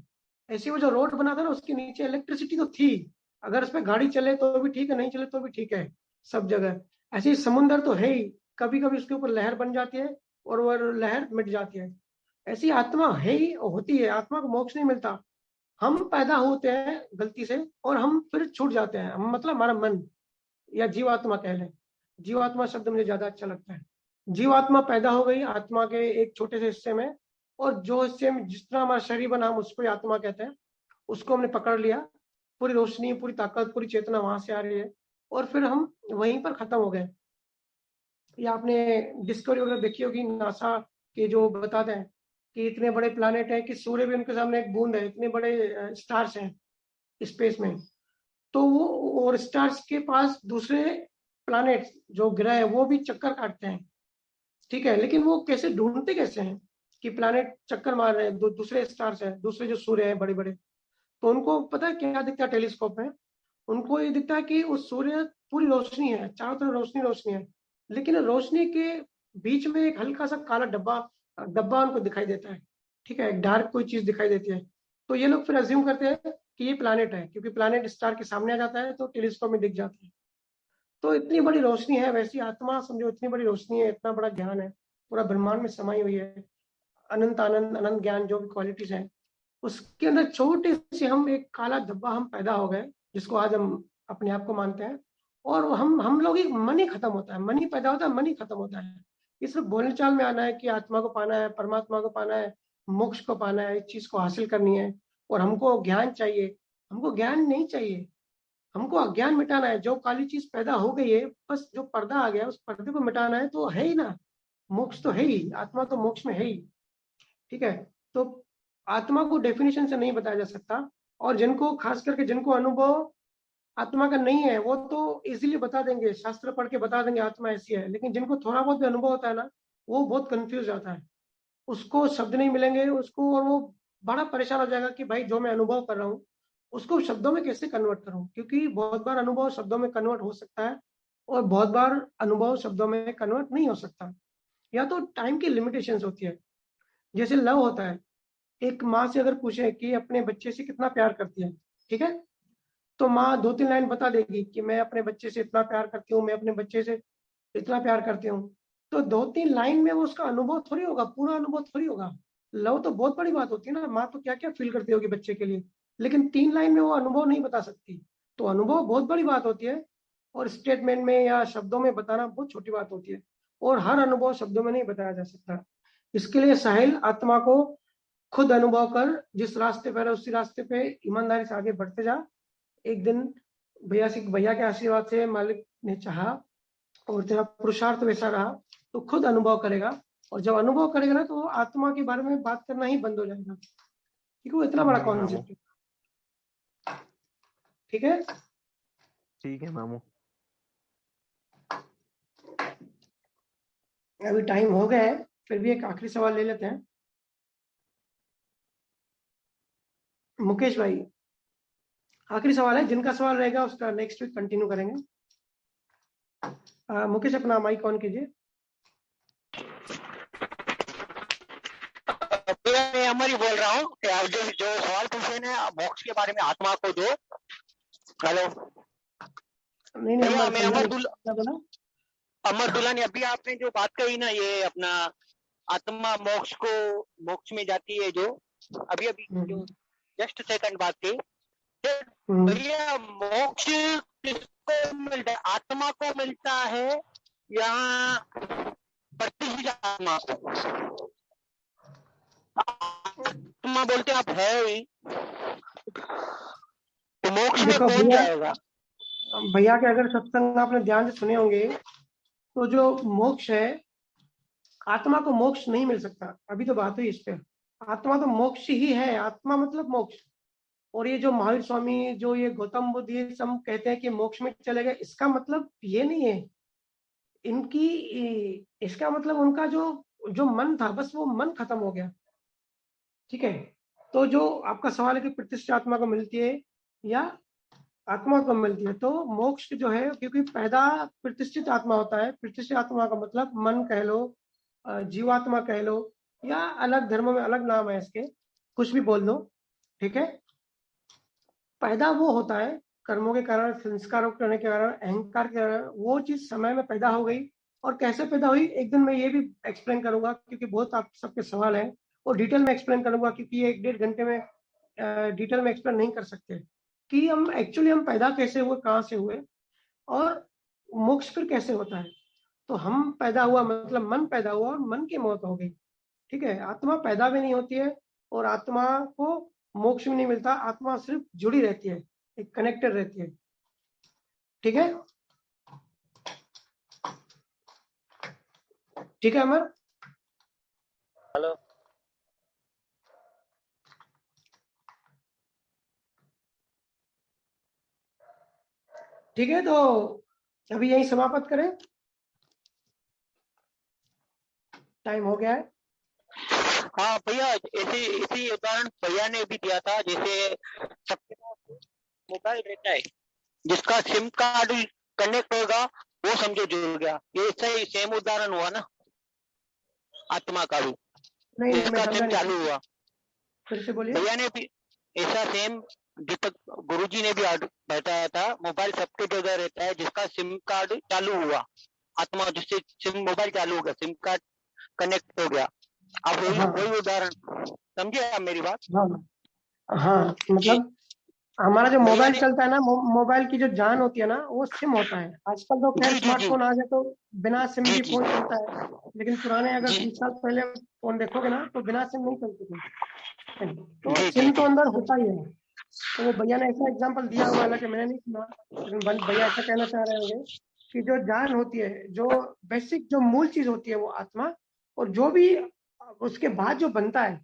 ऐसी वो जो रोड बना था ना, उसके नीचे इलेक्ट्रिसिटी तो थी, अगर उस पर गाड़ी चले तो भी ठीक है, नहीं चले तो भी ठीक है, सब जगह। ऐसे ही समुन्द्र तो है ही, कभी कभी उसके ऊपर लहर बन जाती है और वह लहर मिट जाती है। ऐसी आत्मा है ही, होती है, आत्मा को मोक्ष नहीं मिलता। हम पैदा होते हैं गलती से और हम फिर छूट जाते हैं, हम मतलब हमारा मन या जीवात्मा कह लें, जीवात्मा शब्द मुझे ज्यादा अच्छा लगता है। जीवात्मा पैदा हो गई आत्मा के एक छोटे से हिस्से में, और जो हिस्से में जिस तरह हमारा शरीर बना हम उसको आत्मा कहते हैं, उसको हमने पकड़ लिया, पूरी रोशनी, पूरी ताकत, पूरी चेतना वहां से आ रही है, और फिर हम वहीं पर खत्म हो गए। या आपने डिस्कवरी वगैरह देखी होगी, नासा के जो बताते हैं कि इतने बड़े प्लानेट हैं कि सूर्य भी उनके सामने एक बूंद है, इतने बड़े स्टार्स हैं स्पेस में। तो वो और स्टार्स के पास दूसरे प्लानेट जो ग्रह है वो भी चक्कर काटते हैं, ठीक है, लेकिन वो कैसे ढूंढते कैसे हैं कि प्लानेट चक्कर मार रहे हैं, दूसरे स्टार्स हैं, दूसरे जो सूर्य हैं बड़े बड़े, तो उनको पता है क्या दिखता है टेलीस्कोप में? उनको ये दिखता है कि उस सूर्य पूरी रोशनी है, चारों तरफ रोशनी रोशनी है, लेकिन रोशनी के बीच में एक हल्का सा काला डब्बा डब्बा उनको दिखाई देता है, ठीक है, एक डार्क कोई चीज दिखाई देती है। तो ये लोग फिर अज्यूम करते हैं कि ये प्लानेट है, क्योंकि प्लानेट स्टार के सामने आ जाता है तो टेलीस्कोप में दिख जाता है। तो इतनी बड़ी रोशनी है, वैसी आत्मा समझो इतनी बड़ी रोशनी है, इतना बड़ा ज्ञान है, पूरा ब्रह्मांड में समाई हुई है, अनंत आनंद अनंत ज्ञान जो भी क्वालिटीज हैं, उसके अंदर छोटे से हम एक काला धब्बा हम पैदा हो गए, जिसको आज हम अपने आप को मानते हैं। और हम लोग ही, मन ही खत्म होता है, मन ही पैदा होता है, मन ही खत्म होता है। ये सिर्फ बोलचाल में आना है कि आत्मा को पाना है, परमात्मा को पाना है, मोक्ष को पाना है, इस चीज को हासिल करनी है, और हमको ज्ञान चाहिए। हमको ज्ञान नहीं चाहिए, हमको अज्ञान मिटाना है। जो काली चीज पैदा हो गई है, बस जो पर्दा आ गया उस पर्दे को मिटाना है, तो है ही ना, मोक्ष तो है ही, आत्मा तो मोक्ष में है ही, ठीक है। तो आत्मा को डेफिनेशन से नहीं बताया जा सकता, और जिनको खास करके जिनको अनुभव आत्मा का नहीं है वो तो इजीली बता देंगे, शास्त्र पढ़ के बता देंगे आत्मा ऐसी है, लेकिन जिनको थोड़ा बहुत भी अनुभव होता है ना, वो बहुत कंफ्यूज जाता है, उसको शब्द नहीं मिलेंगे उसको, और वो बड़ा परेशान हो जाएगा कि भाई जो मैं अनुभव कर रहा हूँ उसको शब्दों में कैसे कन्वर्ट करूं, क्योंकि बहुत बार अनुभव शब्दों में कन्वर्ट हो सकता है और बहुत बार अनुभव शब्दों में कन्वर्ट नहीं हो सकता, या तो टाइम की लिमिटेशंस होती है। जैसे लव होता है, एक माँ से अगर पूछे कि अपने बच्चे से कितना प्यार करती है, ठीक है, तो माँ 2-3 लाइन बता देगी कि मैं अपने बच्चे से इतना प्यार करती हूँ, मैं अपने बच्चे से इतना प्यार करती हूँ। तो 2-3 लाइन में वो उसका अनुभव थोड़ी होगा, पूरा अनुभव थोड़ी होगा। लव तो बहुत बड़ी बात होती है ना, माँ तो क्या क्या फील करती होगी बच्चे के लिए, लेकिन 3 लाइन में वो अनुभव नहीं बता सकती। तो अनुभव बहुत बड़ी बात होती है, और स्टेटमेंट में या शब्दों में बताना बहुत छोटी बात होती है, और हर अनुभव शब्दों में नहीं बताया जा सकता। इसके लिए साहिल, आत्मा को खुद अनुभव कर, जिस रास्ते पर है उसी रास्ते पे ईमानदारी से आगे बढ़ते जा। एक दिन भैया के आशीर्वाद से मालिक ने चाहा और तेरा पुरुषार्थ वैसा रहा तो खुद अनुभव करेगा, और जब अनुभव करेगा ना तो आत्मा के बारे में बात करना ही बंद हो जाएगा, क्योंकि वो इतना बड़ा कॉन्सेप्ट है। ठीक है, ठीक है मामू। अभी टाइम हो गया है, फिर भी एक आखिरी सवाल ले लेते हैं। मुकेश भाई, आखिरी सवाल है, जिनका सवाल रहेगा उसका नेक्स्ट वीक कंटिन्यू करेंगे। मुकेश अपना माइक ऑन कीजिए। मैं अमर ही बोल रहा हूँ, जो सवाल पूछे ना मोक्ष के बारे में, आत्मा को जो, हेलो, नहीं मैं अमर दुल्ला ने अभी आपने जो बात कही ना, ये अपना आत्मा मोक्ष में जाती है, जो अभी जो जस्ट सेकंड बात की, भैया मोक्ष किसको मिलता है, आत्मा को मिलता है या प्रतिष्ठित आत्मा को? आत्मा बोलते आप है ही, तो मोक्ष में कौन जाएगा? भैया के अगर सत्संग आपने ध्यान से सुने होंगे तो जो मोक्ष है, आत्मा को मोक्ष नहीं मिल सकता। अभी तो बात हुई इस पे, आत्मा तो मोक्ष ही है, आत्मा मतलब मोक्ष। और ये जो महावीर स्वामी, जो ये गौतम बुद्ध, ये सब कहते हैं कि मोक्ष में चले गए, इसका मतलब ये नहीं है। इनकी इसका मतलब उनका जो मन था, बस वो मन खत्म हो गया। ठीक है, तो जो आपका सवाल है कि प्रतिष्ठित आत्मा को मिलती है या आत्मा को मिलती है, तो मोक्ष जो है, क्योंकि पैदा प्रतिष्ठित आत्मा होता है। प्रतिष्ठित आत्मा का मतलब मन कह लो, जीवात्मा कह लो, या अलग धर्मों में अलग नाम है इसके, कुछ भी बोल दो। ठीक है, पैदा वो होता है कर्मों के कारण, संस्कारों करने के कारण, अहंकार के कारण। वो चीज समय में पैदा हो गई, और कैसे पैदा हुई एक दिन मैं ये भी एक्सप्लेन करूंगा, क्योंकि बहुत आप सबके सवाल है, और डिटेल में एक्सप्लेन करूंगा, क्योंकि ये 1-1.5 घंटे में डिटेल में एक्सप्लेन नहीं कर सकते कि हम एक्चुअली हम पैदा कैसे हुए, कहाँ से हुए, और मोक्ष फिर कैसे होता है। तो हम पैदा हुआ मतलब मन पैदा हुआ, और मन की मौत हो गई। ठीक है, आत्मा पैदा भी नहीं होती है, और आत्मा को मोक्ष भी नहीं मिलता। आत्मा सिर्फ जुड़ी रहती है, एक कनेक्टेड रहती है। ठीक है, ठीक है अमर। हेलो। ठीक है, तो अभी यही समाप्त करें, टाइम हो गया है। हाँ भैया, इसी उदाहरण भैया ने भी दिया था, जैसे सबके पास मोबाइल रहता है, जिसका सिम कार्ड कनेक्ट होगा वो समझो जुड़ गया। ये सही सेम उदाहरण हुआ ना आत्मा का भी, नहीं, मैं जिसका समझा सिम नहीं, चालू हुआ। फिर से बोलिए। भैया ने भी ऐसा सेम, दीपक गुरुजी ने भी बताया था, मोबाइल सबके जगह रहता है, जिसका सिम कार्ड चालू हुआ, आत्मा जिससे सिम मोबाइल चालू हो गया, सिम कार्ड कनेक्ट हो गया। अब वही उदाहरण समझे आप मेरी बात? हाँ, मतलब हमारा जो मोबाइल चलता है ना, मोबाइल की जो जान होती है ना, वो सिम होता है। आजकल तो खैर स्मार्टफोन आ गए, तो बिना सिम भी फोन चलता है, लेकिन पुराने अगर 20 साल पहले फोन देखोगे ना, तो बिना सिम नहीं चलते थे। तो सिम तो अंदर होता ही है। तो वो भैया ने ऐसा एग्जांपल दिया हुआ, हालांकि मैंने नहीं सुना, लेकिन भैया ऐसा कहना चाह रहे होंगे कि जो जान होती है, जो बेसिक जो मूल चीज होती है, वो आत्मा, और जो भी उसके बाद जो बनता है,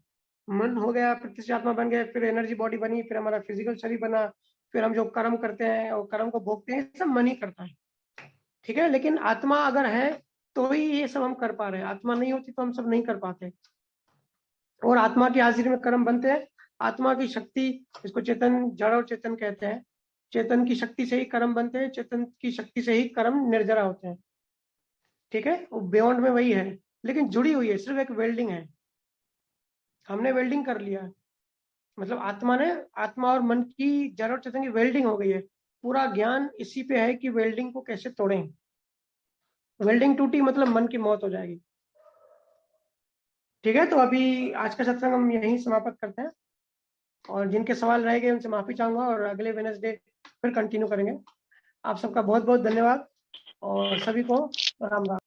मन हो गया, प्रतिष्ठित आत्मा बन गए, फिर एनर्जी बॉडी बनी, फिर हमारा फिजिकल शरीर बना, फिर हम जो कर्म करते हैं और कर्म को भोगते हैं, सब मन ही करता है। ठीक है, लेकिन आत्मा अगर है तो ही ये सब हम कर पा रहे हैं। आत्मा नहीं होती तो हम सब नहीं कर पाते, और आत्मा की हाजिरी में कर्म बनते हैं। आत्मा की शक्ति, इसको चेतन, जड़ और चेतन कहते हैं। चेतन की शक्ति से ही कर्म बनते हैं, चेतन की शक्ति से ही कर्म निर्जरा होते हैं। ठीक है, वो बियॉन्ड में वही है, लेकिन जुड़ी हुई है, सिर्फ एक वेल्डिंग है। हमने वेल्डिंग कर लिया, मतलब आत्मा और मन की, जड़ और चेतन की वेल्डिंग हो गई है। पूरा ज्ञान इसी पे है कि वेल्डिंग को कैसे तोड़ें। वेल्डिंग टूटी मतलब मन की मौत हो जाएगी। ठीक है, तो अभी आज का सत्संग हम यहीं समाप्त करते हैं, और जिनके सवाल रह गए उनसे माफी चाहूंगा, और अगले वेडनेसडे फिर कंटिन्यू करेंगे। आप सबका बहुत बहुत धन्यवाद, और सभी को राम राम।